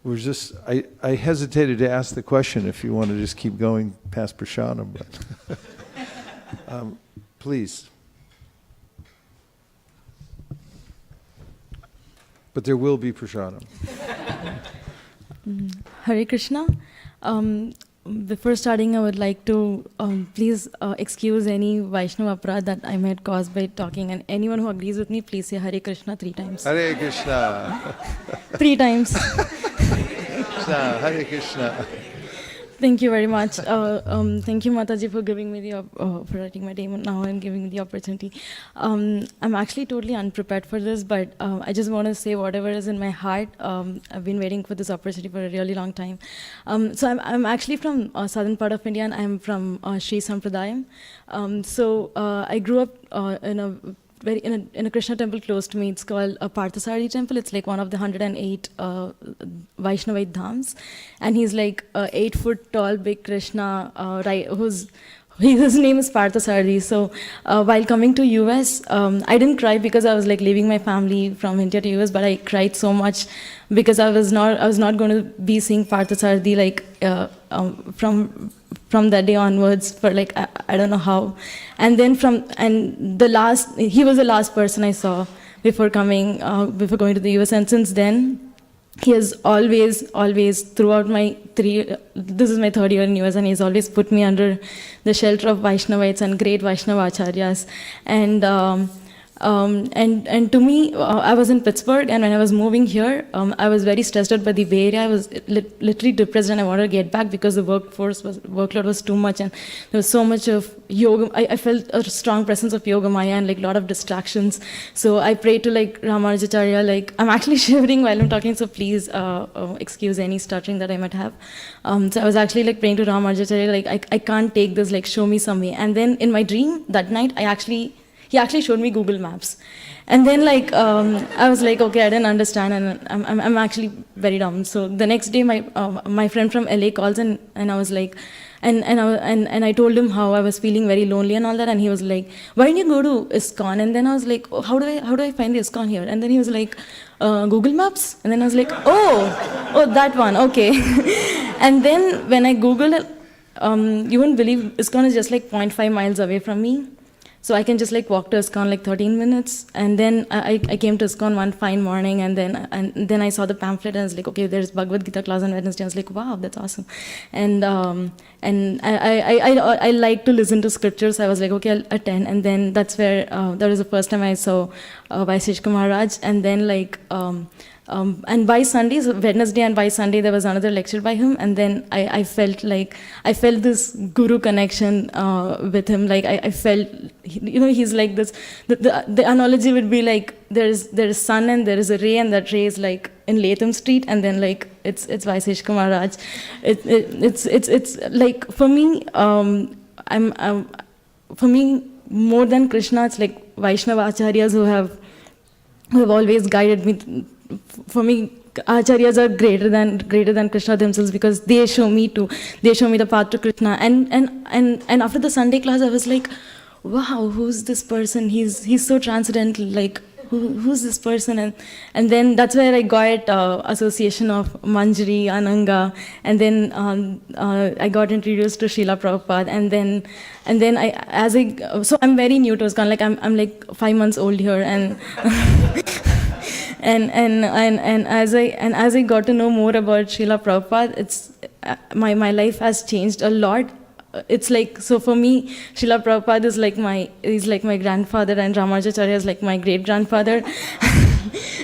We're just, I hesitated to ask the question if you want to just keep going past Prashana, but please. But there will be Prashana. Hare Krishna. Before starting, I would like to please excuse any Vaishnava aparadh that I might cause by talking, and anyone who agrees with me, please say Hare Krishna 3 times. Hare Krishna. 3 times. Krishna, Hare Krishna. Thank you very much. Thank you, Mataji, for giving me the for writing my name now and giving me the opportunity. I'm actually totally unprepared for this, but I just want to say whatever is in my heart. I've been waiting for this opportunity for a really long time. So I'm actually from southern part of India, and I'm from Sri Sampradayam. So I grew up in a Krishna temple close to me. It's called a Parthasarathi temple. It's like one of the 108 Vaishnavite dhams, and he's like 8 foot tall, big Krishna, his name is Parthasarathi. So while coming to US, I didn't cry because I was like leaving my family from India to US, but I cried so much because I was not going to be seeing Parthasarathi like from that day onwards for like I don't know how. And then he was the last person I saw before going to the US, and since then he has always throughout this is my 3rd year in US, and he's always put me under the shelter of Vaishnavites and great Vaishnava acharyas. And to me, I was in Pittsburgh, and when I was moving here, I was very stressed out by the Bay Area. I was literally depressed, and I wanted to get back because the workload was too much, and there was so much of yoga. I felt a strong presence of Yoga Maya and like a lot of distractions. So I prayed to like Ramanujacharya, like I'm actually shivering while I'm talking, so please excuse any stuttering that I might have. So I was actually like praying to Ramanujacharya, like I can't take this, like show me some way. And then in my dream that night, he actually showed me Google Maps. And then like, I was like, okay, I didn't understand, and I'm actually very dumb. So the next day, my friend from LA calls, and I was like, and I told him how I was feeling very lonely and all that, and he was like, why don't you go to ISKCON? And then I was like, oh, how do I find the ISKCON here? And then he was like, Google Maps? And then I was like, oh, that one, okay. And then when I Googled it, you wouldn't believe ISKCON is just like 0.5 miles away from me. So I can just like walk to ISKCON like 13 minutes. And then I came to ISKCON one fine morning, and then I saw the pamphlet, and I was like, okay, there's Bhagavad Gita class on Wednesday. I was like, wow, that's awesome. And I like to listen to scriptures. So I was like, okay, I'll attend. And then that's where that was the first time I saw Vaisheshika Maharaj. And then like and by Sunday, so Wednesday and by Sunday, there was another lecture by him, and then I felt this guru connection with him. Like I felt, he's like this. The analogy would be like there is sun and there is a ray, and that ray is like in Latham Street, and then like it's Vaisheshika Maharaj. It's like for me, for me more than Krishna, it's like Vaishnava acharyas who have always guided me. For me, acharyas are greater than Krishna themselves, because they show me the path to Krishna. And after the Sunday class, I was like, wow, who's this person? He's so transcendental. Like who's this person? And then that's where I got association of Manjari, Ananga, and then I got introduced to Srila Prabhupada, and then so I'm very new to ISKCON, like I'm like 5 months old here, and and as I got to know more about Srila Prabhupada, it's my life has changed a lot. It's like, so for me, Srila Prabhupada is like my grandfather, and Ramanujacharya is like my great grandfather.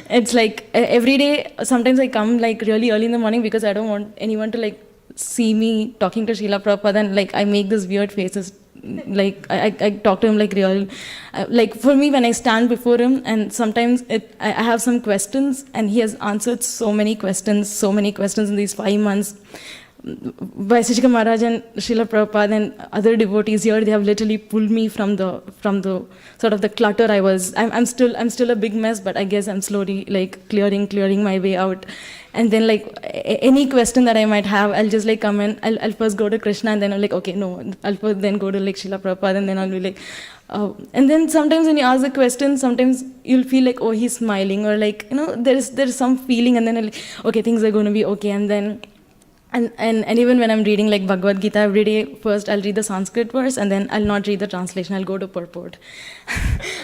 It's like every day, sometimes I come like really early in the morning because I don't want anyone to like see me talking to Srila Prabhupada, and like I make these weird faces. Like I talk to him like real, like for me when I stand before him, and sometimes I have some questions, and he has answered so many questions in these 5 months. Vaiseshika Maharaj and Srila Prabhupada and other devotees here, they have literally pulled me from the sort of the clutter I was. I'm still a big mess, but I guess I'm slowly like clearing my way out. And then like any question that I might have, I'll just like come in. I'll first go to Krishna, and then I'm like, okay, no, I'll first then go to like Srila Prabhupada, and then I'll be like, and then sometimes when you ask the question, sometimes you'll feel like, oh, he's smiling, or like, you know, there's some feeling, and then I'll like, okay, things are going to be okay, and then. And even when I'm reading like Bhagavad Gita every day, first I'll read the Sanskrit verse, and then I'll not read the translation. I'll go to purport.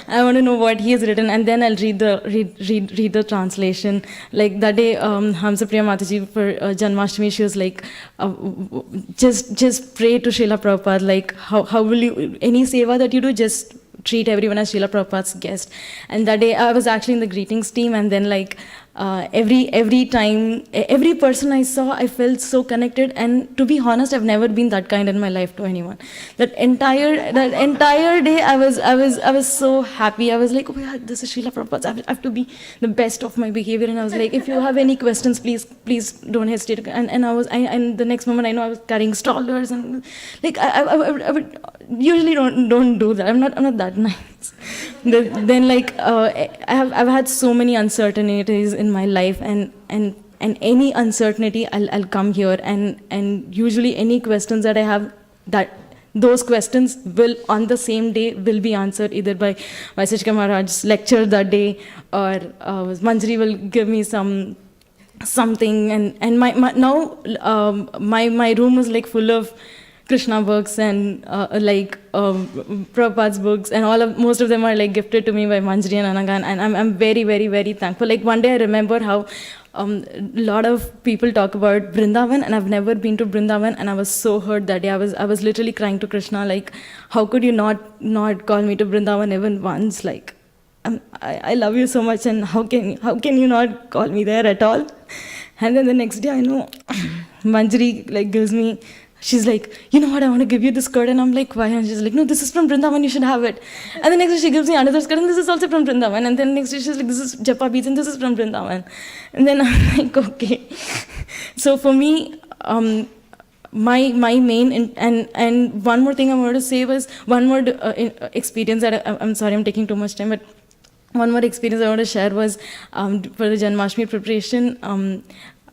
I want to know what he has written, and then I'll read the translation. Like that day, Hamsapriya Mataji for Janmashtami, she was like, just pray to Srila Prabhupada. Like how will you, any seva that you do, just treat everyone as Srila Prabhupada's guest. And that day I was actually in the greetings team, and then like every time, every person I saw, I felt so connected. And to be honest, I've never been that kind in my life to anyone. That entire day, I was so happy. I was like, oh yeah, this is Srila Prabhupada. I have to be the best of my behavior. And I was like, if you have any questions, please don't hesitate. And the next moment, I know I was carrying strollers, and like I would usually don't do that. I'm not that nice. Then like I've had so many uncertainties in my life, and any uncertainty, I'll come here, and usually any questions that I have, that those questions will on the same day will be answered either by Vaiseshika Maharaj's lecture that day, or Manjari will give me something, and my room is like full of Krishna books and Prabhupada's books, and most of them are like gifted to me by Manjari and Ananga, and I'm very, very, very thankful. Like one day I remember how a lot of people talk about Vrindavan, and I've never been to Vrindavan, and I was so hurt that day. I was literally crying to Krishna, like, how could you not call me to Vrindavan even once? Like, I love you so much, and how can you not call me there at all? And then the next day I know Manjari like gives me. She's like, you know what, I want to give you this skirt. And I'm like, why? And she's like, no, this is from Vrindavan, you should have it. And the next day she gives me another skirt, and this is also from Vrindavan. And then next day she's like, this is Japa beads, and this is from Vrindavan. And then I'm like, okay. So for me, my main, and one more thing I wanted to say was, one more experience that, I'm sorry I'm taking too much time, but one more experience I want to share was for the Janmashtami preparation.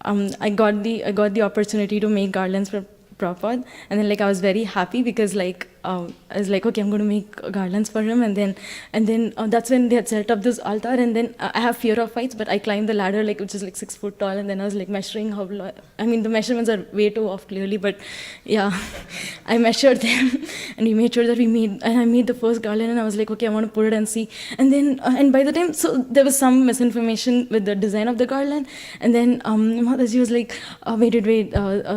I got the opportunity to make garlands for Prabhupada, and then like I was very happy because like I was like, okay, I'm going to make garlands for him, and then that's when they had set up this altar, and then I have fear of heights, but I climbed the ladder like which is like 6 foot tall, and then I was like measuring how long. I mean the measurements are way too off clearly, but yeah, I measured them, and we made sure that I made the first garland, and I was like, okay, I want to put it and see, and then and by the time, so there was some misinformation with the design of the garland, and then Mataji was like, wait,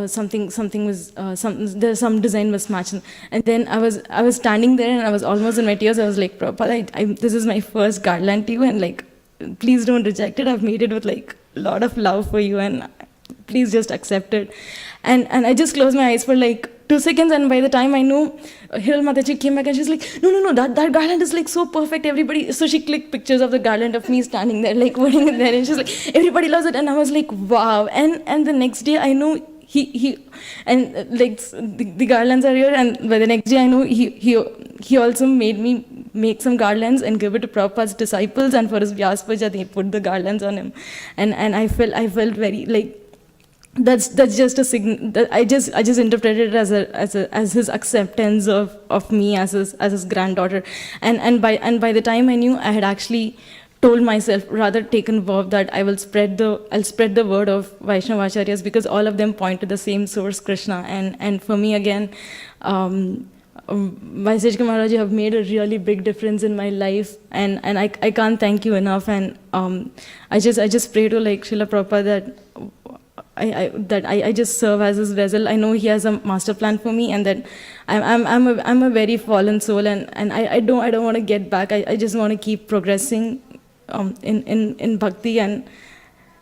something was there's some design mismatch, and then I was standing there, and I was almost in my tears. I was like, Prabhupada, this is my first garland to you, and like, please don't reject it. I've made it with like a lot of love for you, and please just accept it. And I just closed my eyes for like 2 seconds, and by the time I know, Hiral Mataji came back, and she's like, no, that garland is like so perfect, everybody. So she clicked pictures of the garland of me standing there, like putting it there, and she's like, everybody loves it, and I was like, wow. And the next day I know he and like the garlands are here, and by the next day I know he also made me make some garlands and give it to Prabhupada's disciples, and for his Vyas Puja they put the garlands on him, and I felt very like that's just a signal. I just interpreted it as his acceptance of me as his granddaughter, and by the time I knew, I had actually told myself, rather taken verb that I'll spread the word of Vaishnava Acharyas, because all of them point to the same source, Krishna. And for me again, Vaiseshika Maharaj, you have made a really big difference in my life, and I can't thank you enough. And I just pray to like Srila Prabhupada that I just serve as his vessel. I know he has a master plan for me, and that I'm a very fallen soul, and I don't want to get back. I just want to keep progressing in bhakti, and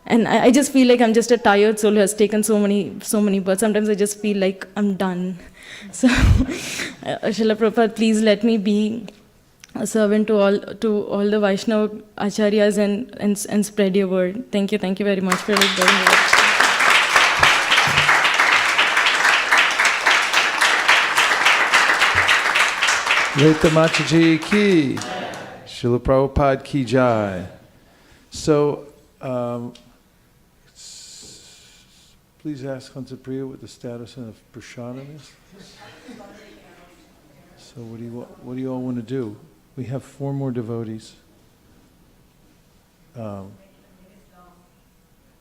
I just feel like I'm just a tired soul who has taken so many births. Sometimes I just feel like I'm done. So Srila Prabhupada, please let me be a servant to all the Vaishnava Acharyas and spread your word. Thank you very much for like doing that. Rita Mataji ki, Srila Prabhupada ki jai. So, please ask Hansapriya what the status of Prashadam is. So what do you all want to do? We have 4 more devotees.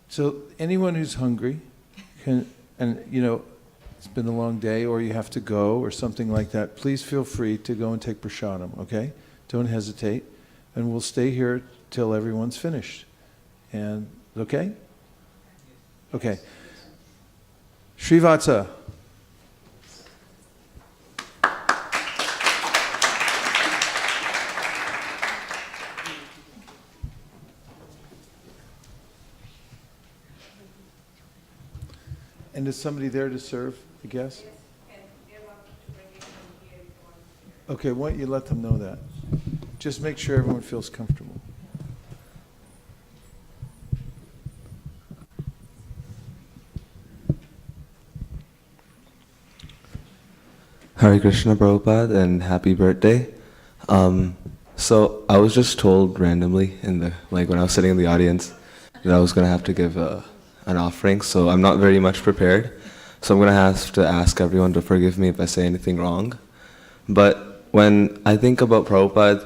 So anyone who's hungry can, and you know, it's been a long day, or you have to go, or something like that, please feel free to go and take prashadam, okay? Don't hesitate. And we'll stay here till everyone's finished. And, okay? Okay. Srivatsa. And is somebody there to serve the guests? Okay, why don't you let them know that? Just make sure everyone feels comfortable. Hare Krishna Prabhupada and happy birthday. So I was just told randomly when I was sitting in the audience that I was going to have to give an offering, so I'm not very much prepared. So I'm going to have to ask everyone to forgive me if I say anything wrong. But when I think about Prabhupada's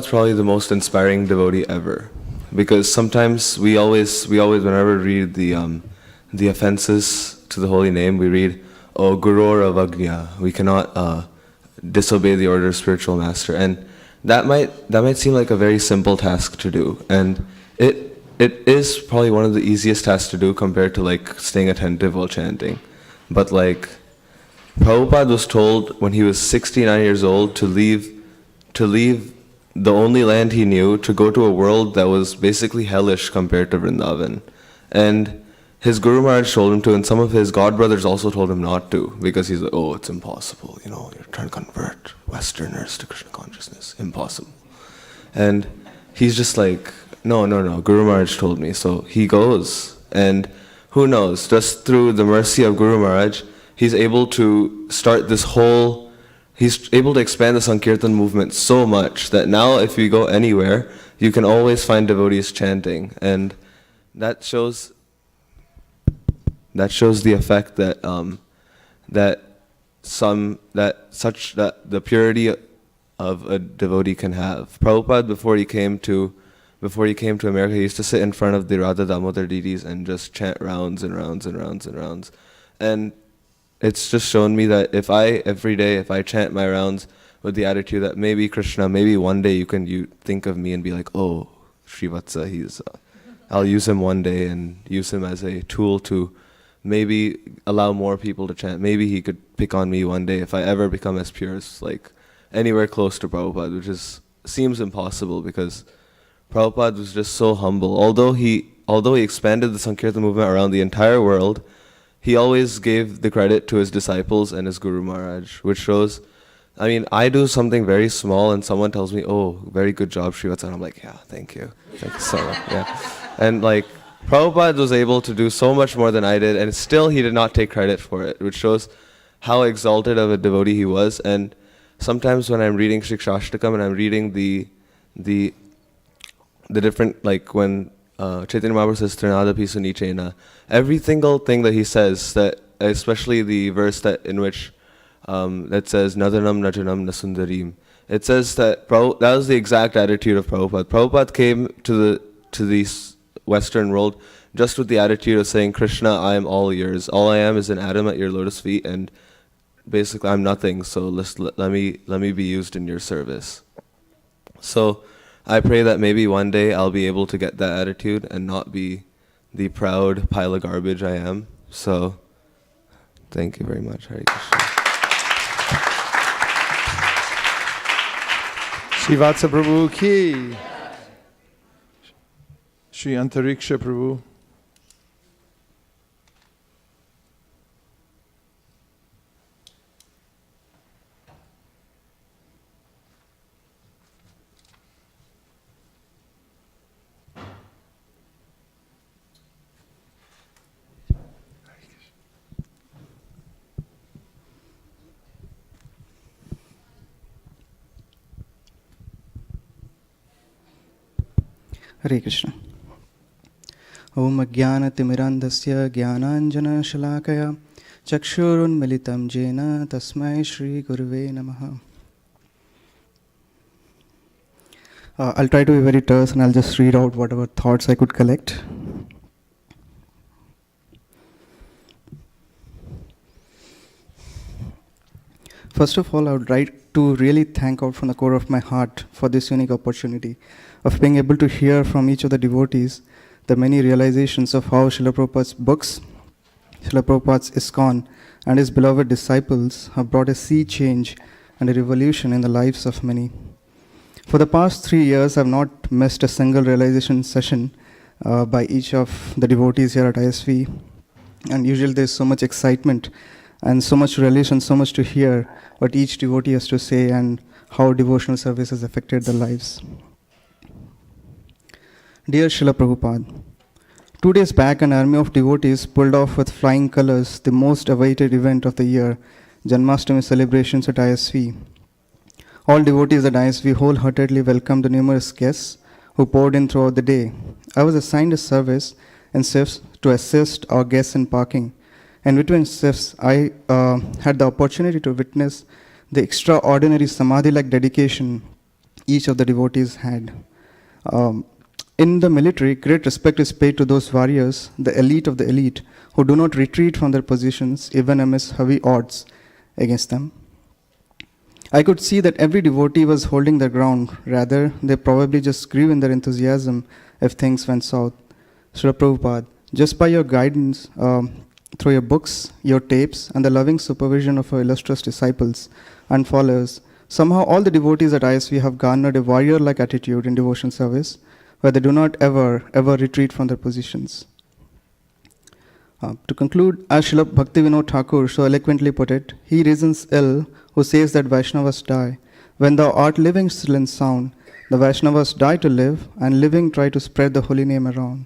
probably the most inspiring devotee ever. Because sometimes we always whenever we read the offenses to the holy name, we read, "O Gurur Avagnya," we cannot disobey the order of spiritual master. And that might seem like a very simple task to do. And it is probably one of the easiest tasks to do compared to like staying attentive while chanting. But like Prabhupada was told when he was 69 years old to leave the only land he knew to go to a world that was basically hellish compared to Vrindavan. And his Guru Maharaj told him to, and some of his god brothers also told him not to, because he's like, oh, it's impossible, you're trying to convert Westerners to Krishna consciousness, impossible. And he's just like, no, Guru Maharaj told me. So he goes, and who knows, just through the mercy of Guru Maharaj, he's able to start he's able to expand the Sankirtan movement so much that now if you go anywhere, you can always find devotees chanting. And that shows the effect that the purity of a devotee can have. Prabhupada, before he came to America, he used to sit in front of the Radha Damodar deities and just chant rounds and rounds and rounds and rounds. And it's just shown me that every day if I chant my rounds with the attitude that maybe Krishna, maybe one day you think of me and be like, oh, Srivatsa, I'll use him one day and use him as a tool to maybe allow more people to chant. Maybe he could pick on me one day if I ever become as pure as like anywhere close to Prabhupada, which seems impossible because Prabhupada was just so humble. Although he expanded the Sankirtan movement around the entire world, he always gave the credit to his disciples and his Guru Maharaj, which shows, I do something very small and someone tells me, oh, very good job, Srivatsa, and I'm like, yeah, thank you so much, yeah. And like, Prabhupada was able to do so much more than I did, and still he did not take credit for it, which shows how exalted of a devotee he was. And sometimes when I'm reading Shikshashtakam and I'm reading the different, like when Chaitanya Mahaprabhu says Trinadapi Sunichena, every single thing that he says, that especially the verse in which that says Nadanam Najanam Nasundarim, it says that that was the exact attitude of Prabhupada. Prabhupada came to the Western world just with the attitude of saying, Krishna, I am all yours. All I am is an atom at your lotus feet, and basically I'm nothing, so let me be used in your service. So I pray that maybe one day I'll be able to get that attitude and not be the proud pile of garbage I am. So thank you very much. Hare Krishna. Shivatsa Prabhu ki. Shri Antariksha Prabhu. Hare Krishna. Om Ajnanatimirandhasya Jnananjana-shalakaya Chakshurunmilitam Jena Tasmai Shri Guruve Namaha. I'll try to be very terse and I'll just read out whatever thoughts I could collect. First of all, I would like to really thank out from the core of my heart for this unique opportunity of being able to hear from each of the devotees the many realizations of how Srila Prabhupada's books, Srila Prabhupada's ISKCON, and his beloved disciples have brought a sea change and a revolution in the lives of many. For the past 3 years, I have not missed a single realization session by each of the devotees here at ISV. And usually there's so much excitement and so much relation, so much to hear what each devotee has to say and how devotional service has affected their lives. Dear Srila Prabhupada, 2 days back an army of devotees pulled off with flying colors the most awaited event of the year, Janmashtami celebrations at ISV. All devotees at ISV wholeheartedly welcomed the numerous guests who poured in throughout the day. I was assigned a service in shifts to assist our guests in parking. And between shifts, I had the opportunity to witness the extraordinary samadhi-like dedication each of the devotees had. In the military, great respect is paid to those warriors, the elite of the elite, who do not retreat from their positions even amidst heavy odds against them. I could see that every devotee was holding their ground. Rather, they probably just grew in their enthusiasm if things went south. Srila Prabhupada, just by your guidance, through your books, your tapes, and the loving supervision of our illustrious disciples and followers, somehow all the devotees at ISV have garnered a warrior-like attitude in devotion service, where they do not ever retreat from their positions. To conclude, as Srila Bhaktivinoda Thakur so eloquently put it, he reasons ill who says that Vaishnavas die. When thou art living still in sound, the Vaishnavas die to live, and living try to spread the holy name around.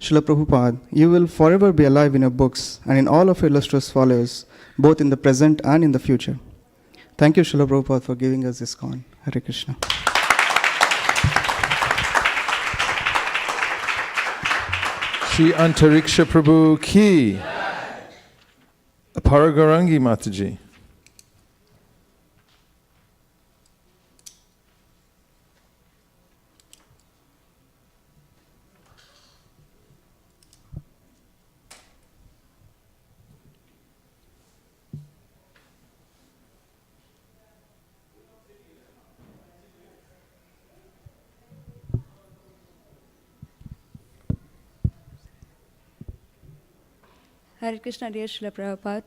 Srila Prabhupada, you will forever be alive in your books and in all of your illustrious followers, both in the present and in the future. Thank you, Srila Prabhupada, for giving us this ISKCON. Hare Krishna. Shri Antariksha Prabhu ki. Paragarangi Mataji. Hare Krishna, dear Srila Prabhupada.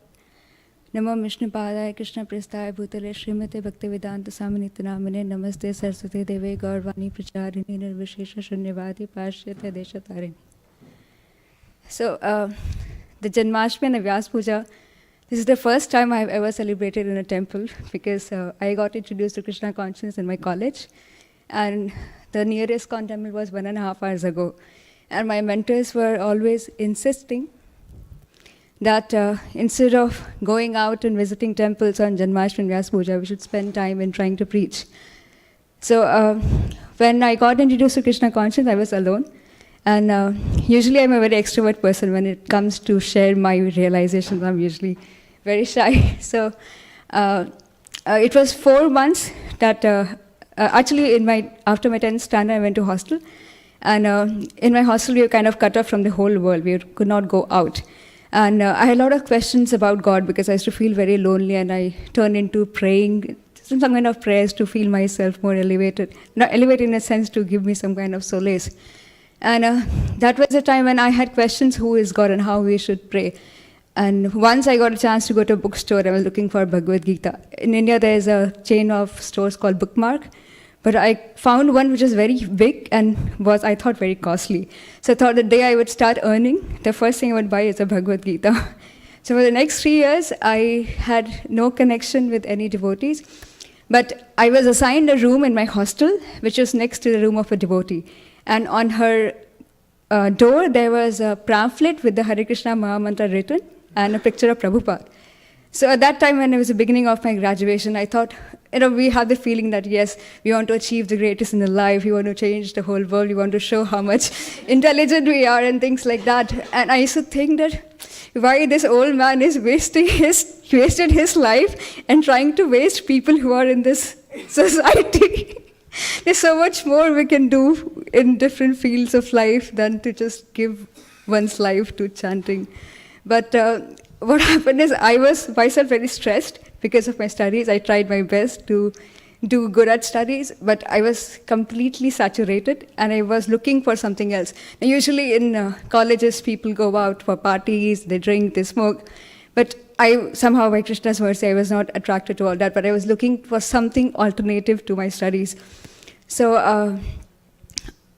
Namo Vishnu Padaya Krishna Prestaya Bhutale Srimate Bhaktivedanta Samanita Namane Namaste Saraswati Deve Gaurvani Pracharini Nirvishesha Shunyavadi Pashyate Deshatarini. So, the Janmashtami and the Vyas Puja, this is the first time I've ever celebrated in a temple because I got introduced to Krishna consciousness in my college, and the nearest ISKCON temple was 1.5 hours ago. And my mentors were always insisting that instead of going out and visiting temples on Janmashtami and Vyas Puja, we should spend time in trying to preach. So when I got introduced to Krishna consciousness, I was alone. And usually I'm a very extrovert person. When it comes to share my realizations, I'm usually very shy. So it was 4 months that actually after my 10th standard I went to hostel, and in my hostel we were kind of cut off from the whole world. We could not go out, and I had a lot of questions about God because I used to feel very lonely, and I turned into praying some kind of prayers to feel myself more elevated, not elevated in a sense to give me some kind of solace. And that was the time when I had questions, who is God and how we should pray. And once I got a chance to go to a bookstore, I was looking for Bhagavad Gita. In India, there is a chain of stores called Bookmark, but I found one which is very big and was, I thought, very costly. So I thought the day I would start earning, the first thing I would buy is a Bhagavad Gita. So for the next 3 years, I had no connection with any devotees, but I was assigned a room in my hostel, which was next to the room of a devotee. And on her door, there was a pamphlet with the Hare Krishna Mahamantra written and a picture of Prabhupada. So at that time, when it was the beginning of my graduation, I thought, we had the feeling that, yes, we want to achieve the greatest in the life, we want to change the whole world, we want to show how much intelligent we are and things like that. And I used to think that why this old man is wasted his life and trying to waste people who are in this society. There's so much more we can do in different fields of life than to just give one's life to chanting. But what happened is I was myself very stressed because of my studies. I tried my best to do good at studies, but I was completely saturated and I was looking for something else. Now, usually in colleges, people go out for parties, they drink, they smoke. But I somehow, by Krishna's mercy, I was not attracted to all that, but I was looking for something alternative to my studies. So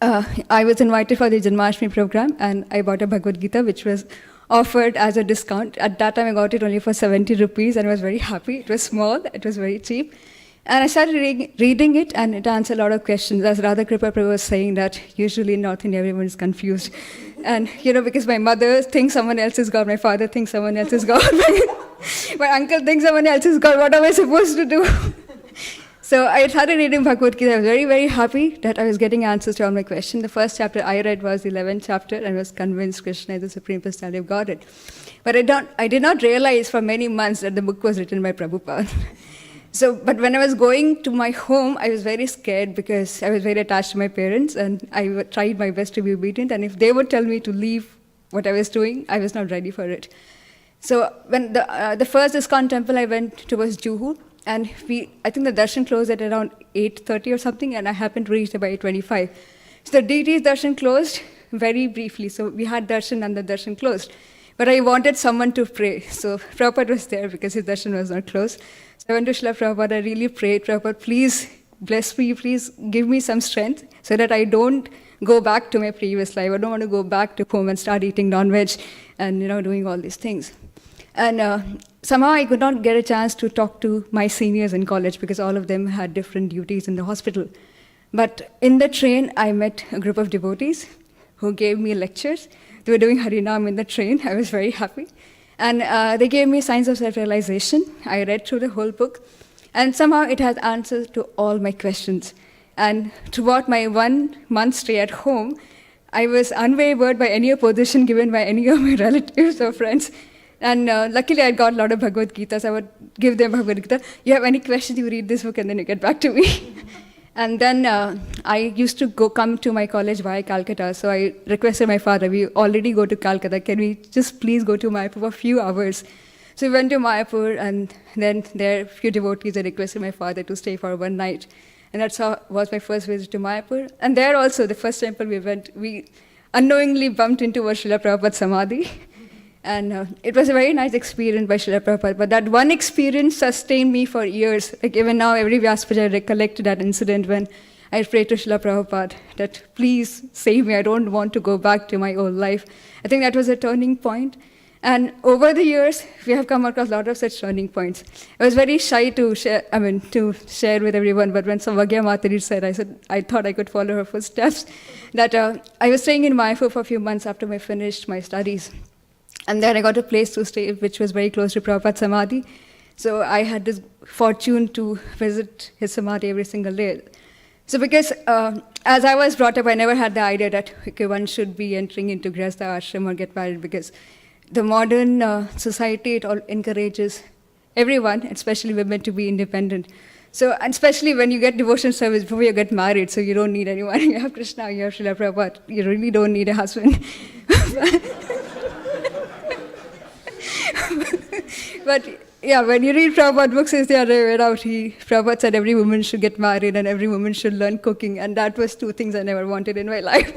I was invited for the Janmashtami program, and I bought a Bhagavad Gita, which was offered as a discount. At that time, I got it only for 70 rupees, and I was very happy. It was small, it was very cheap. And I started reading it, and it answered a lot of questions. As Radha Kripa Prabhu was saying, that usually in North India, everyone is confused. And, because my mother thinks someone else is God, my father thinks someone else is God, my uncle thinks someone else is God, what am I supposed to do? So I started reading Bhagavad Gita. I was very, very happy that I was getting answers to all my questions. The first chapter I read was the 11th chapter, and I was convinced Krishna is the Supreme Personality of Godhead. But I did not realize for many months that the book was written by Prabhupada. But when I was going to my home, I was very scared because I was very attached to my parents, and I tried my best to be obedient. And if they would tell me to leave what I was doing, I was not ready for it. So when the first ISKCON temple I went to was Juhu, and I think the darshan closed at around 8:30 or something, and I happened to reach there by 8:25. So the deity's darshan closed very briefly. So we had darshan and the darshan closed. But I wanted someone to pray. So Prabhupada was there because his darshan was not closed. So I went to Srila Prabhupada. I really prayed, Prabhupada, please bless me, please give me some strength so that I don't go back to my previous life. I don't want to go back to home and start eating non-veg and doing all these things. And somehow I could not get a chance to talk to my seniors in college because all of them had different duties in the hospital. But in the train, I met a group of devotees who gave me lectures. They were doing Harinam in the train. I was very happy. And they gave me Signs of Self-Realization. I read through the whole book. And somehow it has answers to all my questions. And throughout my 1 month stay at home, I was unwavered by any opposition given by any of my relatives or friends. And luckily, I got a lot of Bhagavad Gita, so I would give them Bhagavad Gita. You have any questions, you read this book, and then you get back to me. And then I used to come to my college via Calcutta, so I requested my father, we already go to Calcutta, can we just please go to Mayapur for a few hours? So we went to Mayapur, and then there are a few devotees, I requested my father to stay for one night. And that was my first visit to Mayapur. And there also, the first temple we went, we unknowingly bumped into a Srila Prabhupada Samadhi. And it was a very nice experience by Srila Prabhupada. But that one experience sustained me for years. Like even now, every Vyas Puja, I recollect that incident when I prayed to Srila Prabhupada that please save me. I don't want to go back to my old life. I think that was a turning point. And over the years, we have come across a lot of such turning points. I was very shy to share with everyone. But when Samvagya Mataji said, I thought I could follow her footsteps. That I was staying in Mayapur for a few months after I finished my studies. And then I got a place to stay, which was very close to Prabhupada Samadhi. So I had this fortune to visit his Samadhi every single day. So because as I was brought up, I never had the idea that one should be entering into Grihastha ashram or get married, because the modern society, it all encourages everyone, especially women, to be independent. So, and especially when you get devotion service before you get married, so you don't need anyone. You have Krishna, you have Srila Prabhupada. You really don't need a husband. But yeah, when you read Prabhupada books, it's the other way around. Prabhupada said every woman should get married and every woman should learn cooking, and that was two things I never wanted in my life.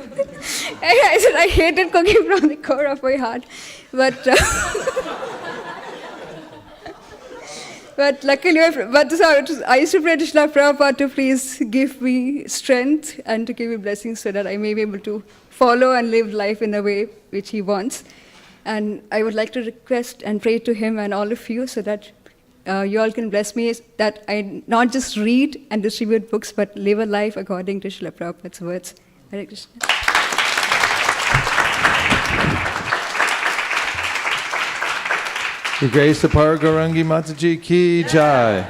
I said I hated cooking from the core of my heart, but but luckily, I used to pray to Srila Prabhupada to please give me strength and to give me blessings so that I may be able to follow and live life in a way which he wants. And I would like to request and pray to him and all of you so that you all can bless me, that I not just read and distribute books, but live a life according to Srila Prabhupada's words. Hare Krishna. The grace of Paragarangi Mataji ki jai.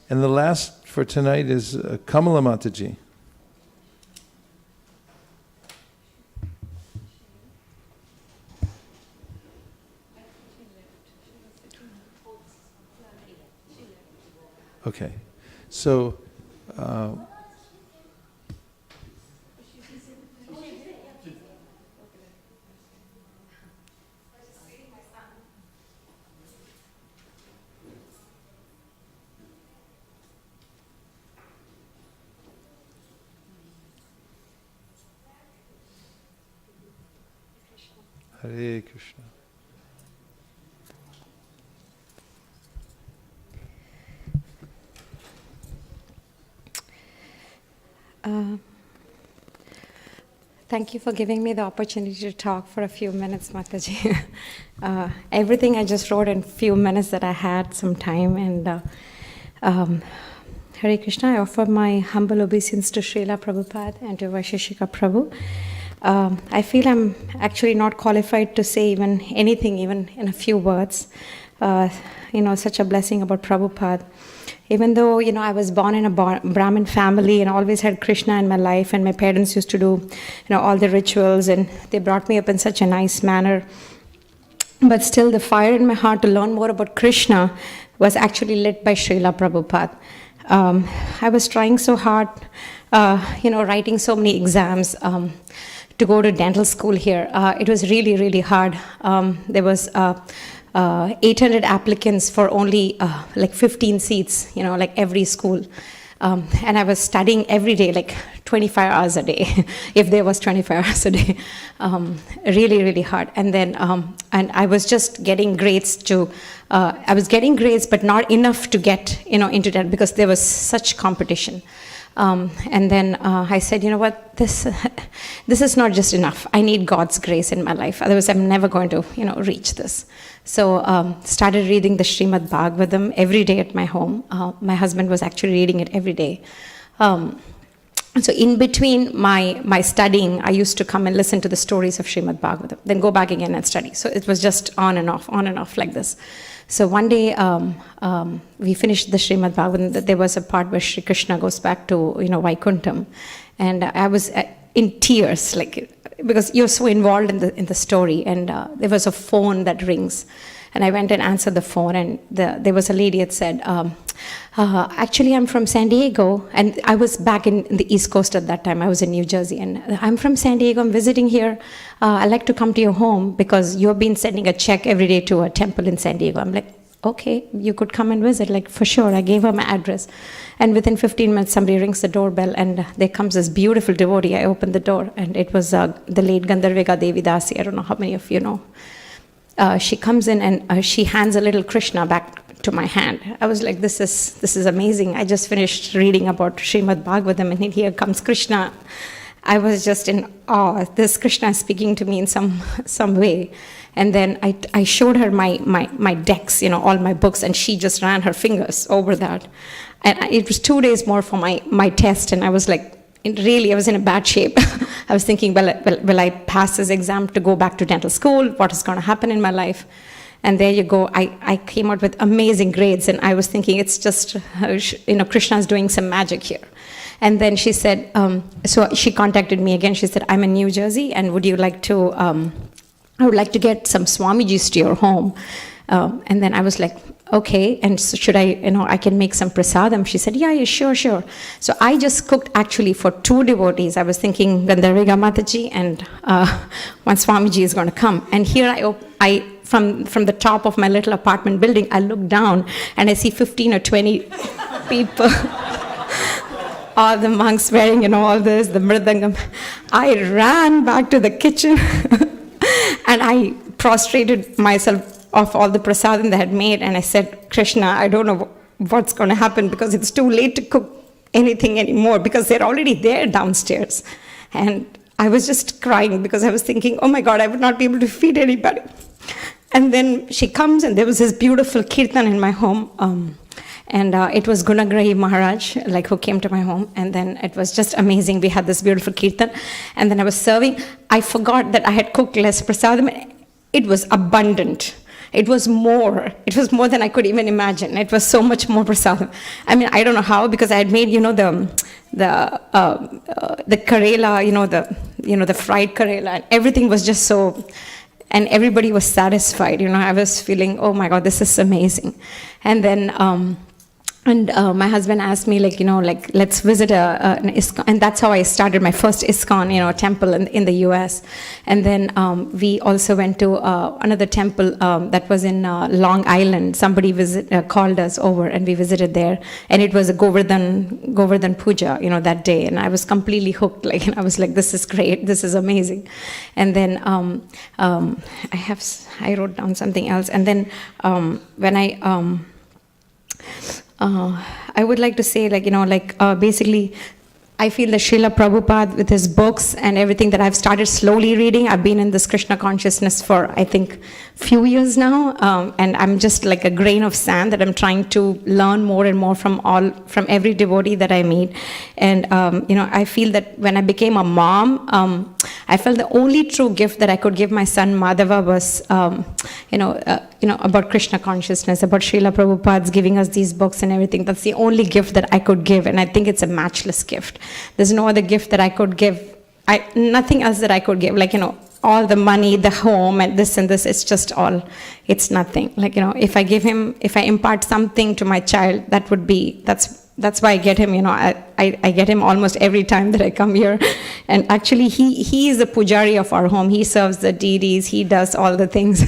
And the last for tonight is Kamala Mataji. Okay, so Hare Krishna. Thank you for giving me the opportunity to talk for a few minutes, Mataji. Everything I just wrote in a few minutes that I had some time. And Hare Krishna, I offer my humble obeisance to Srila Prabhupada and to Vaisheshika Prabhu. I feel I'm actually not qualified to say even anything, even in a few words. Such a blessing about Prabhupada. Even though, I was born in a Brahmin family and always had Krishna in my life, and my parents used to do, all the rituals, and they brought me up in such a nice manner. But still, the fire in my heart to learn more about Krishna was actually lit by Srila Prabhupada. I was trying so hard, writing so many exams to go to dental school here. It was really, really hard. There was 800 applicants for only 15 seats, every school. And I was studying every day, 25 hours a day, if there was 25 hours a day. Really, really hard. And then, and I was just getting grades I was getting grades, but not enough to get, into that because there was such competition. And then I said, what, this is not just enough. I need God's grace in my life. Otherwise, I'm never going to, reach this. So started reading the Srimad Bhagavatam every day at my home. My husband was actually reading it every day. So in between my studying, I used to come and listen to the stories of Srimad Bhagavatam, then go back again and study. So it was just on and off like this. So one day we finished the Srimad Bhagavatam. There was a part where Sri Krishna goes back to Vaikuntham, and I was in tears, because you're so involved in the story. And there was a phone that rings, and I went and answered the phone, and there was a lady that said, actually I'm from San Diego, and I was back in the East Coast at that time. I was in New Jersey, and I'm from San Diego, I'm visiting here. I'd like to come to your home because you've been sending a check every day to a temple in San Diego. I'm like, okay, you could come and visit, for sure. I gave her my address. And within 15 minutes, somebody rings the doorbell, and there comes this beautiful devotee. I opened the door, and it was the late Gandharvika Devi Dasi. I don't know how many of you know. She comes in, and she hands a little Krishna back to my hand. I was like, this is amazing. I just finished reading about Srimad Bhagavatam, and here comes Krishna. I was just in awe. This Krishna is speaking to me in some way. And then I showed her my decks, all my books, and she just ran her fingers over that. And it was 2 days more for my test, and I was like, I was in a bad shape. I was thinking, will I pass this exam to go back to dental school? What is going to happen in my life? And there you go. I came out with amazing grades, and I was thinking it's just, Krishna's doing some magic here. And then she said, so she contacted me again. She said, I'm in New Jersey, and would you like to, I would like to get some Swamijis to your home. And then I was like, okay, and so should I, I can make some prasadam? She said, yeah, sure. So I just cooked actually for 2 devotees. I was thinking Gandharviga Mataji and one Swamiji is going to come. And here I from the top of my little apartment building, I look down and I see 15 or 20 people. All the monks wearing, all this, the mridangam. I ran back to the kitchen and I prostrated myself of all the prasadam they had made, and I said, Krishna, I don't know what's going to happen because it's too late to cook anything anymore because they're already there downstairs. And I was just crying because I was thinking, oh my God, I would not be able to feed anybody. And then she comes and there was this beautiful kirtan in my home. And it was Gunagrahi Maharaj, who came to my home. And then it was just amazing. We had this beautiful kirtan. And then I was serving. I forgot that I had cooked less prasadam. It was abundant. It was more. It was more than I could even imagine. It was so much more prasadam. I mean, I don't know how, because I had made, the karela, the fried karela, and everything was just so, and everybody was satisfied. I was feeling, oh my God, this is amazing. And then, my husband asked me, let's visit an ISKCON. And that's how I started my first ISKCON, temple in the US. And then we also went to another temple that was in Long Island. Somebody called us over and we visited there. And it was a Govardhan Puja, that day. And I was completely hooked. I was like, this is great. This is amazing. And then I wrote down something else. And then when I would like to say, basically, I feel that Srila Prabhupada, with his books and everything that I've started slowly reading, I've been in this Krishna consciousness for, I think, few years now, and I'm just like a grain of sand that I'm trying to learn more and more from every devotee that I meet. And I feel that when I became a mom, I felt the only true gift that I could give my son Madhava was, about Krishna consciousness, about Srila Prabhupada's giving us these books and everything. That's the only gift that I could give, and I think it's a matchless gift. There's no other gift that I could give. Nothing else that I could give. All the money, the home, and this, it's just all, it's nothing. If I impart something to my child, that's why I get him, I get him almost every time that I come here. And actually, he is the pujari of our home. He serves the deities, he does all the things.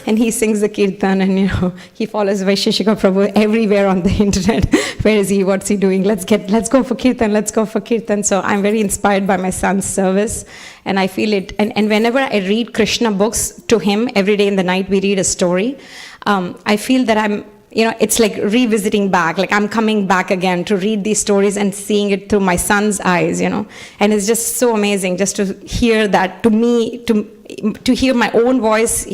And he sings the kirtan, and he follows Vaisheshika Prabhu everywhere on the internet. Where is he? What's he doing? Let's go for kirtan. So I'm very inspired by my son's service, and I feel it. And whenever I read Krishna books to him, every day in the night we read a story, I feel that I'm, it's like revisiting back, I'm coming back again to read these stories and seeing it through my son's eyes, and it's just so amazing just to hear that, to hear my own voice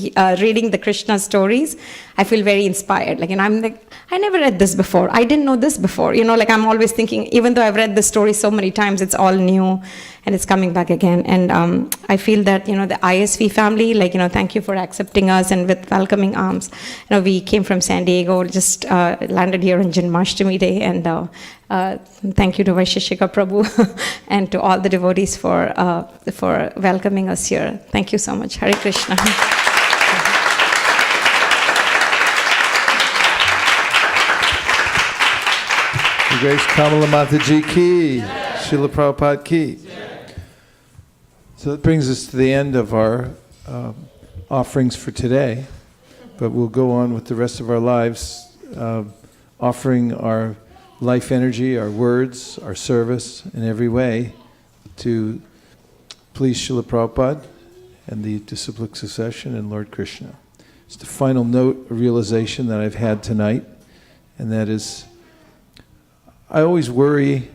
reading the Krishna stories. I feel very inspired. I'm like, I never read this before. I didn't know this before. I'm always thinking, even though I've read the story so many times, it's all new and it's coming back again. And I feel that, the ISV family, thank you for accepting us and with welcoming arms. We came from San Diego, just landed here on Janmashtami Day, and thank you to Vaisheshika Prabhu and to all the devotees for welcoming us here. Thank you so much. Hare Krishna. Grace Kamala Mataji ki, Srila Prabhupada ki. So that brings us to the end of our offerings for today, but we'll go on with the rest of our lives, offering our life energy, our words, our service in every way to please Srila Prabhupada and the disciplic succession and Lord Krishna. It's the final note, a realization that I've had tonight, and that is, I always worry.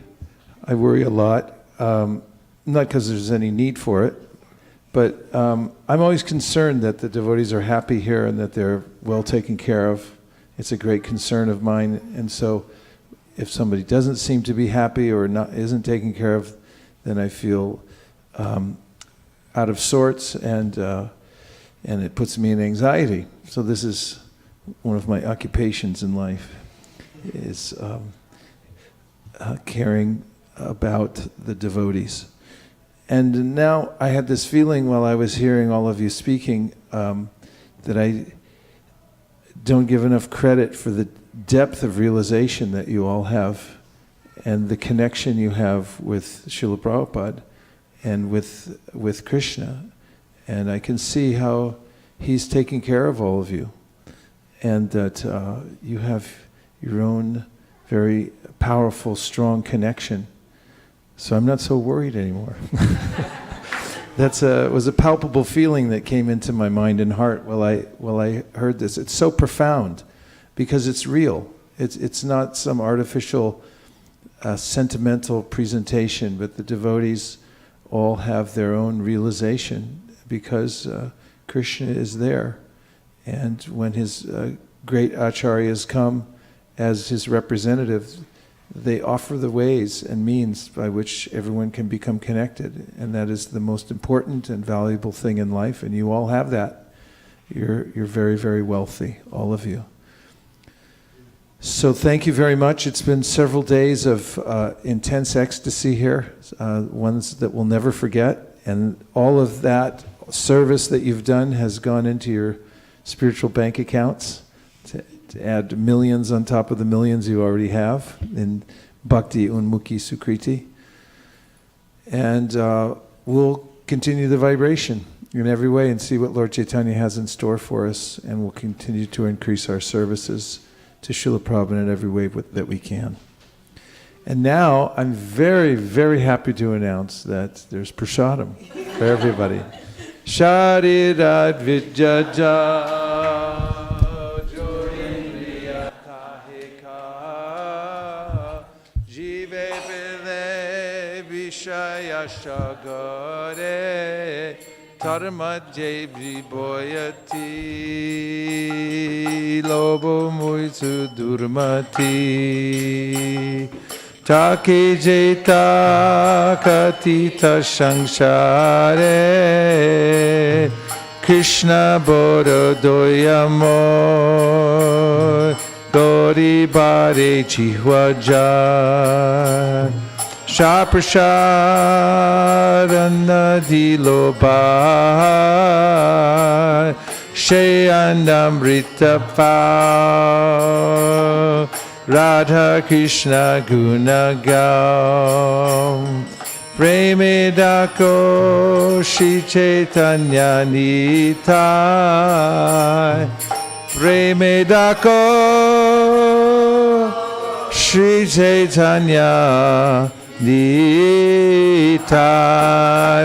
I worry a lot, not because there's any need for it, but I'm always concerned that the devotees are happy here and that they're well taken care of. It's a great concern of mine, and so if somebody doesn't seem to be happy or isn't taken care of, then I feel out of sorts, and it puts me in anxiety. So this is one of my occupations in life, is caring about the devotees. And now I had this feeling while I was hearing all of you speaking that I don't give enough credit for the depth of realization that you all have and the connection you have with Srila Prabhupada and with Krishna. And I can see how he's taking care of all of you, and that you have your own very powerful, strong connection. So I'm not so worried anymore. That was a palpable feeling that came into my mind and heart while I heard this. It's so profound because it's real. It's not some artificial, sentimental presentation, but the devotees all have their own realization because Krishna is there. And when his great acharyas come as his representative, they offer the ways and means by which everyone can become connected. And that is the most important and valuable thing in life. And you all have that. You're very, very wealthy, all of you. So thank you very much. It's been several days of intense ecstasy here, ones that we'll never forget. And all of that service that you've done has gone into your spiritual bank accounts to add millions on top of the millions you already have in Bhakti Unmukhi Sukriti. And we'll continue the vibration in every way and see what Lord Chaitanya has in store for us, and we'll continue to increase our services to Srila Prabhupada in every way that we can. And now I'm very, very happy to announce that there's prasadam for everybody. Sharirat Vijaja Jorindriya Kahika Jive Pile Vishaya Shagare Dharmadje Briboyati Lobo Muitsu Durmati Take Jeta Katita Shangshare Krishna Boro Doyamo Dori Bare Chihwaja Shaprasharana Diloba Shayanamrita Pa Radha Krishna Gunagam Premedako Shri Chaitanya Nitai Premedako Shri Chaitanya Nitai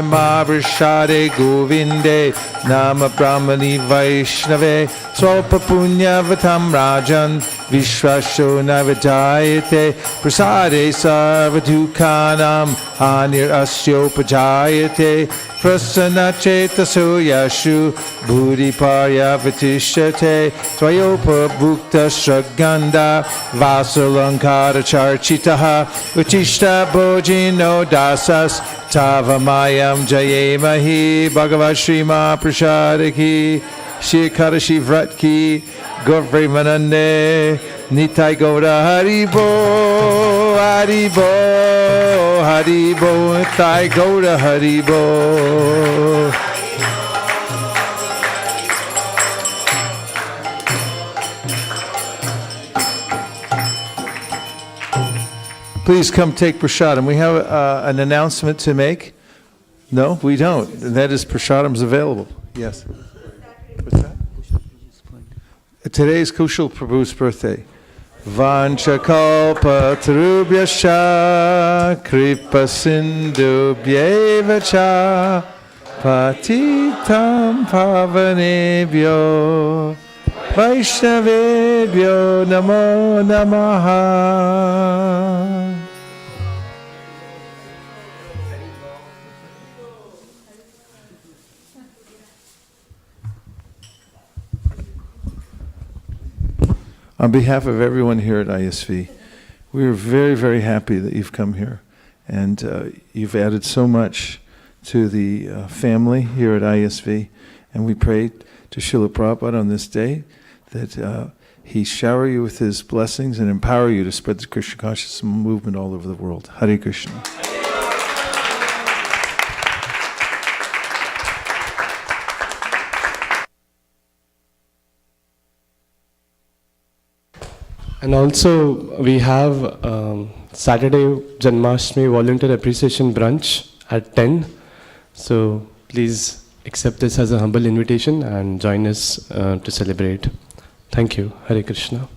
Mahaprasade Govinde Nama Brahmani Vaishnave Swapa Punya Vatam Rajan Vishwasho Navadayate Prasade Sarvadhukanam Anir Asyopajayate Prasana Chetaso Yashu Buddhi Parya Vatishate Tvayopa Bhukta Shraganda Vasalankara Charchitaha Vatishta Bojino Dasas Tavamayam Jayemahi Bhagavad Shrima Prasadaki Shikara Shivrat ki Gauri Manande Nitai Gaura Haribo Haribo Haribo Nitai Gaura Haribo. Please come take prasadam. We have an announcement to make. No, we don't. That is prasadam's available. Yes. What's that? Today is Kushal Prabhu's birthday. Vanchakalpa tarubhyascha kripa sindhubhyevacha patitam pavanebhyo vaishnavebhyo namo namaha. On behalf of everyone here at ISV, we are very, very happy that you've come here. And you've added so much to the family here at ISV. And we pray to Srila Prabhupada on this day that he shower you with his blessings and empower you to spread the Krishna consciousness movement all over the world. Hare Krishna. And also, we have Saturday Janmashtami Volunteer Appreciation Brunch at 10. So please accept this as a humble invitation and join us to celebrate. Thank you. Hare Krishna.